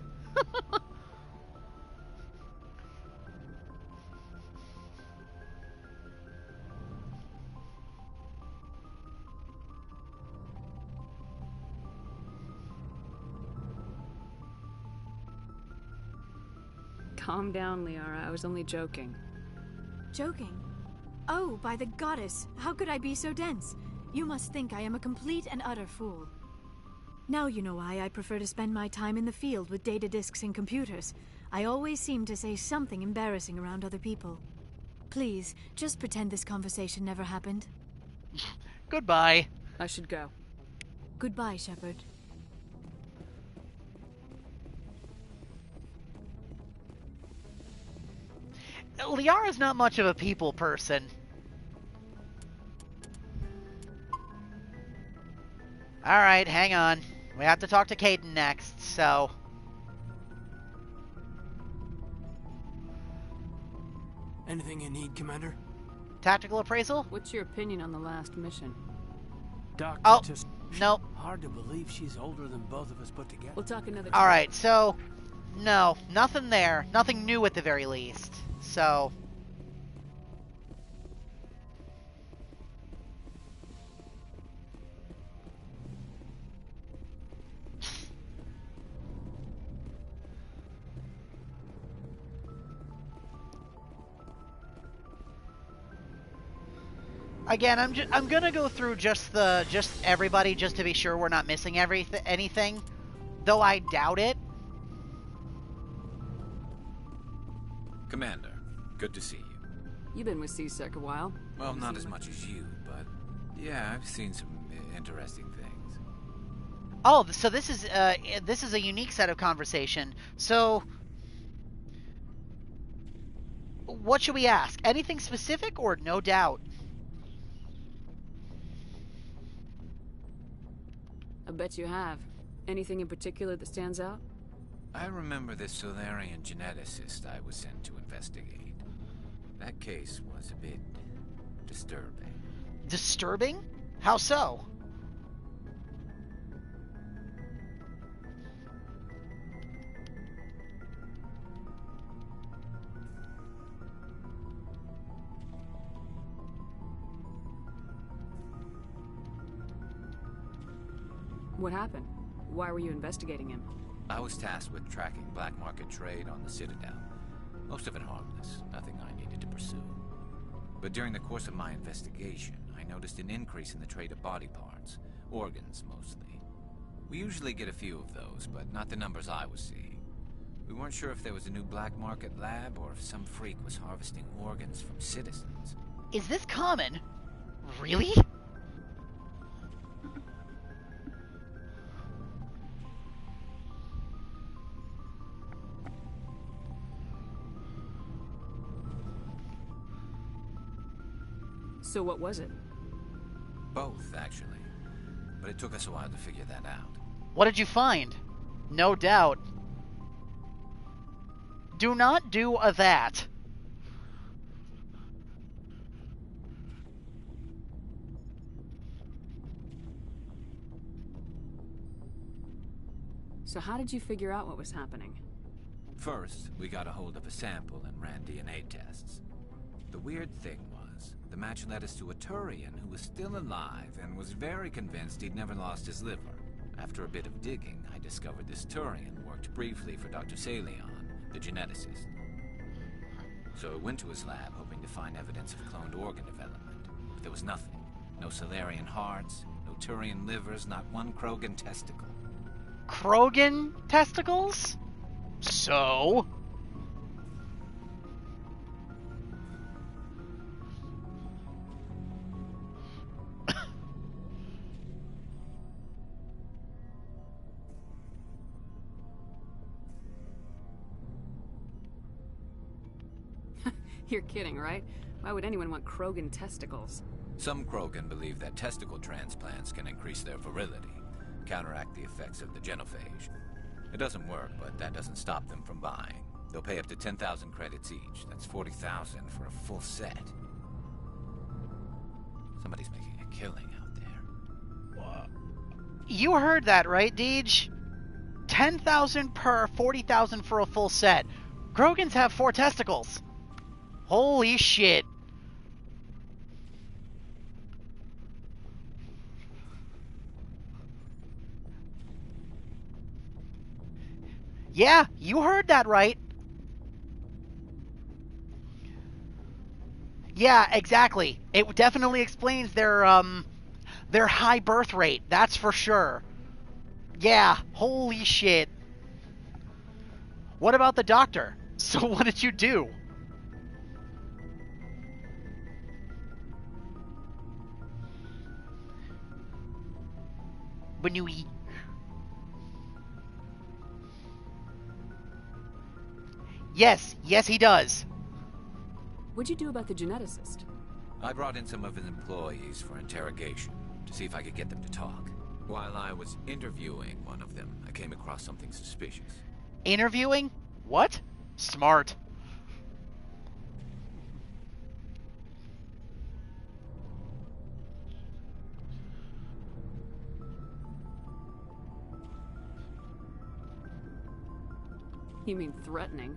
Calm down, Liara. I was only joking. Joking? Oh, by the goddess, how could I be so dense? You must think I am a complete and utter fool. Now you know why I prefer to spend my time in the field with data disks and computers. I always seem to say something embarrassing around other people. Please, just pretend this conversation never happened. Goodbye. I should go. Goodbye, Shepard. Liara's not much of a people person. Alright, hang on. We have to talk to Kaidan next, so... Anything you need, Commander? Tactical appraisal? What's your opinion on the last mission? Doctor just... Nope. Hard to believe she's older than both of us put together. We'll talk another time. Alright, so... No, nothing there. Nothing new at the very least. So... Again, I'm gonna go through just everybody just to be sure we're not missing anything, though I doubt it. Commander, good to see you. You've been with C-Sec a while. Well, not as much as you, but yeah, I've seen some interesting things. Oh, so this is a unique set of conversation. So, what should we ask? Anything specific or no doubt? I bet you have. Anything in particular that stands out? I remember this Solarian geneticist I was sent to investigate. That case was a bit disturbing. Disturbing? How so? What happened? Why were you investigating him? I was tasked with tracking black market trade on the Citadel. Most of it harmless, nothing I needed to pursue. But during the course of my investigation, I noticed an increase in the trade of body parts, organs mostly. We usually get a few of those, but not the numbers I was seeing. We weren't sure if there was a new black market lab or if some freak was harvesting organs from citizens. Is this common? Really? So what was it? Both, actually. But it took us a while to figure that out. What did you find? No doubt. Do not do a that. So how did you figure out what was happening? First, we got a hold of a sample and ran DNA tests. The weird thing was, the match led us to a Turian who was still alive and was very convinced he'd never lost his liver. After a bit of digging, I discovered this Turian worked briefly for Dr. Salion, the geneticist. So I went to his lab hoping to find evidence of cloned organ development, but there was nothing. No Salarian hearts, no Turian livers, not one Krogan testicle. Krogan testicles? So? You're kidding, right? Why would anyone want Krogan testicles? Some Krogan believe that testicle transplants can increase their virility, counteract the effects of the genophage. It doesn't work, but that doesn't stop them from buying. They'll pay up to 10,000 credits each. That's 40,000 for a full set. Somebody's making a killing out there. You heard that, right, Deej? 10,000 per, 40,000 for a full set. Krogans have 4 testicles. Holy shit. Yeah, you heard that right. Yeah, exactly. It definitely explains their high birth rate. That's for sure. Yeah, holy shit. What about the doctor? So what did you do? Banui. Yes, he does. What'd you do about the geneticist? I brought in some of his employees for interrogation, to see if I could get them to talk. While I was interviewing one of them, I came across something suspicious. Interviewing? What? Smart. You mean threatening?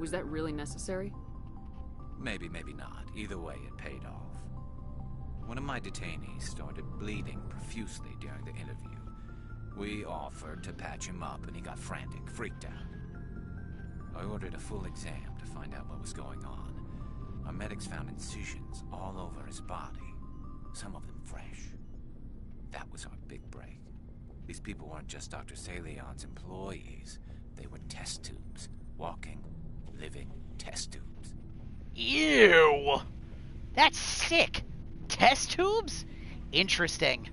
Was that really necessary? Maybe, maybe not. Either way, it paid off. One of my detainees started bleeding profusely during the interview. We offered to patch him up, and he got frantic, freaked out. I ordered a full exam to find out what was going on. Our medics found incisions all over his body, some of them fresh. That was our big break. These people weren't just Dr. Salion's employees. They were test tubes. Walking, living test tubes. Ew! That's sick! Test tubes? Interesting.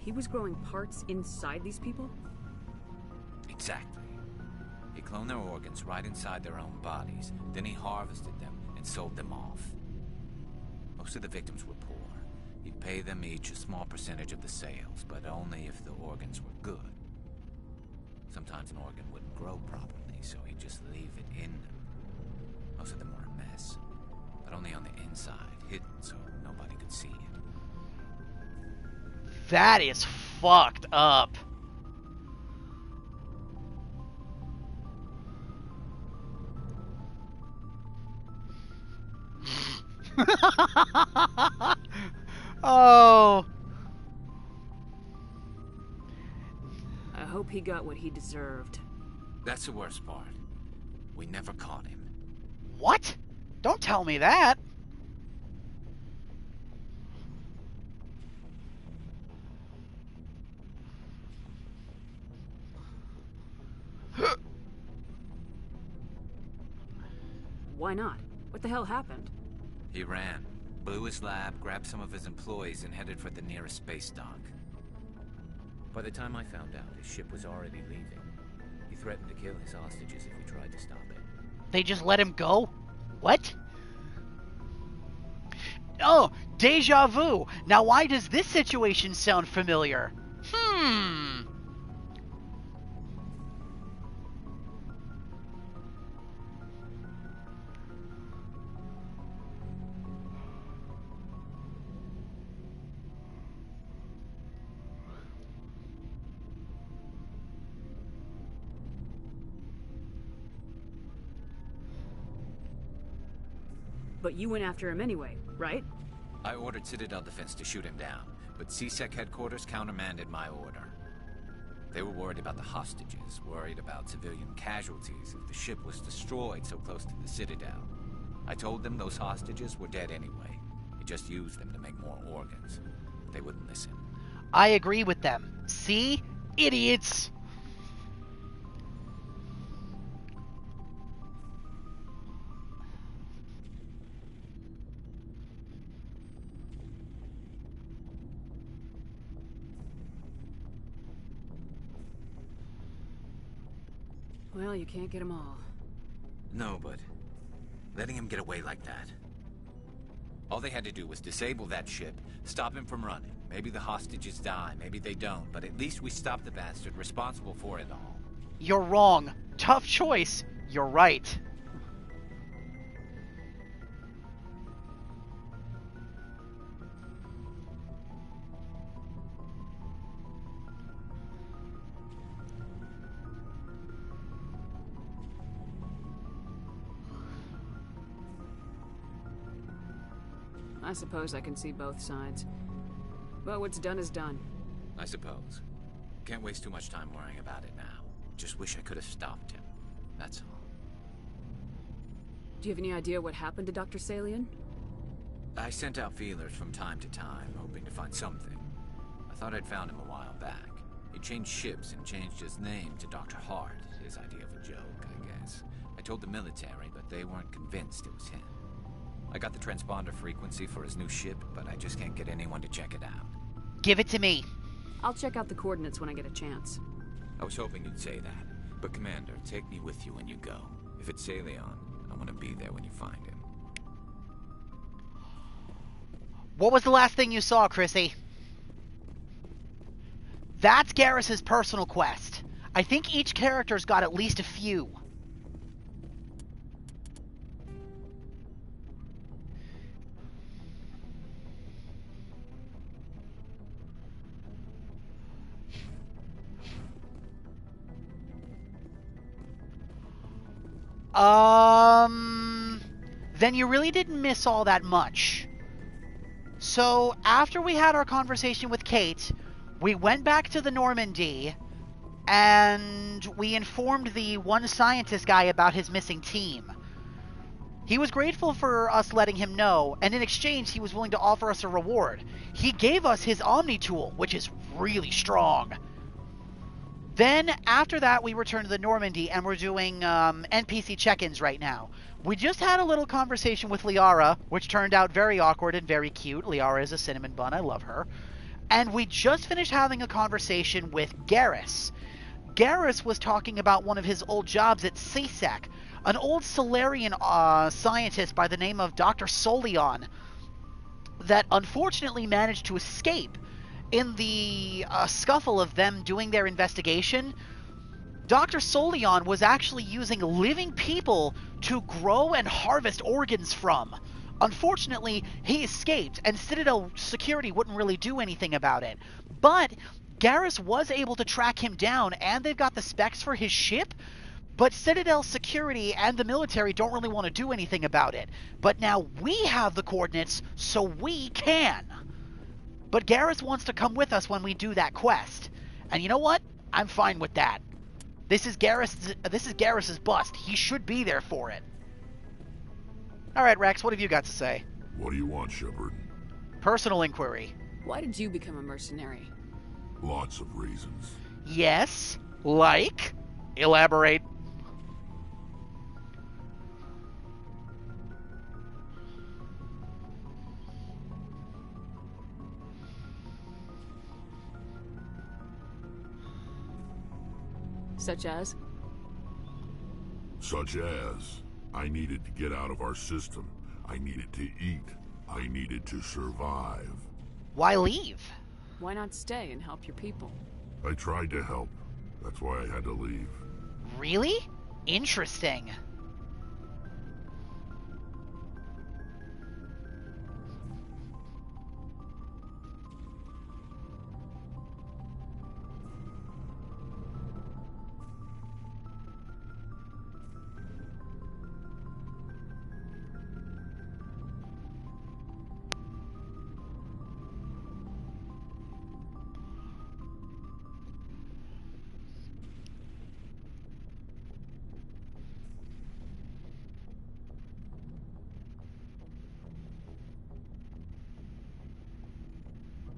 He was growing parts inside these people? Exactly. He cloned their organs right inside their own bodies. Then he harvested them and sold them off. Most of the victims were poor. He'd pay them each a small percentage of the sales, but only if the organs were good. Sometimes an organ wouldn't grow properly, so he'd just leave it That is fucked up. Oh. I hope he got what he deserved. That's the worst part. We never caught him. What? Don't tell me that. Why not? What the hell happened? He ran, blew his lab, grabbed some of his employees, and headed for the nearest space dock. By the time I found out, his ship was already leaving. He threatened to kill his hostages if we tried to stop it. They just let him go? What? Oh, deja vu. Now why does this situation sound familiar? But you went after him anyway, right? I ordered Citadel Defense to shoot him down, but CSEC headquarters countermanded my order. They were worried about the hostages, worried about civilian casualties if the ship was destroyed so close to the Citadel. I told them those hostages were dead anyway. We just used them to make more organs. They wouldn't listen. I agree with them. See? Idiots! Well, you can't get them all. No, but letting him get away like that. All they had to do was disable that ship, stop him from running. Maybe the hostages die, maybe they don't, but at least we stopped the bastard responsible for it all. You're wrong. Tough choice. You're right. I suppose I can see both sides. But what's done is done. I suppose. Can't waste too much time worrying about it now. Just wish I could have stopped him. That's all. Do you have any idea what happened to Dr. Salian? I sent out feelers from time to time, hoping to find something. I thought I'd found him a while back. He changed ships and changed his name to Dr. Hart, his idea of a joke, I guess. I told the military, but they weren't convinced it was him. I got the transponder frequency for his new ship, but I just can't get anyone to check it out. Give it to me. I'll check out the coordinates when I get a chance. I was hoping you'd say that. But Commander, take me with you when you go. If it's Salion, I want to be there when you find him. What was the last thing you saw, Chrissy? That's Garrus's personal quest. I think each character's got at least a few. Then you really didn't miss all that much. So, after we had our conversation with Kate, we went back to the Normandy, and we informed the one scientist guy about his missing team. He was grateful for us letting him know, and in exchange, he was willing to offer us a reward. He gave us his Omni tool, which is really strong. Then, after that, we returned to the Normandy, and we're doing NPC check-ins right now. We just had a little conversation with Liara, which turned out very awkward and very cute. Liara is a cinnamon bun. I love her. And we just finished having a conversation with Garrus. Garrus was talking about one of his old jobs at CSEC, an old Solarian scientist by the name of Dr. Solion that unfortunately managed to escape. In the scuffle of them doing their investigation, Dr. Solion was actually using living people to grow and harvest organs from. Unfortunately, he escaped, and Citadel security wouldn't really do anything about it. But Garrus was able to track him down, and they've got the specs for his ship, but Citadel security and the military don't really want to do anything about it. But now we have the coordinates, so we can. But Garrus wants to come with us when we do that quest. And you know what? I'm fine with that. This is Garrus's bust. He should be there for it. Alright, Rex, what have you got to say? What do you want, Shepard? Personal inquiry. Why did you become a mercenary? Lots of reasons. Yes? Like? Elaborate. Such as? Such as, I needed to get out of our system. I needed to eat. I needed to survive. Why leave? Why not stay and help your people? I tried to help. That's why I had to leave. Really? Interesting.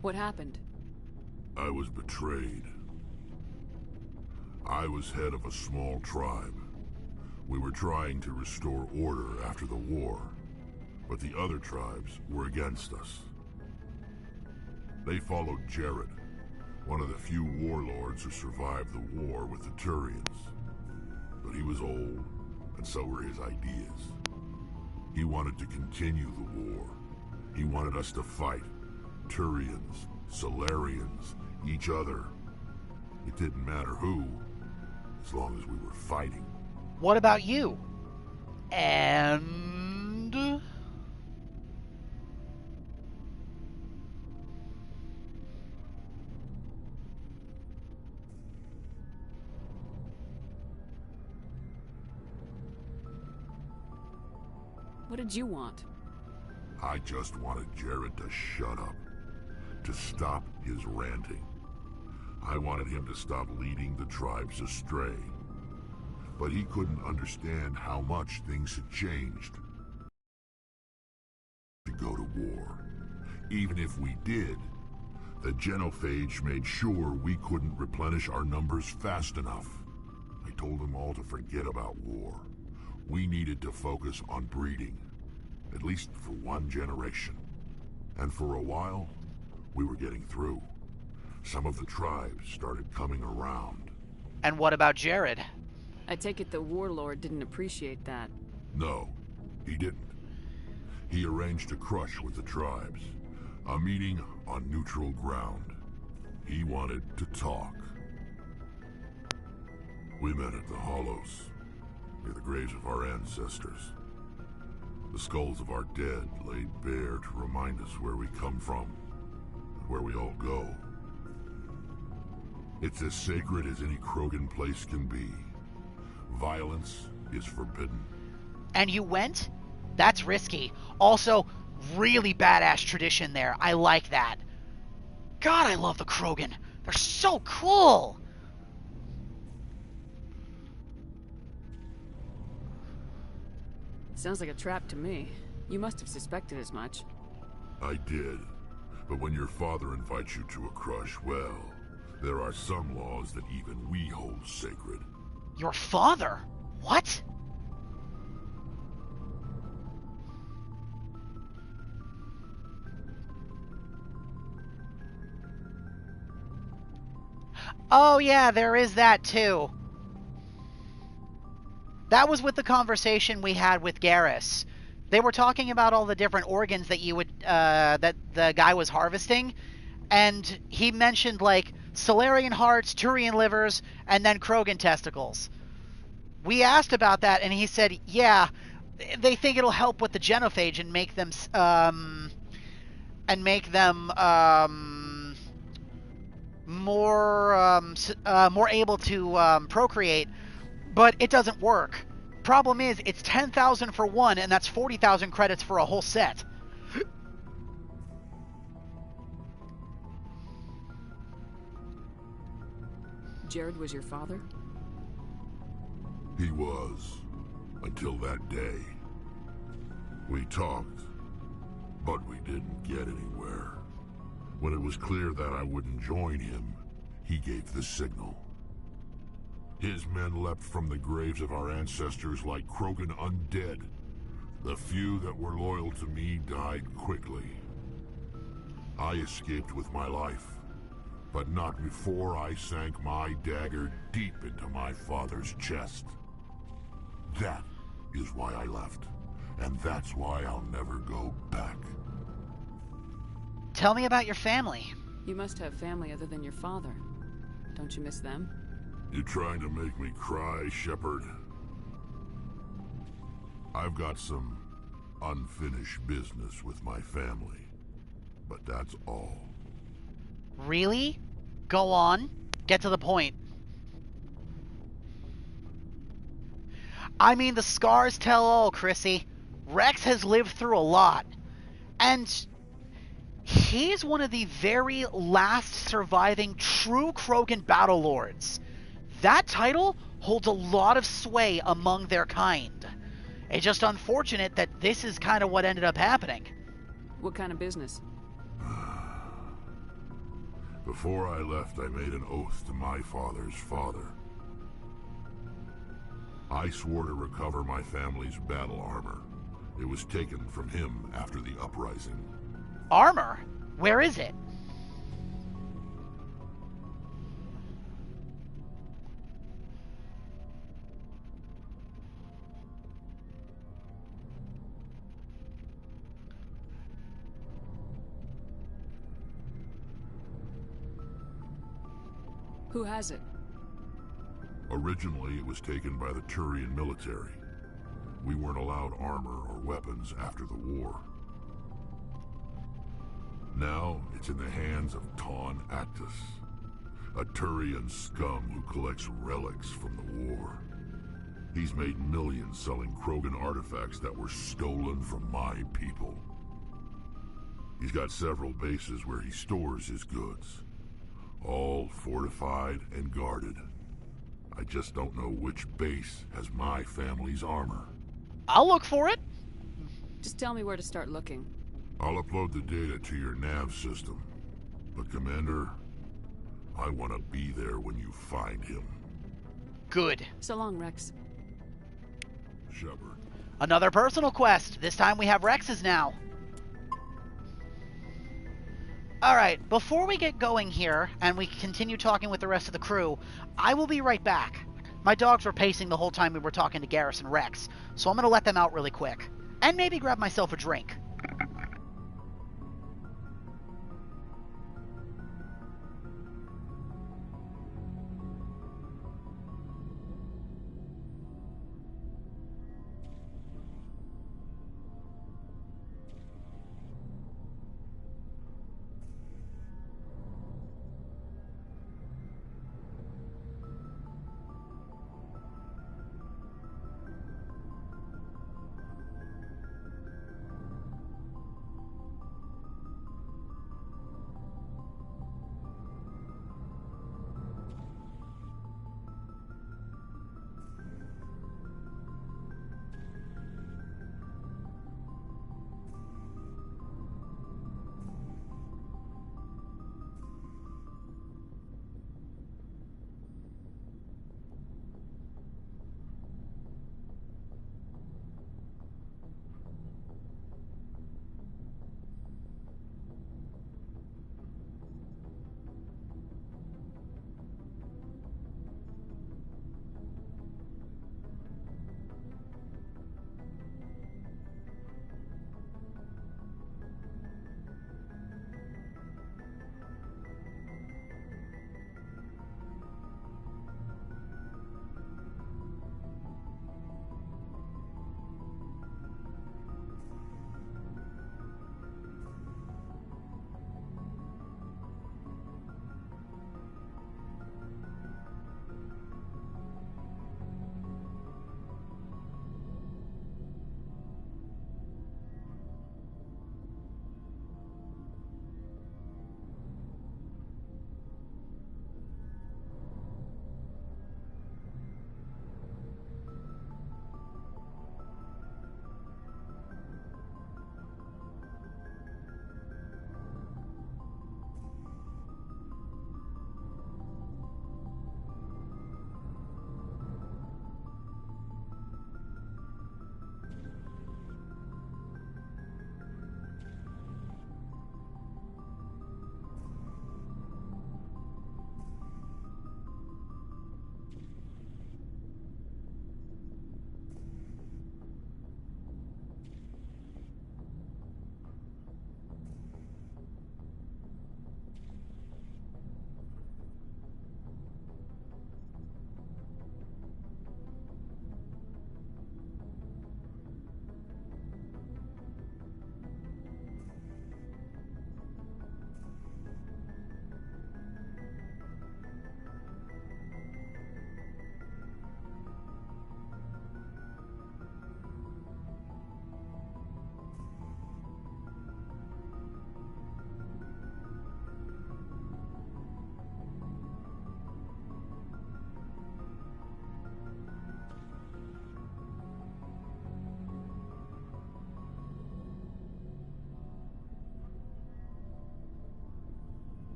What happened? I was betrayed. I was head of a small tribe. We were trying to restore order after the war, but the other tribes were against us. They followed Jared, one of the few warlords who survived the war with the Turians. But he was old, and so were his ideas. He wanted to continue the war. He wanted us to fight. Turians, Solarians, each other. It didn't matter who, as long as we were fighting. What about you? And... What did you want? I just wanted Jared to shut up. To stop his ranting. I wanted him to stop leading the tribes astray. But he couldn't understand how much things had changed. To go to war. Even if we did, the genophage made sure we couldn't replenish our numbers fast enough. I told them all to forget about war. We needed to focus on breeding. At least for one generation. And for a while, we were getting through. Some of the tribes started coming around. And what about Jared? I take it the warlord didn't appreciate that. No, he didn't. He arranged a crush with the tribes. A meeting on neutral ground. He wanted to talk. We met at the Hollows, near the graves of our ancestors. The skulls of our dead laid bare to remind us where we come from. Where we all go. It's as sacred as any Krogan place can be. Violence is forbidden. And you went? That's risky. Also, really badass tradition there. I like that. God, I love the Krogan. They're so cool! Sounds like a trap to me. You must have suspected as much. I did. But when your father invites you to a crush, well, there are some laws that even we hold sacred. Your father? What? Oh yeah, there is that too. That was with the conversation we had with Garrus. They were talking about all the different organs that you would, that the guy was harvesting, and he mentioned, like, Solarian hearts, Turian livers, and then Krogan testicles. We asked about that, and he said, yeah, they think it'll help with the genophage and make them more able to procreate, but it doesn't work. Problem is, it's 10,000 for one, and that's 40,000 credits for a whole set. Jared was your father? He was, until that day. We talked, but we didn't get anywhere. When it was clear that I wouldn't join him, he gave the signal. His men leapt from the graves of our ancestors like Krogan undead. The few that were loyal to me died quickly. I escaped with my life, but not before I sank my dagger deep into my father's chest. That is why I left, and that's why I'll never go back. Tell me about your family. You must have family other than your father. Don't you miss them? You trying to make me cry, Shepard? I've got some unfinished business with my family, but that's all. Really? Go on. Get to the point. I mean, the scars tell all, Chrissy. Rex has lived through a lot. And he's one of the very last surviving true Krogan battle lords. That title holds a lot of sway among their kind. It's just unfortunate that this is kind of what ended up happening. What kind of business? Before I left, I made an oath to my father's father. I swore to recover my family's battle armor. It was taken from him after the uprising. Armor? Where is it? Who has it? Originally, it was taken by the Turian military. We weren't allowed armor or weapons after the war. Now, it's in the hands of Ton Actus, a Turian scum who collects relics from the war. He's made millions selling Krogan artifacts that were stolen from my people. He's got several bases where he stores his goods, all fortified and guarded. I just don't know which base has my family's armor. I'll look for it. Just tell me where to start looking. I'll upload the data to your nav system. But Commander, I want to be there when you find him. Good. So long, Rex. Shepard. Another personal quest. This time we have Rex's now. Alright, before we get going here, and we continue talking with the rest of the crew, I will be right back. My dogs were pacing the whole time we were talking to Garrus and Rex, so I'm going to let them out really quick. And maybe grab myself a drink.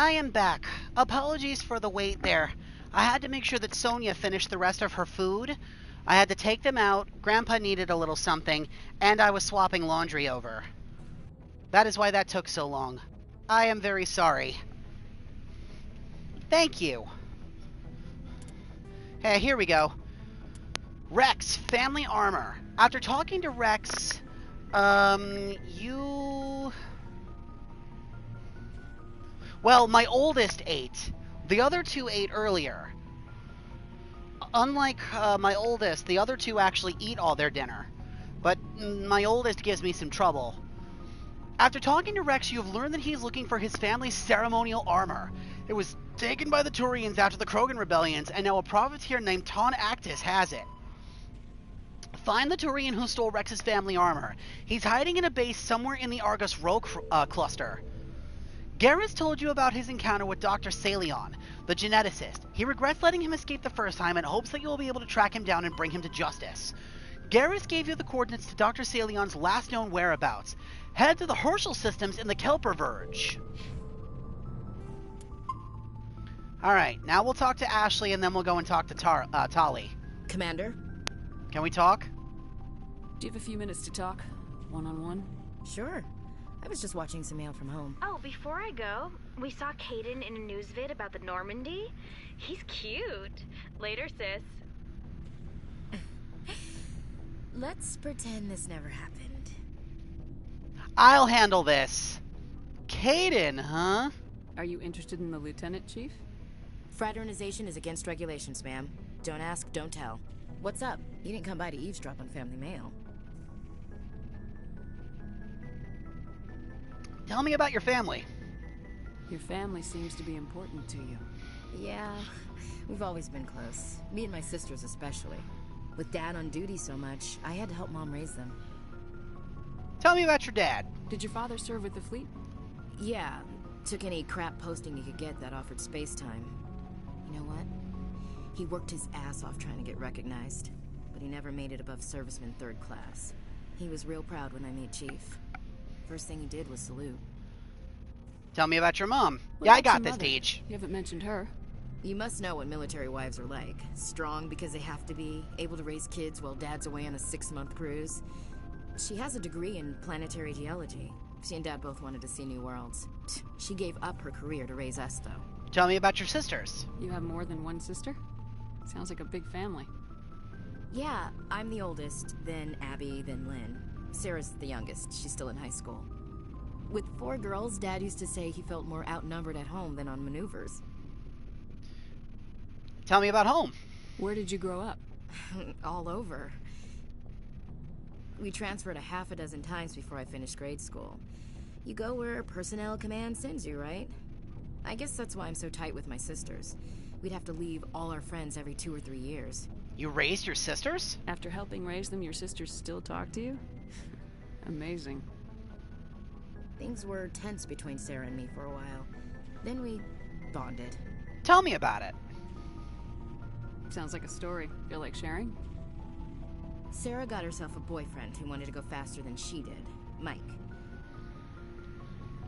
I am back. Apologies for the wait there. I had to make sure that Sonia finished the rest of her food. I had to take them out, Grandpa needed a little something, and I was swapping laundry over. That is why that took so long. I am very sorry. Thank you. Hey, here we go. Rex, family armor. After talking to Rex, Well, my oldest ate. The other two ate earlier. Unlike my oldest, the other two actually eat all their dinner. But my oldest gives me some trouble. After talking to Rex, you have learned that he is looking for his family's ceremonial armor. It was taken by the Turians after the Krogan rebellions, and now a profiteer named Ton Actus has it. Find the Turian who stole Rex's family armor. He's hiding in a base somewhere in the Argus Rogue cluster. Garrus told you about his encounter with Dr. Salion, the geneticist. He regrets letting him escape the first time and hopes that you will be able to track him down and bring him to justice. Garrus gave you the coordinates to Dr. Salion's last known whereabouts. Head to the Herschel systems in the Kelper Verge. Alright, now we'll talk to Ashley and then we'll go and talk to Tali. Commander? Can we talk? Do you have a few minutes to talk? One-on-one? Sure. I was just watching some mail from home. Oh, before I go, we saw Kaidan in a news vid about the Normandy. He's cute. Later, sis. Let's pretend this never happened. I'll handle this. Kaidan, huh? Are you interested in the lieutenant, Chief? Fraternization is against regulations, ma'am. Don't ask, don't tell. What's up? You didn't come by to eavesdrop on family mail. Tell me about your family. Your family seems to be important to you. Yeah, we've always been close. Me and my sisters especially. With Dad on duty so much, I had to help Mom raise them. Tell me about your dad. Did your father serve with the fleet? Yeah, took any crap posting he could get that offered space time. You know what? He worked his ass off trying to get recognized, but he never made it above serviceman 3rd class. He was real proud when I made Chief. First thing he did was salute. Tell me about your mom. What Yeah, I about got your this, mother? Deej. You haven't mentioned her. You must know what military wives are like. Strong because they have to be, able to raise kids while Dad's away on a 6-month cruise. She has a degree in planetary geology. She and Dad both wanted to see new worlds. She gave up her career to raise us, though. Tell me about your sisters. You have more than one sister? Sounds like a big family. Yeah, I'm the oldest, then Abby, then Lynn. Sarah's the youngest. She's still in high school. With 4 girls, Dad used to say he felt more outnumbered at home than on maneuvers. Tell me about home. Where did you grow up? All over. We transferred a half a dozen times before I finished grade school. You go where personnel command sends you, right? I guess that's why I'm so tight with my sisters. We'd have to leave all our friends every 2 or 3 years. You raised your sisters? After helping raise them, your sisters still talk to you? Amazing. Things were tense between Sarah and me for a while. Then we bonded. Tell me about it. Sounds like a story. Feel like sharing? Sarah got herself a boyfriend who wanted to go faster than she did, Mike.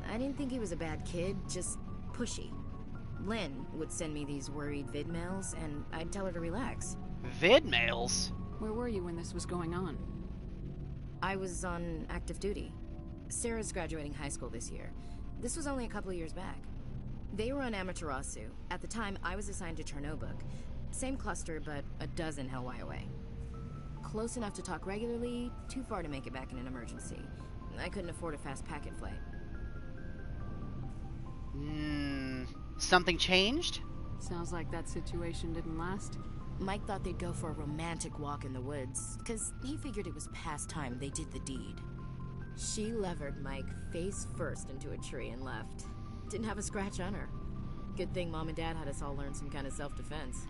I didn't think he was a bad kid, just pushy. Lynn would send me these worried vid mails, and I'd tell her to relax. Vid mails? Where were you when this was going on? I was on active duty. Sarah's graduating high school this year. This was only a couple of years back. They were on Amaterasu. At the time, I was assigned to Chernobog. Same cluster, but a dozen Hellwire away. Close enough to talk regularly, too far to make it back in an emergency. I couldn't afford a fast packet flight. Something changed? Sounds like that situation didn't last. Mike thought they'd go for a romantic walk in the woods, because he figured it was past time they did the deed. She levered Mike face first into a tree and left. Didn't have a scratch on her. Good thing Mom and Dad had us all learn some kind of self-defense.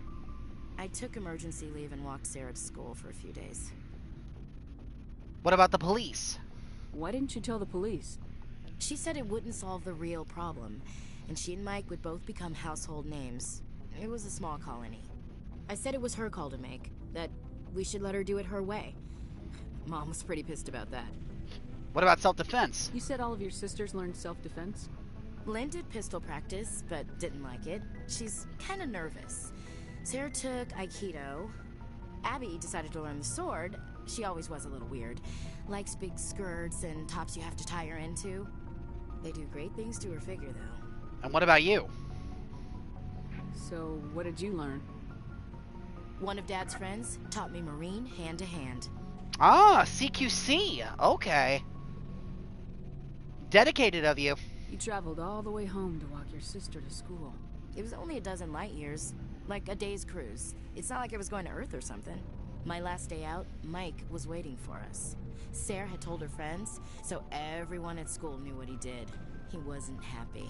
I took emergency leave and walked Sarah to school for a few days. What about the police? Why didn't you tell the police? She said it wouldn't solve the real problem, and she and Mike would both become household names. It was a small colony. I said it was her call to make, that we should let her do it her way. Mom was pretty pissed about that. What about self-defense? You said all of your sisters learned self-defense? Lynn did pistol practice, but didn't like it. She's kind of nervous. Sarah took Aikido. Abby decided to learn the sword. She always was a little weird. Likes big skirts and tops you have to tie her into. They do great things to her figure, though. And what about you? So, what did you learn? One of Dad's friends taught me Marine hand-to-hand. Ah, CQC. Okay. Dedicated of you. You traveled all the way home to walk your sister to school. It was only a dozen light years. Like a day's cruise. It's not like I was going to Earth or something. My last day out, Mike was waiting for us. Sarah had told her friends, so everyone at school knew what he did. He wasn't happy.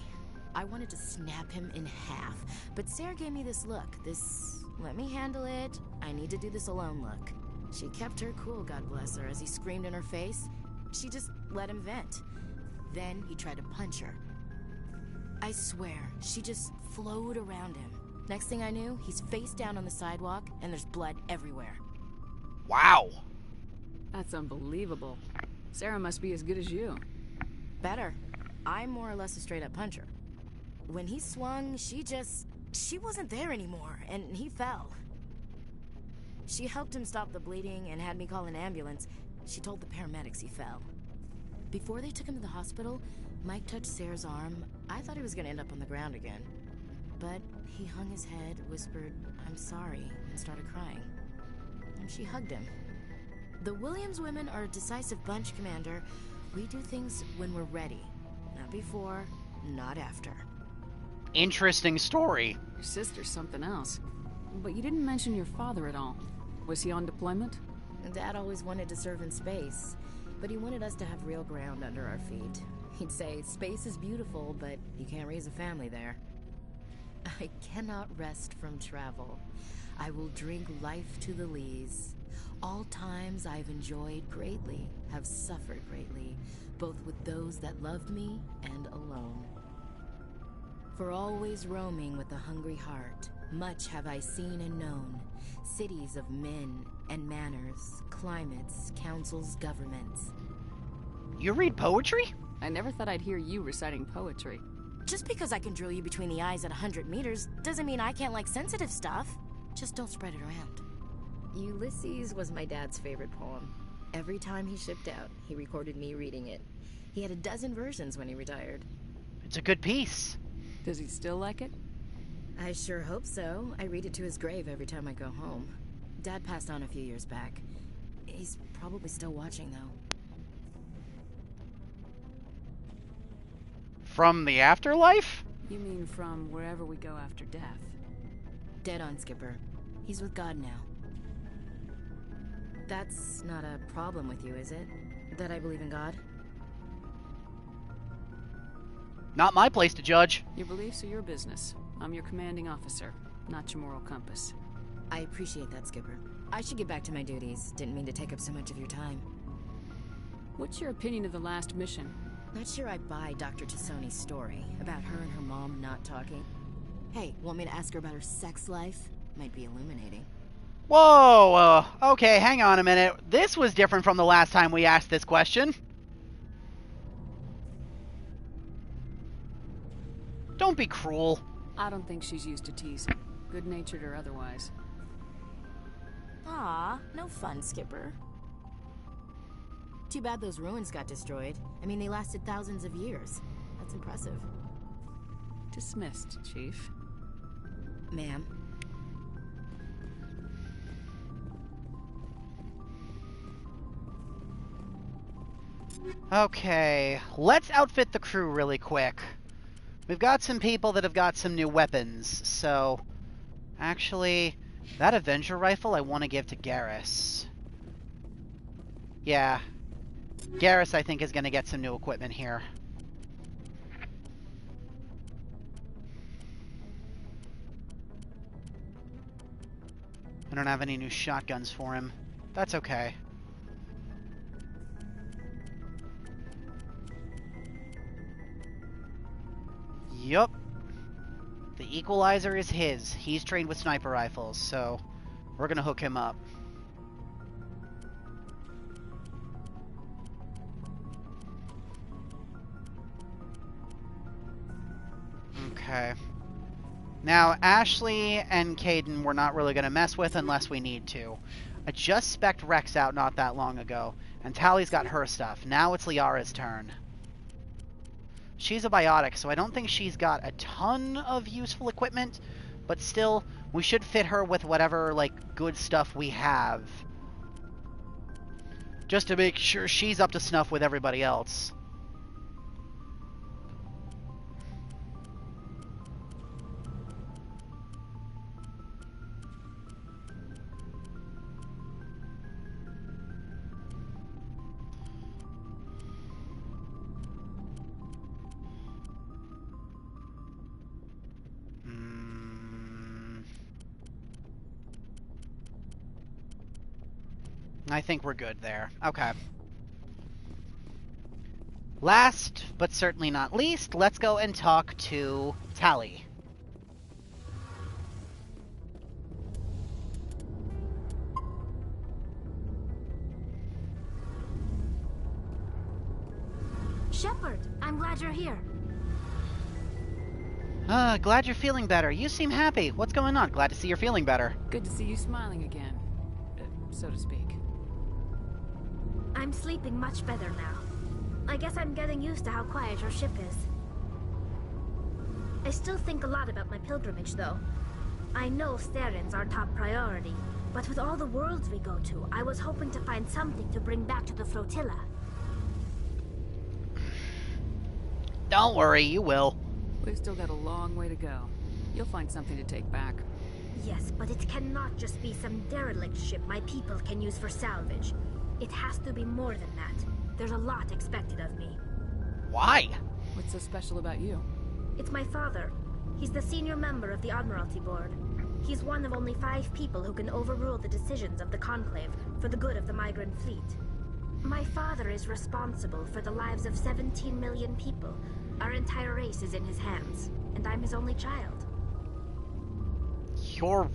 I wanted to snap him in half, but Sarah gave me this look, this let me handle it, I need to do this alone look. She kept her cool, God bless her, as he screamed in her face. She just let him vent. Then he tried to punch her. I swear, she just flowed around him. Next thing I knew, he's face down on the sidewalk, and there's blood everywhere. Wow. That's unbelievable. Sarah must be as good as you. Better. I'm more or less a straight-up puncher. When he swung, she wasn't there anymore, and he fell. She helped him stop the bleeding and had me call an ambulance. She told the paramedics he fell. Before they took him to the hospital, Mike touched Sarah's arm. I thought he was gonna end up on the ground again. But he hung his head, whispered, "I'm sorry," and started crying. And she hugged him. The Williams women are a decisive bunch, Commander. We do things when we're ready. Not before, not after. Interesting story. Your sister's something else. But you didn't mention your father at all. Was he on deployment? Dad always wanted to serve in space, but he wanted us to have real ground under our feet. He'd say, space is beautiful, but you can't raise a family there. I cannot rest from travel. I will drink life to the lees. All times I've enjoyed greatly, have suffered greatly, both with those that loved me and alone. For always roaming with a hungry heart, much have I seen and known, cities of men and manners, climates, councils, governments. You read poetry? I never thought I'd hear you reciting poetry. Just because I can drill you between the eyes at 100 meters doesn't mean I can't like sensitive stuff. Just don't spread it around. Ulysses was my dad's favorite poem. Every time he shipped out, he recorded me reading it. He had a dozen versions when he retired. It's a good piece. Does he still like it? I sure hope so. I read it to his grave every time I go home. Dad passed on a few years back. He's probably still watching, though. From the afterlife? You mean from wherever we go after death? Dead on, Skipper. He's with God now. That's not a problem with you, is it? That I believe in God? Not my place to judge. Your beliefs are your business. I'm your commanding officer, not your moral compass. I appreciate that, Skipper. I should get back to my duties. Didn't mean to take up so much of your time. What's your opinion of the last mission? Not sure I buy Dr. Tassoni's story about her and her mom not talking. Hey, want me to ask her about her sex life? Might be illuminating. Whoa, okay, hang on a minute. This was different from the last time we asked this question. Don't be cruel. I don't think she's used to teasing, good-natured or otherwise. Aw, no fun, Skipper. Too bad those ruins got destroyed. I mean, they lasted thousands of years. That's impressive. Dismissed, Chief. Ma'am. Okay, let's outfit the crew really quick. We've got some people that have got some new weapons, so... Actually, that Avenger rifle I want to give to Garrus. Yeah. Garrus, I think, is going to get some new equipment here. I don't have any new shotguns for him. That's okay. Yup. The Equalizer is his. He's trained with sniper rifles, so we're gonna hook him up. Okay. Now, Ashley and Kaidan we're not really going to mess with unless we need to. I just spec'd Rex out not that long ago, and Tally's got her stuff. Now it's Liara's turn. She's a biotic, so I don't think she's got a ton of useful equipment, but still, we should fit her with whatever, like, good stuff we have. Just to make sure she's up to snuff with everybody else. I think we're good there. Okay. Last, but certainly not least, let's go and talk to Tally. Shepard, I'm glad you're here. Glad you're feeling better. You seem happy. What's going on? Glad to see you're feeling better. Good to see you smiling again, so to speak. I'm sleeping much better now. I guess I'm getting used to how quiet your ship is. I still think a lot about my pilgrimage, though. I know Steren's our top priority, but with all the worlds we go to, I was hoping to find something to bring back to the flotilla. Don't worry, you will. We've still got a long way to go. You'll find something to take back. Yes, but it cannot just be some derelict ship my people can use for salvage. It has to be more than that. There's a lot expected of me. Why? What's so special about you? It's my father. He's the senior member of the Admiralty Board. He's one of only 5 people who can overrule the decisions of the Conclave for the good of the migrant fleet. My father is responsible for the lives of 17 million people. Our entire race is in his hands, and I'm his only child. Your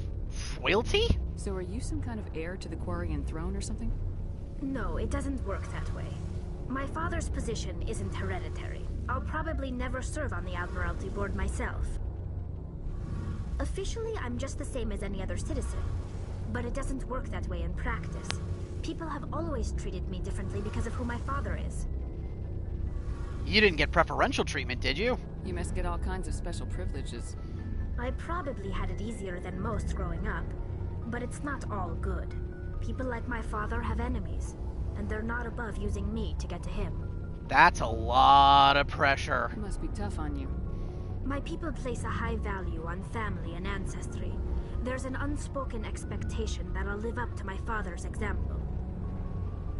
royalty? So are you some kind of heir to the Quarian throne or something? No, it doesn't work that way. My father's position isn't hereditary. I'll probably never serve on the Admiralty Board myself. Officially, I'm just the same as any other citizen. But it doesn't work that way in practice. People have always treated me differently because of who my father is. You didn't get preferential treatment, did you? You must get all kinds of special privileges. I probably had it easier than most growing up, but it's not all good. People like my father have enemies, and they're not above using me to get to him. That's a lot of pressure. It must be tough on you. My people place a high value on family and ancestry. There's an unspoken expectation that I'll live up to my father's example.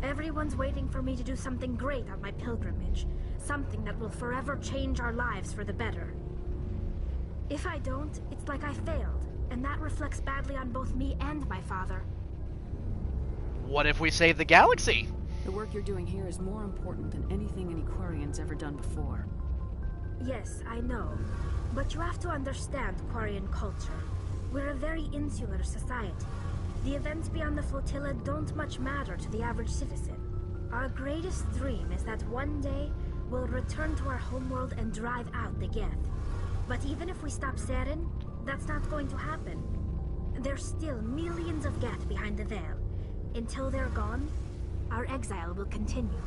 Everyone's waiting for me to do something great on my pilgrimage, something that will forever change our lives for the better. If I don't, it's like I failed, and that reflects badly on both me and my father. What if we save the galaxy? The work you're doing here is more important than anything any Quarian's ever done before. Yes, I know. But you have to understand Quarian culture. We're a very insular society. The events beyond the flotilla don't much matter to the average citizen. Our greatest dream is that one day we'll return to our homeworld and drive out the Geth. But even if we stop Saren, that's not going to happen. There's still millions of Geth behind the veil. Until they're gone, our exile will continue.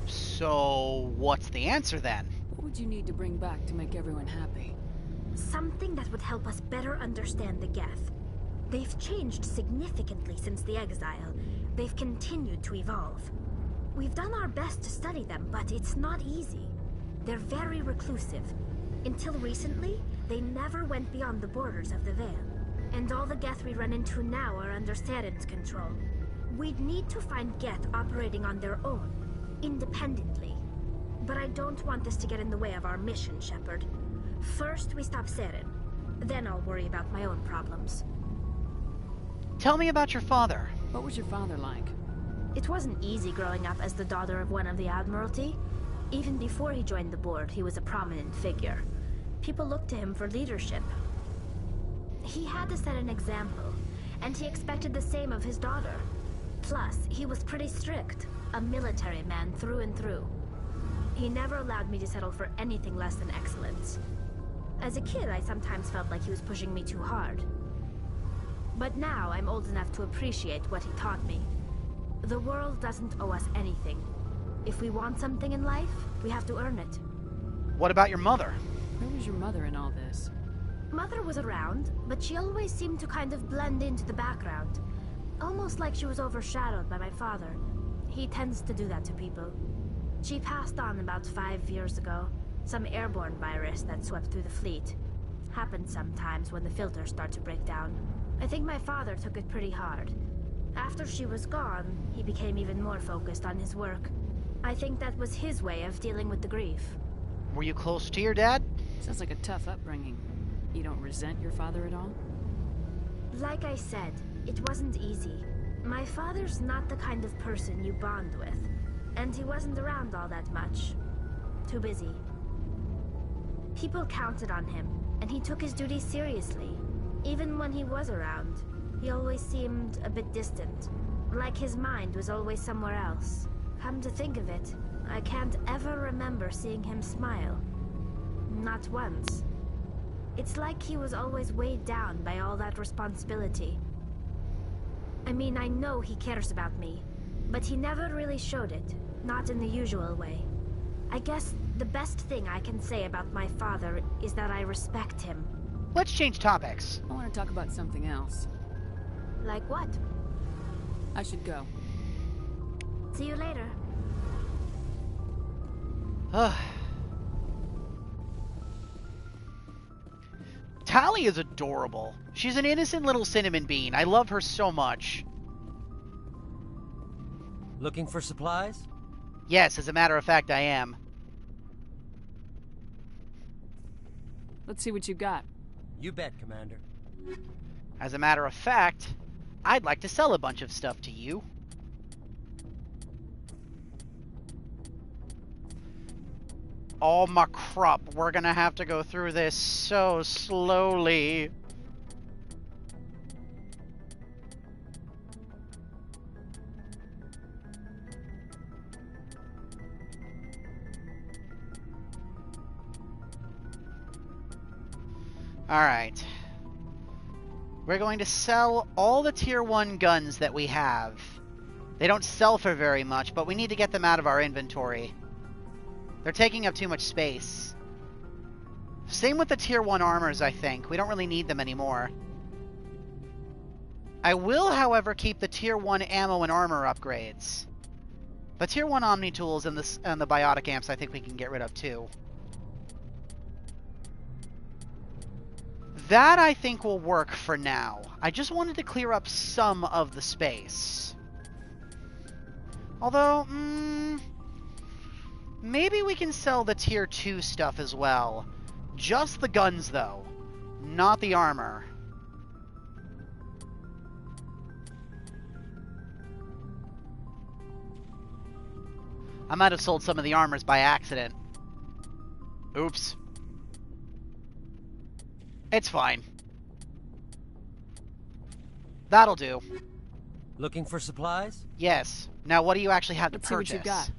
So, what's the answer then? What would you need to bring back to make everyone happy? Something that would help us better understand the Geth. They've changed significantly since the exile. They've continued to evolve. We've done our best to study them, but it's not easy. They're very reclusive. Until recently, they never went beyond the borders of the Veil. And all the Geth we run into now are under Saren's control. We'd need to find Geth operating on their own, independently. But I don't want this to get in the way of our mission, Shepard. First, we stop Saren. Then I'll worry about my own problems. Tell me about your father. What was your father like? It wasn't easy growing up as the daughter of one of the Admiralty. Even before he joined the board, he was a prominent figure. People looked to him for leadership. He had to set an example, and he expected the same of his daughter. Plus, he was pretty strict, a military man through and through. He never allowed me to settle for anything less than excellence. As a kid, I sometimes felt like he was pushing me too hard. But now I'm old enough to appreciate what he taught me. The world doesn't owe us anything. If we want something in life, we have to earn it. What about your mother? Where was your mother in all this? Mother was around, but she always seemed to kind of blend into the background. Almost like she was overshadowed by my father. He tends to do that to people. She passed on about 5 years ago. Some airborne virus that swept through the fleet. Happens sometimes when the filters start to break down. I think my father took it pretty hard. After she was gone, he became even more focused on his work. I think that was his way of dealing with the grief. Were you close to your dad? Sounds like a tough upbringing. You don't resent your father at all? Like I said, it wasn't easy. My father's not the kind of person you bond with. And he wasn't around all that much. Too busy. People counted on him, and he took his duties seriously. Even when he was around, he always seemed a bit distant. Like his mind was always somewhere else. Come to think of it, I can't ever remember seeing him smile. Not once. It's like he was always weighed down by all that responsibility. I mean, I know he cares about me, but he never really showed it. Not in the usual way. I guess the best thing I can say about my father is that I respect him. Let's change topics. I want to talk about something else. Like what? I should go. See you later. Tali is adorable. She's an innocent little cinnamon bean. I love her so much. Looking for supplies? Yes, as a matter of fact, I am. Let's see what you got. You bet, Commander. As a matter of fact, I'd like to sell a bunch of stuff to you. Oh my crap, we're gonna have to go through this so slowly. Alright. We're going to sell all the tier 1 guns that we have. They don't sell for very much, but we need to get them out of our inventory. They're taking up too much space. Same with the tier 1 armors, I think. We don't really need them anymore. I will, however, keep the tier 1 ammo and armor upgrades. The tier 1 Omni tools and the biotic amps I think we can get rid of too. That, I think, will work for now. I just wanted to clear up some of the space. Although, maybe we can sell the tier 2 stuff as well. Just the guns, though. Not the armor. I might have sold some of the armors by accident. Oops. It's fine. That'll do. Looking for supplies? Yes. Now what do you actually have to purchase? Let's see what you got.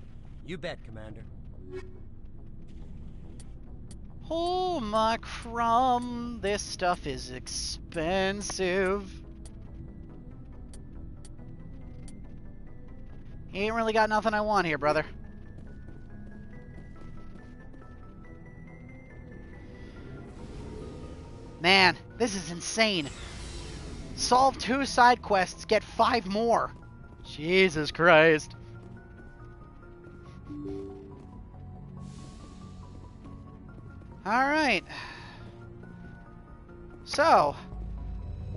You bet, Commander. Oh my crumb. This stuff is expensive. You ain't really got nothing I want here, brother. Man, this is insane. Solve 2 side quests, get 5 more. Jesus Christ. Alright. So,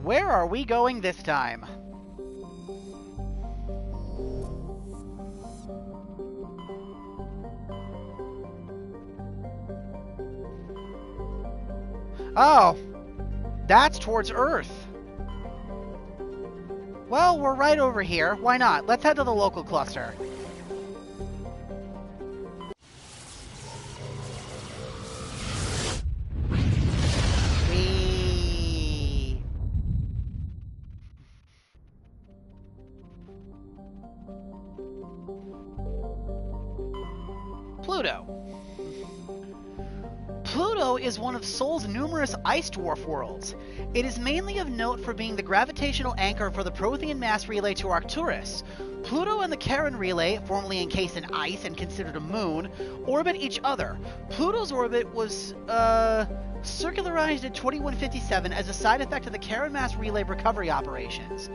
where are we going this time? Oh, that's towards Earth. Well, we're right over here. Why not? Let's head to the local cluster. Whee! Pluto. Pluto Pluto is one of Sol's numerous ice dwarf worlds. It is mainly of note for being the gravitational anchor for the Prothean mass relay to Arcturus. Pluto and the Charon relay, formerly encased in ice and considered a moon, orbit each other. Pluto's orbit was, circularized in 2157 as a side effect of the Charon mass relay recovery operations.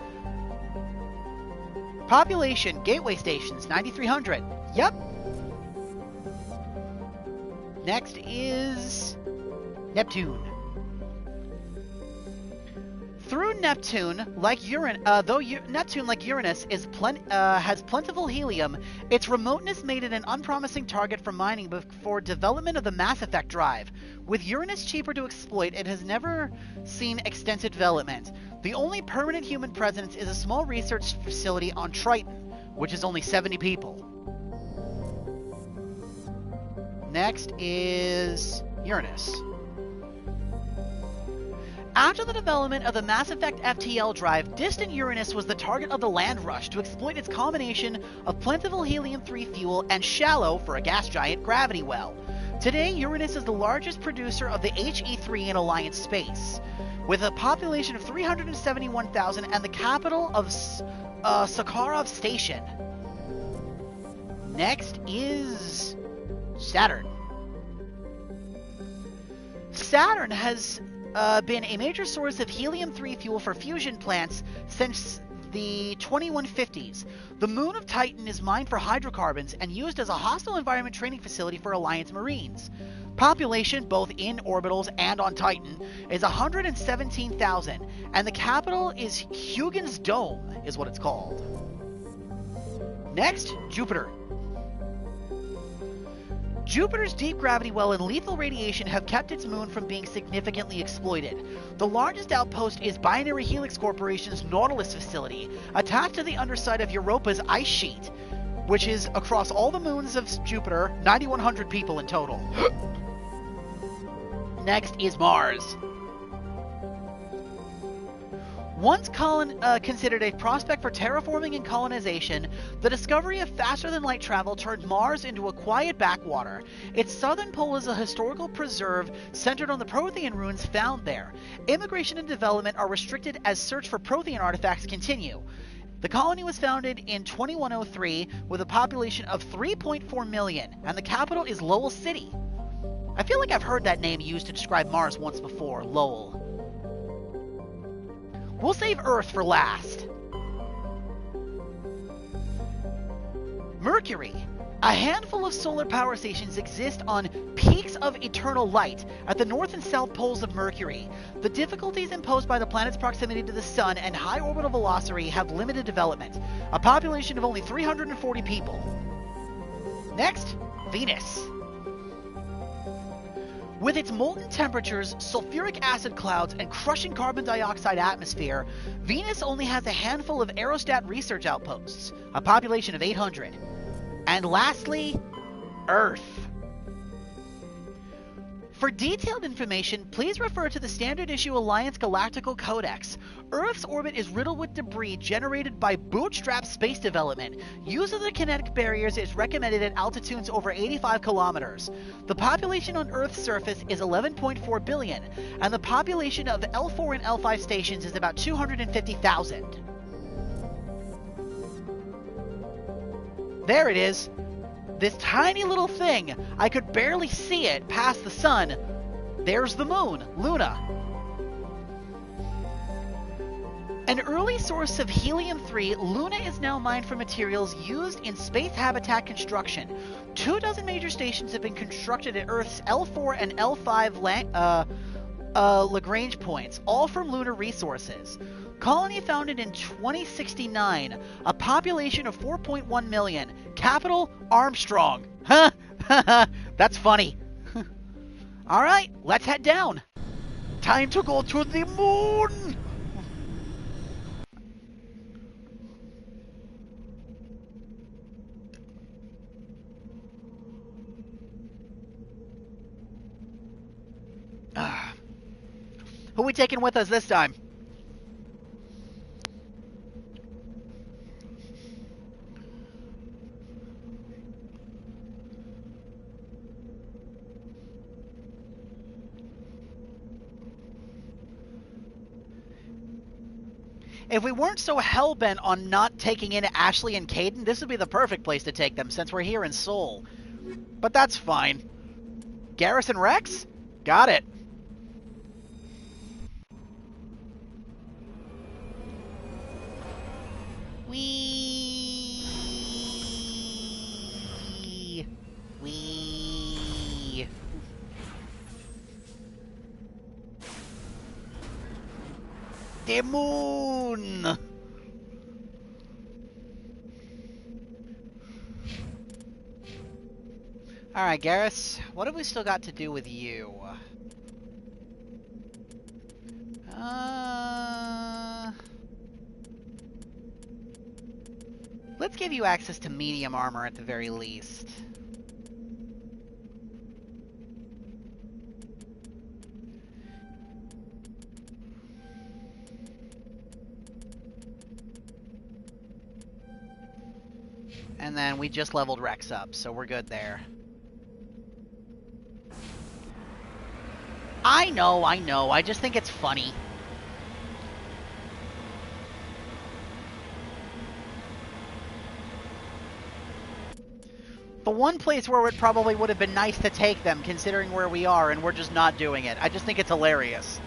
Population, gateway stations, 9,300. Yep. Next is Neptune. Through Neptune, like Neptune, like Uranus, has plentiful helium, its remoteness made it an unpromising target for mining before development of the Mass Effect drive. With Uranus cheaper to exploit, it has never seen extensive development. The only permanent human presence is a small research facility on Triton, which is only 70 people. Next is Uranus. After the development of the Mass Effect FTL drive, distant Uranus was the target of the land rush to exploit its combination of plentiful helium-3 fuel and shallow, for a gas giant, gravity well. Today, Uranus is the largest producer of the HE3 in Alliance space, with a population of 371,000 and the capital of Sakharov Station. Next is Saturn. Saturn has been a major source of helium-3 fuel for fusion plants since the 2150s. The moon of Titan is mined for hydrocarbons and used as a hostile environment training facility for Alliance Marines. Population, both in orbitals and on Titan, is 117,000, and the capital is Huygens Dome, is what it's called. Next, Jupiter. Jupiter's deep gravity well and lethal radiation have kept its moon from being significantly exploited. The largest outpost is Binary Helix Corporation's Nautilus facility, attached to the underside of Europa's ice sheet, which is across all the moons of Jupiter, 9,100 people in total. Next is Mars. Once considered a prospect for terraforming and colonization, the discovery of faster-than-light travel turned Mars into a quiet backwater. Its southern pole is a historical preserve centered on the Prothean ruins found there. Immigration and development are restricted as search for Prothean artifacts continue. The colony was founded in 2103 with a population of 3.4 million, and the capital is Lowell City. I feel like I've heard that name used to describe Mars once before, Lowell. We'll save Earth for last. Mercury. A handful of solar power stations exist on peaks of eternal light at the north and south poles of Mercury. The difficulties imposed by the planet's proximity to the Sun and high orbital velocity have limited development. A population of only 340 people. Next, Venus. With its molten temperatures, sulfuric acid clouds, and crushing carbon dioxide atmosphere, Venus only has a handful of aerostat research outposts, a population of 800. And lastly, Earth. For detailed information, please refer to the Standard Issue Alliance Galactical Codex. Earth's orbit is riddled with debris generated by bootstrap space development. Use of the kinetic barriers is recommended at altitudes over 85 kilometers. The population on Earth's surface is 11.4 billion, and the population of L4 and L5 stations is about 250,000. There it is. This tiny little thing. I could barely see it past the sun. There's the moon, Luna. An early source of helium-3, Luna is now mined for materials used in space habitat construction. 24 major stations have been constructed at Earth's L4 and L5 Lagrange points, all from lunar resources. Colony founded in 2069, a population of 4.1 million. Capital, Armstrong. Huh? That's funny. Alright, let's head down. Time to go to the moon! Who are we taking with us this time? If we weren't so hell-bent on not taking in Ashley and Kaidan, this would be the perfect place to take them, since we're here in Seoul. But that's fine. Garrison Rex? Got it. Wee. The moon! Alright, Garrus, what have we still got to do with you? Let's give you access to medium armor at the very least. And then we just leveled Rex up, so we're good there. I know, I just think it's funny. The one place where it probably would have been nice to take them, considering where we are, and we're just not doing it. I just think it's hilarious.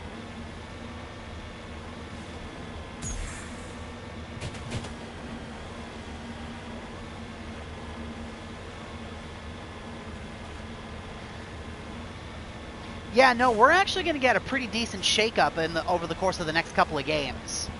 Yeah, no, we're actually going to get a pretty decent shakeup over the course of the next couple of games.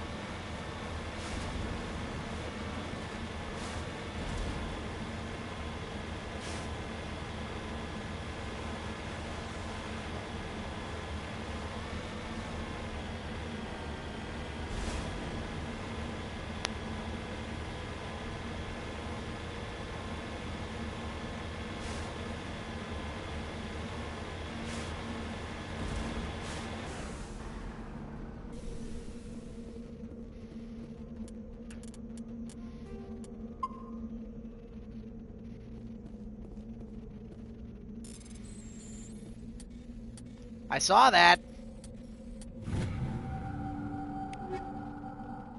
I saw that.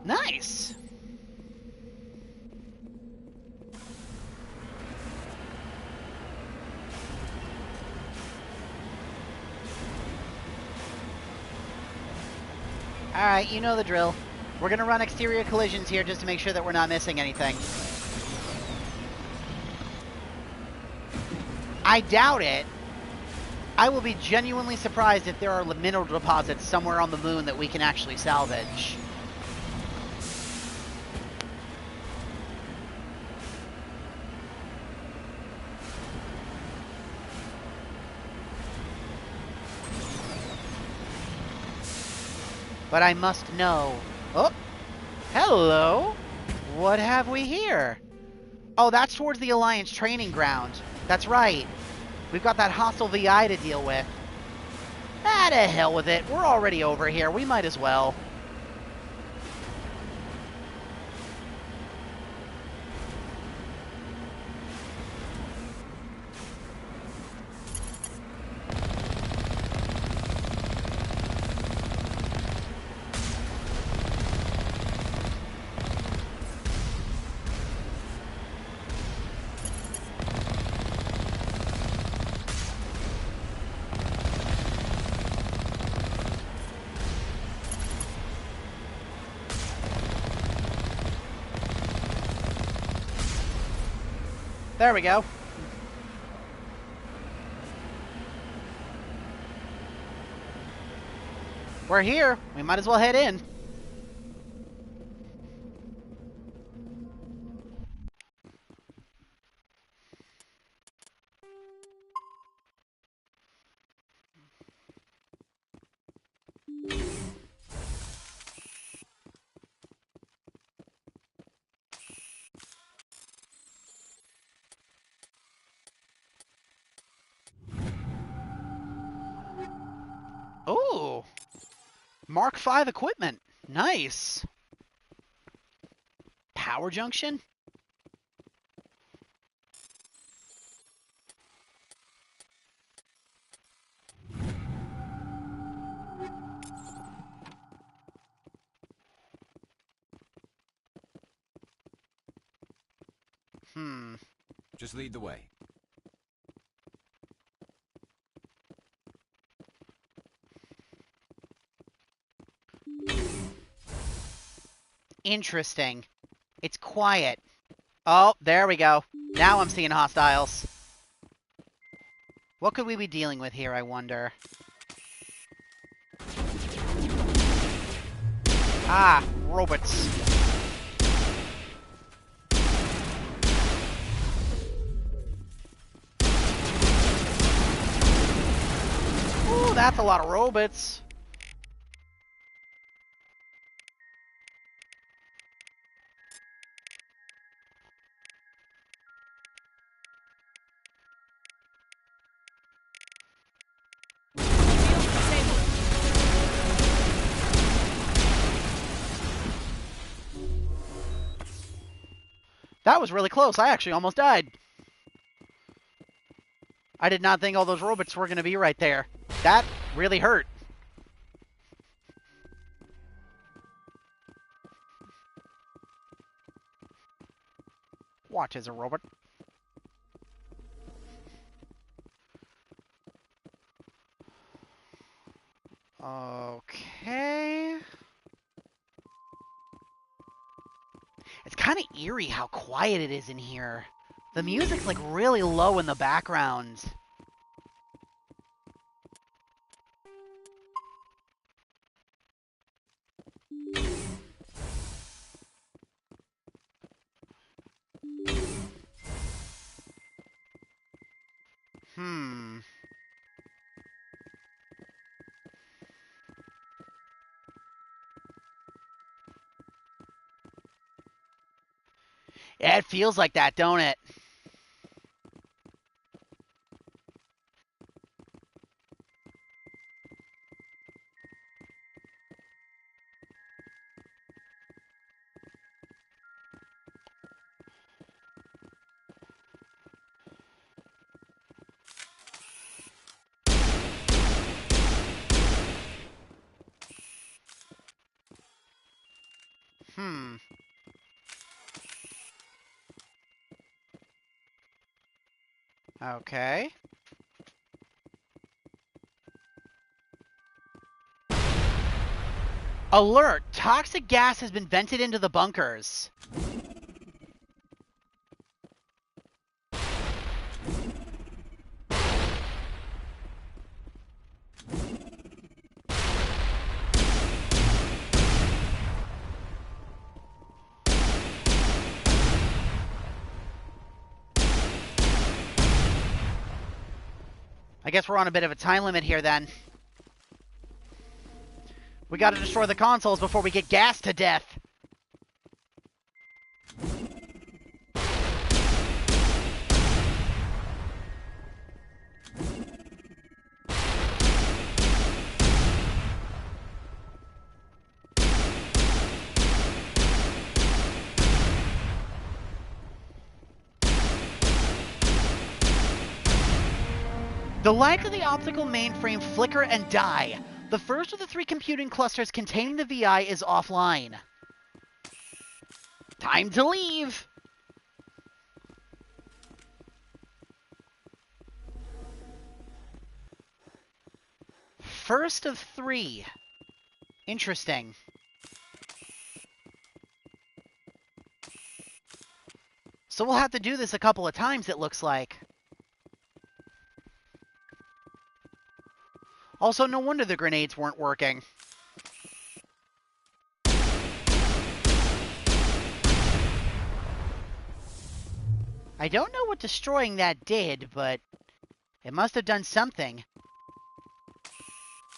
Nice. Alright, you know the drill. We're gonna run exterior collisions here just to make sure that we're not missing anything. I doubt it. I will be genuinely surprised if there are mineral deposits somewhere on the moon that we can actually salvage. But I must know. Oh! Hello! What have we here? Oh, that's towards the Alliance training ground. That's right. We've got that hostile VI to deal with. Ah, to hell with it. We're already over here. We might as well. There we go. We're here. We might as well head in. Ooh. Mark V equipment. Nice. Power junction? Just lead the way. Interesting. It's quiet. Oh, there we go. Now I'm seeing hostiles. What could we be dealing with here, I wonder? Ah, robots. Ooh, that's a lot of robots. That was really close. I actually almost died. I did not think all those robots were going to be right there. That really hurt. Watch as a robot. Okay. It's kind of eerie how quiet it is in here. The music's like really low in the background. Yeah, it feels like that, don't it? Okay. Alert! Toxic gas has been vented into the bunkers. I guess we're on a bit of a time limit here then. We gotta destroy the consoles before we get gassed to death. The lights of the optical mainframe flicker and die. The first of the 3 computing clusters containing the VI is offline. Time to leave! First of 3. Interesting. So we'll have to do this a couple of times, it looks like. Also, no wonder the grenades weren't working. I don't know what destroying that did, but it must have done something.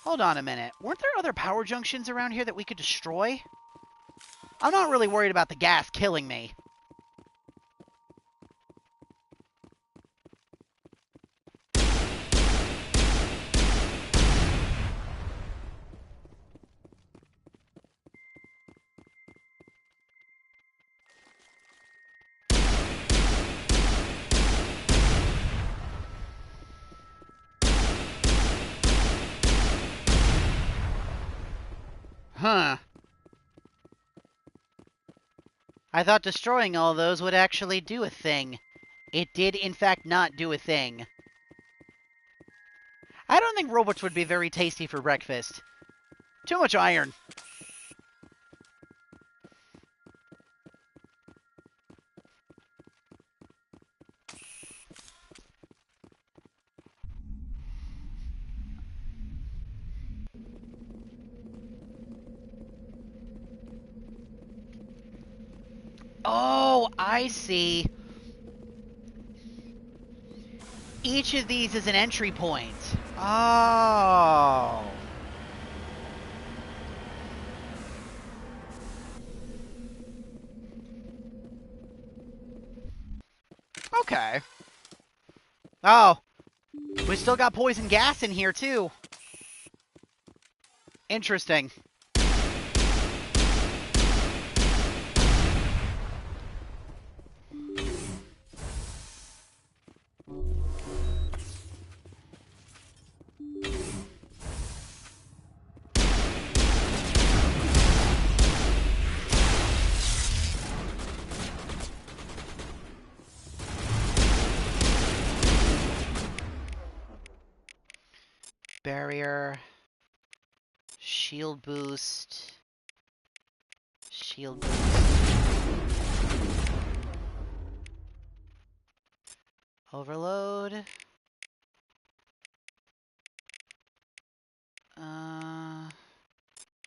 Hold on a minute. Weren't there other power junctions around here that we could destroy? I'm not really worried about the gas killing me. Huh. I thought destroying all those would actually do a thing. It did, in fact, not do a thing. I don't think robots would be very tasty for breakfast. Too much iron. Oh, I see. Each of these is an entry point. Oh. Okay. Oh. We still got poison gas in here, too. Interesting. Barrier, shield boost, shield boost, overload,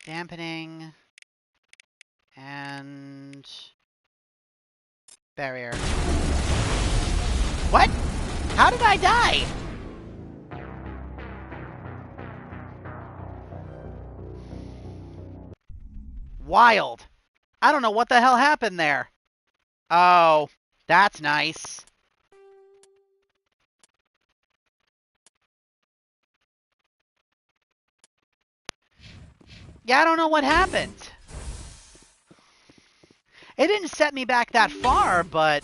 dampening, and barrier. What? How did I die? Wild. I don't know what the hell happened there. Oh, that's nice. Yeah, I don't know what happened. It didn't set me back that far, but...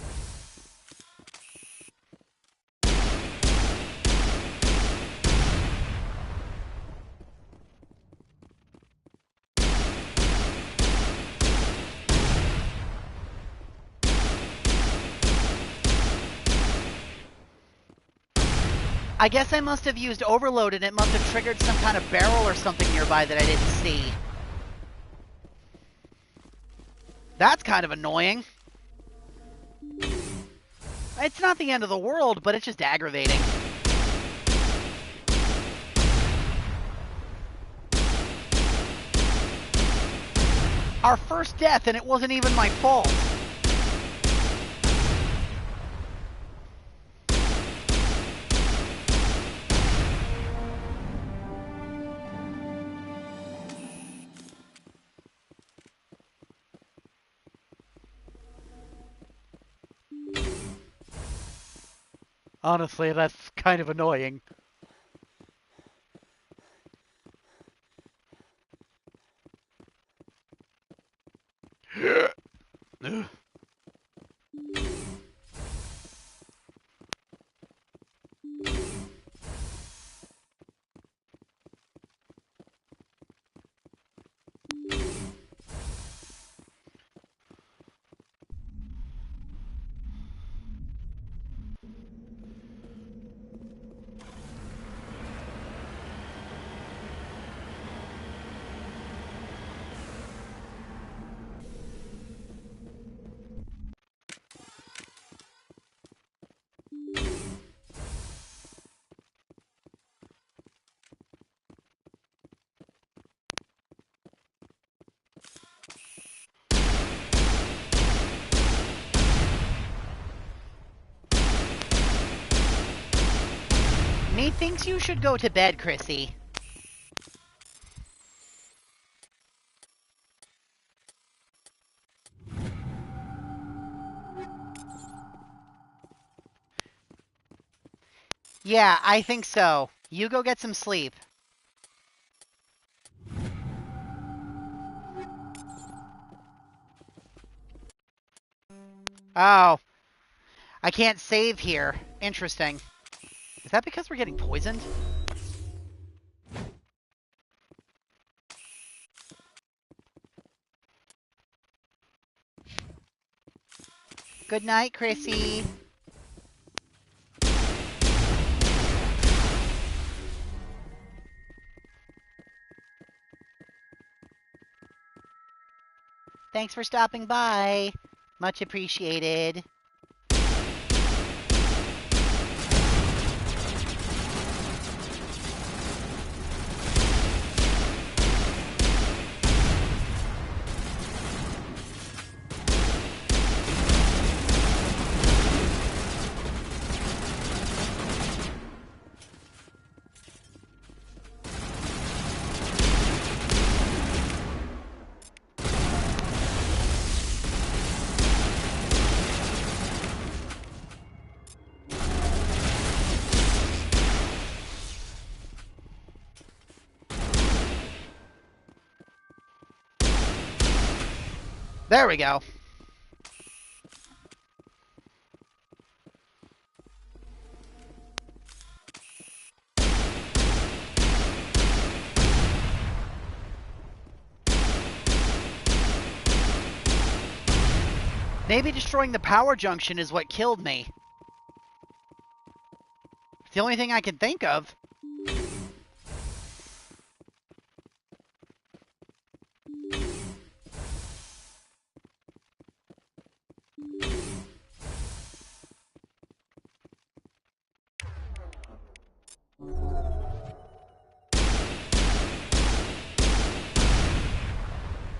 I guess I must have used overload and it must have triggered some kind of barrel or something nearby that I didn't see. That's kind of annoying. It's not the end of the world, but it's just aggravating. Our first death, and it wasn't even my fault. Honestly, that's kind of annoying. Methinks you should go to bed, Chrissy. Yeah, I think so. You go get some sleep. Oh. I can't save here. Interesting. Is that because we're getting poisoned? Good night, Chrissy. Thanks for stopping by. Much appreciated. There we go. Maybe destroying the power junction is what killed me. It's the only thing I can think of.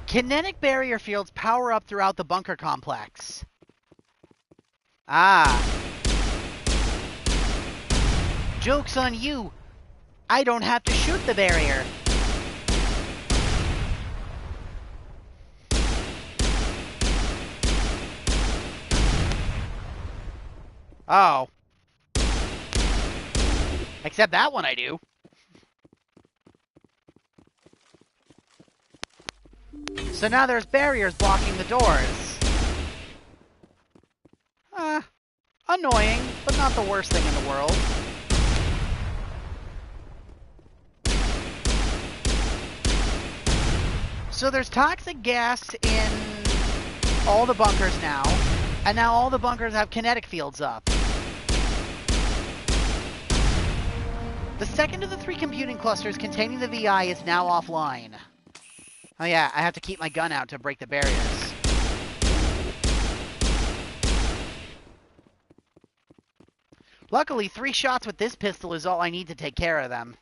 Kinetic barrier fields power up throughout the bunker complex. Ah. Joke's on you. I don't have to shoot the barrier. Oh. Except that one I do. So now there's barriers blocking the doors. Annoying, but not the worst thing in the world. So there's toxic gas in all the bunkers now, and now all the bunkers have kinetic fields up. The second of the 3 computing clusters containing the VI is now offline. Oh yeah, I have to keep my gun out to break the barriers. Luckily, 3 shots with this pistol is all I need to take care of them.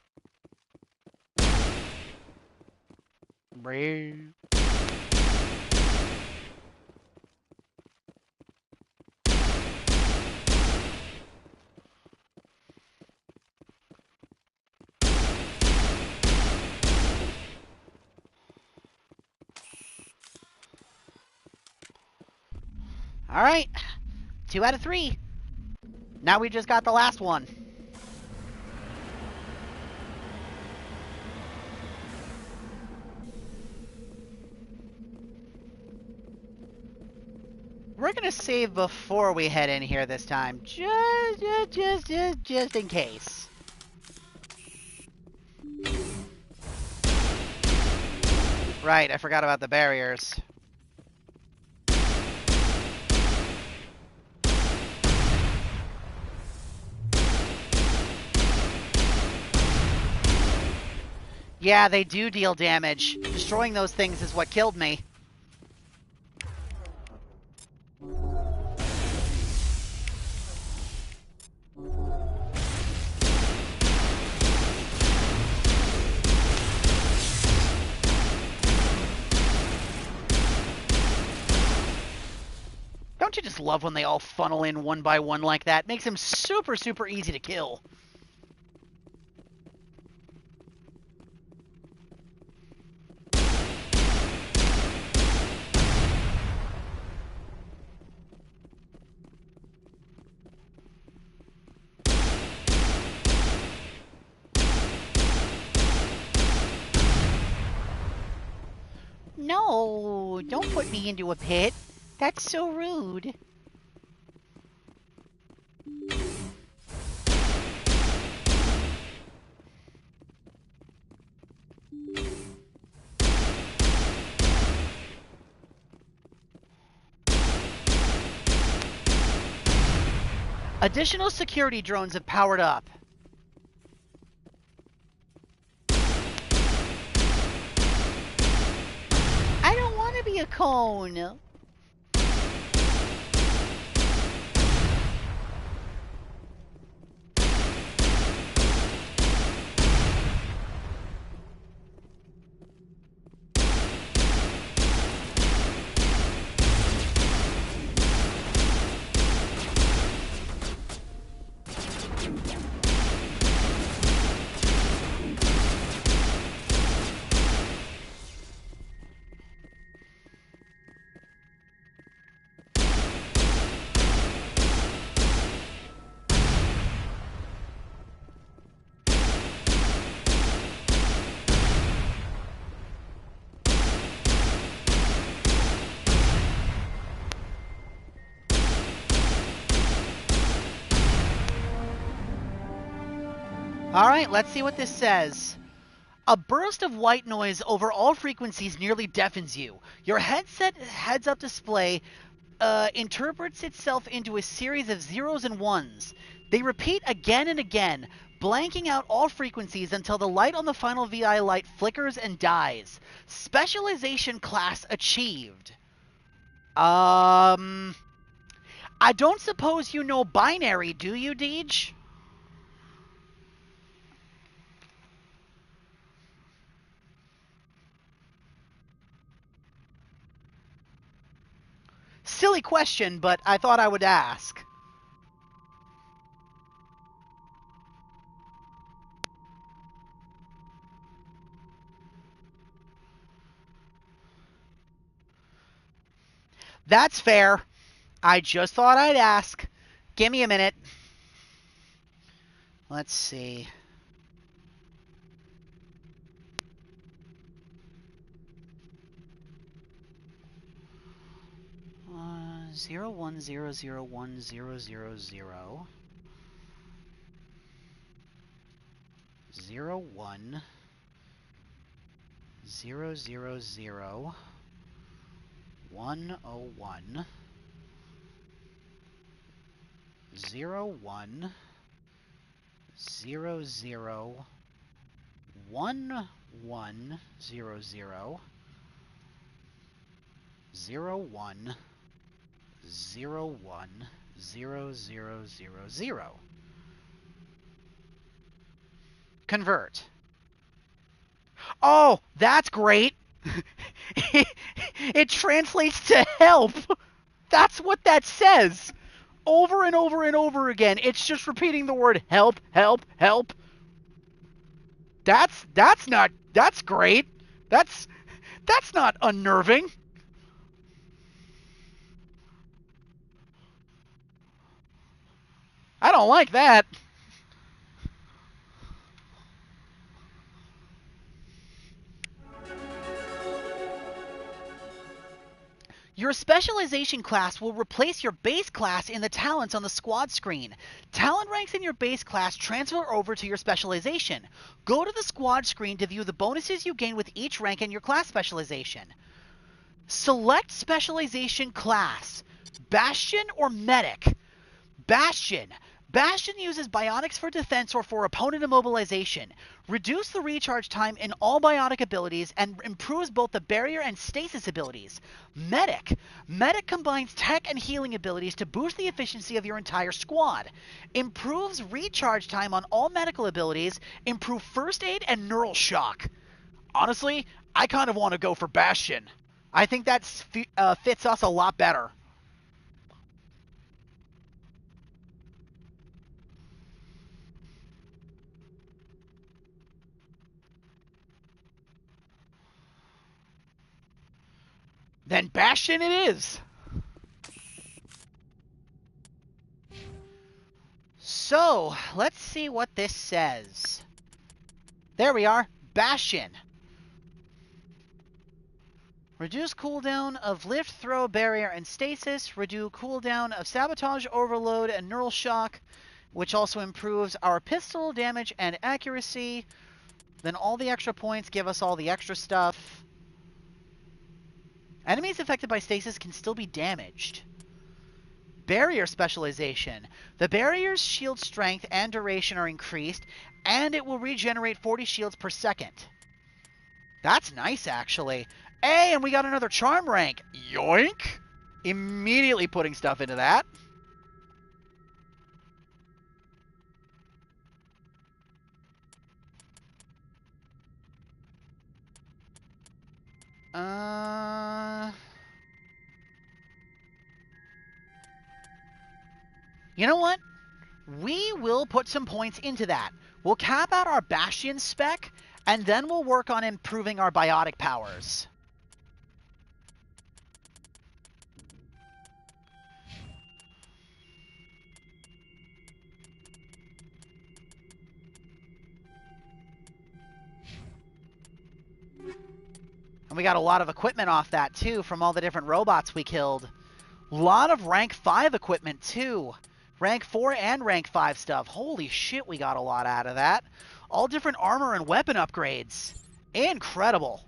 Alright, 2 out of 3. Now we just got the last one. We're gonna save before we head in here this time, just in case. Right, I forgot about the barriers. Yeah, they do deal damage. Destroying those things is what killed me. Don't you just love when they all funnel in one by one like that? Makes them super, super easy to kill. No, don't put me into a pit. That's so rude. Additional security drones have powered up. I don't want to be a cone. Alright, let's see what this says. A burst of white noise over all frequencies nearly deafens you. Your headset heads-up display interprets itself into a series of zeros and ones. They repeat again and again, blanking out all frequencies until the light on the final VI light flickers and dies. Specialization class achieved. I don't suppose you know binary, do you, Deej? Silly question, but I thought I would ask. That's fair. I just thought I'd ask. Give me a minute. Let's see. Zero 1001000 0 1 0 0 0 101 0 1 0 0 1 1 0 0 0 1 0 1 0 0 0 0. Convert. Oh, that's great. It translates to help. That's what that says. Over and over and over again. It's just repeating the word help, help, help. That's great. That's not unnerving. I don't like that. Your specialization class will replace your base class in the talents on the squad screen. Talent ranks in your base class transfer over to your specialization. Go to the squad screen to view the bonuses you gain with each rank in your class specialization. Select specialization class. Bastion or Medic? Bastion. Bastion uses bionics for defense or for opponent immobilization. Reduce the recharge time in all bionic abilities and improves both the barrier and stasis abilities. Medic. Medic combines tech and healing abilities to boost the efficiency of your entire squad. Improves recharge time on all medical abilities. Improve first aid and neural shock. Honestly, I kind of want to go for Bastion. I think that fits us a lot better. Then Bastion it is. So, let's see what this says. There we are. Bastion. Reduce cooldown of lift, throw, barrier, and stasis. Reduce cooldown of sabotage, overload, and neural shock, which also improves our pistol damage and accuracy. Then all the extra points give us all the extra stuff. Enemies affected by stasis can still be damaged. Barrier specialization. The barrier's shield strength and duration are increased, and it will regenerate 40 shields per second. That's nice, actually. Hey, and we got another charm rank. Yoink! Immediately putting stuff into that. You know what? We will put some points into that. We'll cap out our Bastion spec, and then we'll work on improving our biotic powers. And we got a lot of equipment off that, too, from all the different robots we killed. A lot of rank 5 equipment, too. Rank 4 and rank 5 stuff. Holy shit, we got a lot out of that. All different armor and weapon upgrades. Incredible.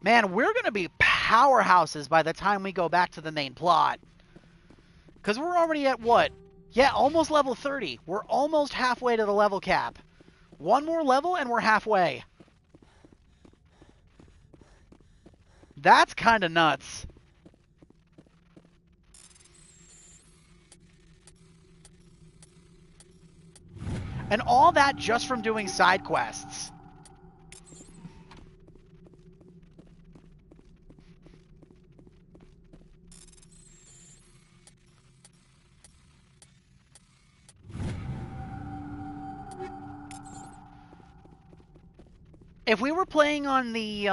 Man, we're going to be powerhouses by the time we go back to the main plot. Because we're already at what? Yeah, almost level 30. We're almost halfway to the level cap. One more level and we're halfway. That's kind of nuts. And all that just from doing side quests. If we were playing on the,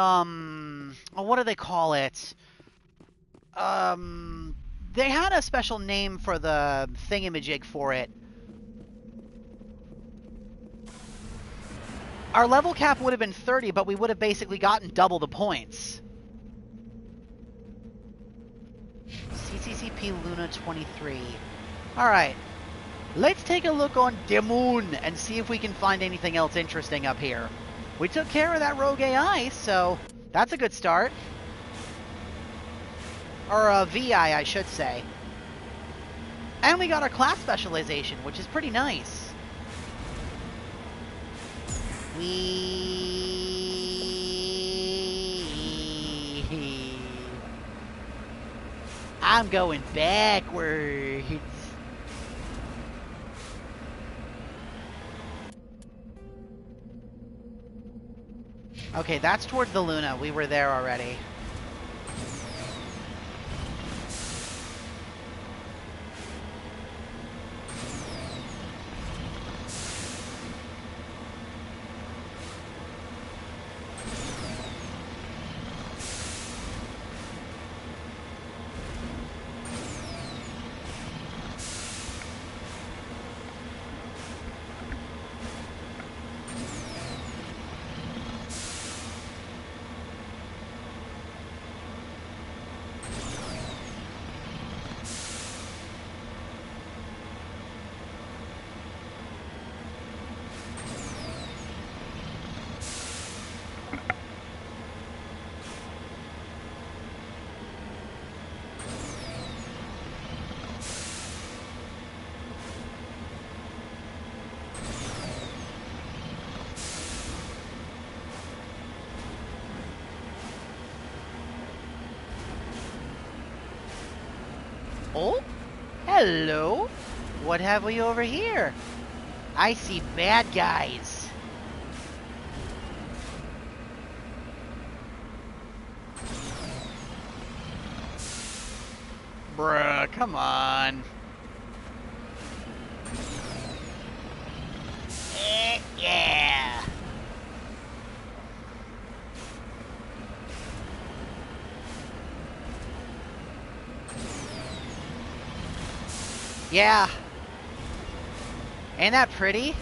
what do they call it? They had a special name for the thingamajig for it. Our level cap would have been 30, but we would have basically gotten double the points. CCCP Luna 23. Alright. Let's take a look on the moon and see if we can find anything else interesting up here. We took care of that rogue AI, so that's a good start. Or VI, I should say. And we got our class specialization, which is pretty nice. I'm going backwards. Okay, that's towards the Luna. We were there already. Oh? Hello? What have we over here? I see bad guys. Bruh, come on. Yeah. Yeah. Ain't that pretty?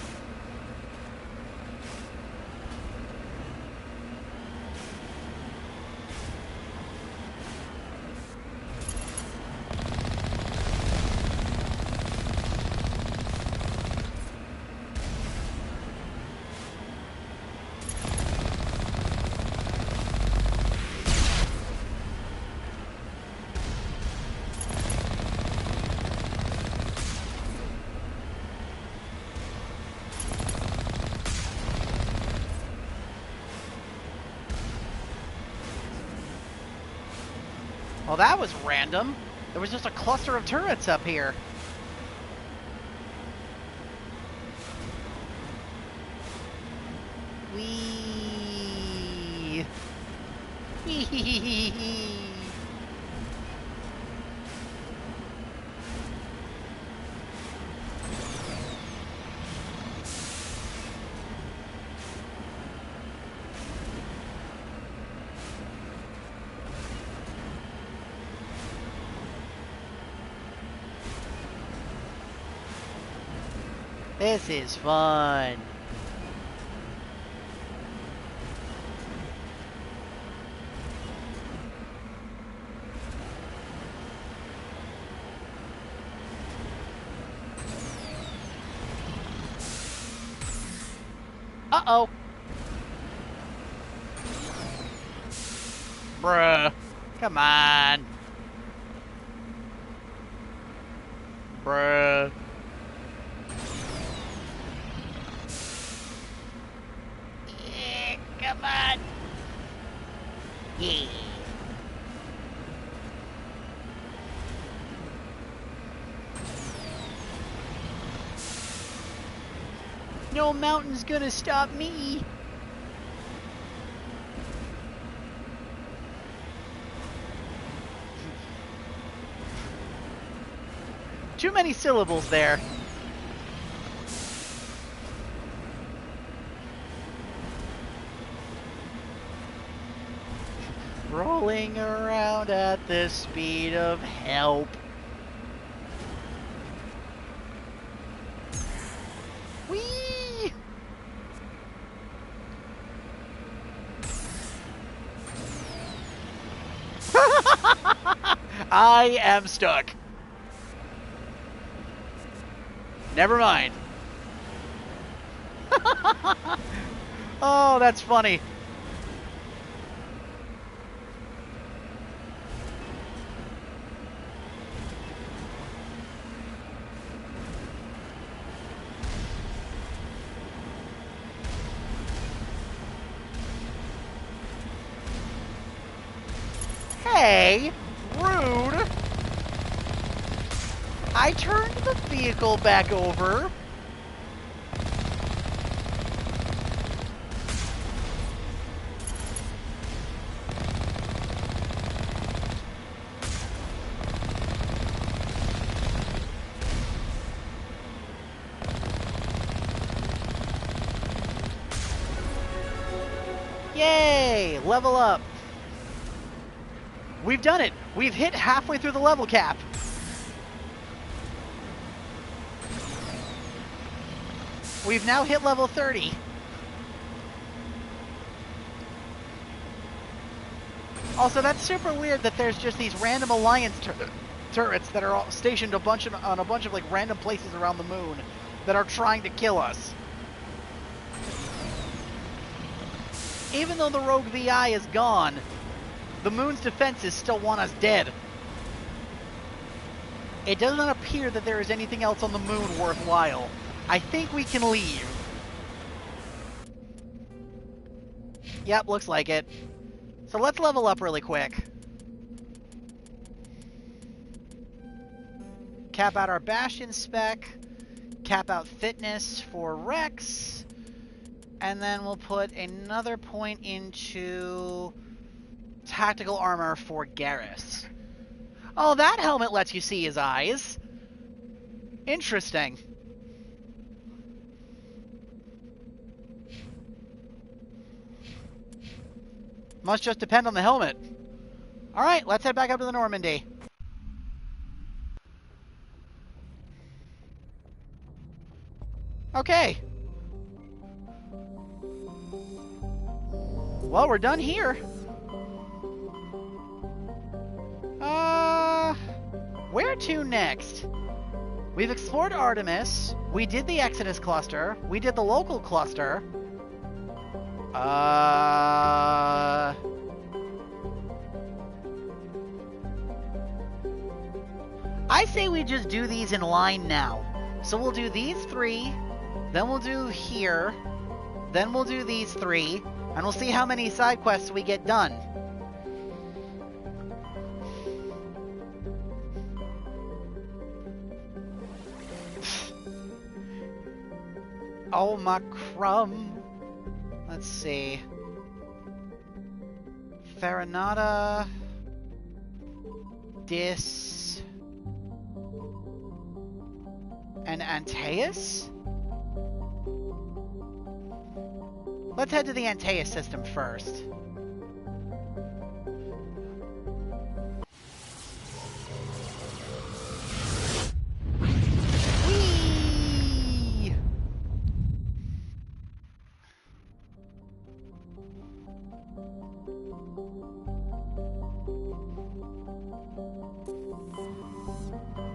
Well, that was random. There was just a cluster of turrets up here. Wee. Wee. This is fun. Uh-oh. Bruh. Come on. Bruh. Come on. Yeah. No mountain's gonna stop me. Too many syllables there. Rolling around at the speed of help. Whee! I am stuck. Never mind. Oh, that's funny. Hey, rude. I turned the vehicle back over. Yay, level up. We've done it! We've hit halfway through the level cap! We've now hit level 30. Also, that's super weird that there's just these random Alliance turrets that are all stationed on a bunch of like random places around the moon that are trying to kill us. Even though the Rogue VI is gone, the moon's defenses still want us dead. It does not appear that there is anything else on the moon worthwhile. I think we can leave. Yep, looks like it. So let's level up really quick. Cap out our Bastion spec. Cap out fitness for Rex. And then we'll put another point into tactical armor for Garrus. Oh, that helmet lets you see his eyes. Interesting. Must just depend on the helmet. Alright, let's head back up to the Normandy. Okay. Well, we're done here. Where to next? We've explored Artemis. We did the Exodus cluster. We did the local cluster. I say we just do these in line now. So we'll do these three, then we'll do here, then we'll do these three, and we'll see how many side quests we get done. Oh, my crumb. Let's see. Farinata. Dis. And Antaeus? Let's head to the Antaeus system first. Whee!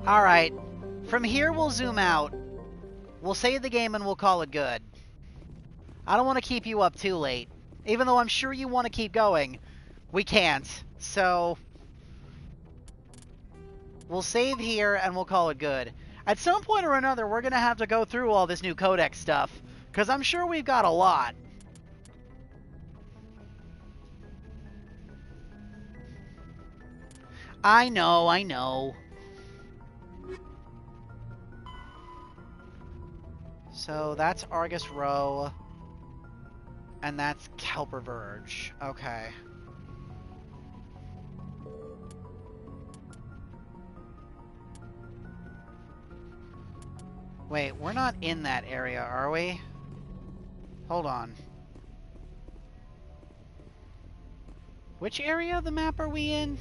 Alright. From here, we'll zoom out. We'll save the game and we'll call it good. I don't want to keep you up too late. Even though I'm sure you want to keep going, we can't. So, we'll save here and we'll call it good. At some point or another, we're going to have to go through all this new codex stuff, because I'm sure we've got a lot. I know. So that's Argus Row. And that's Kelper Verge. Okay. Wait, we're not in that area, are we? Hold on. Which area of the map are we in?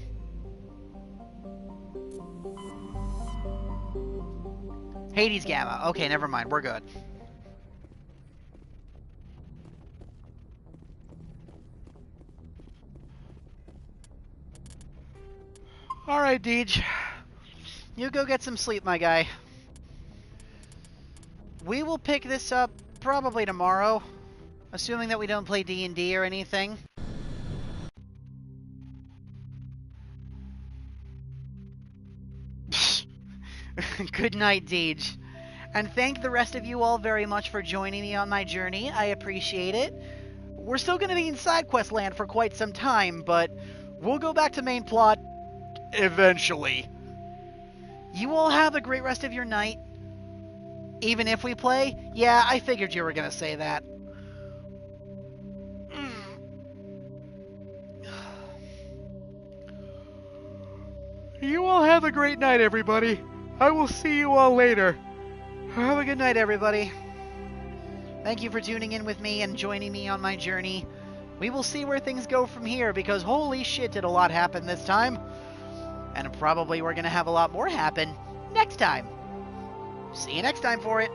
Hades Gamma. Okay, never mind. We're good. Alright, Deej. You go get some sleep, my guy. We will pick this up probably tomorrow, assuming that we don't play D&D or anything. Good night, Deej. And thank the rest of you all very much for joining me on my journey. I appreciate it. We're still going to be in side quest land for quite some time, but we'll go back to main plot eventually. You all have a great rest of your night. Even if we play? Yeah, I figured you were going to say that. You all have a great night, everybody. I will see you all later. Have a good night, everybody. Thank you for tuning in with me and joining me on my journey. We will see where things go from here, because holy shit did a lot happen this time. And probably we're going to have a lot more happen next time. See you next time for it.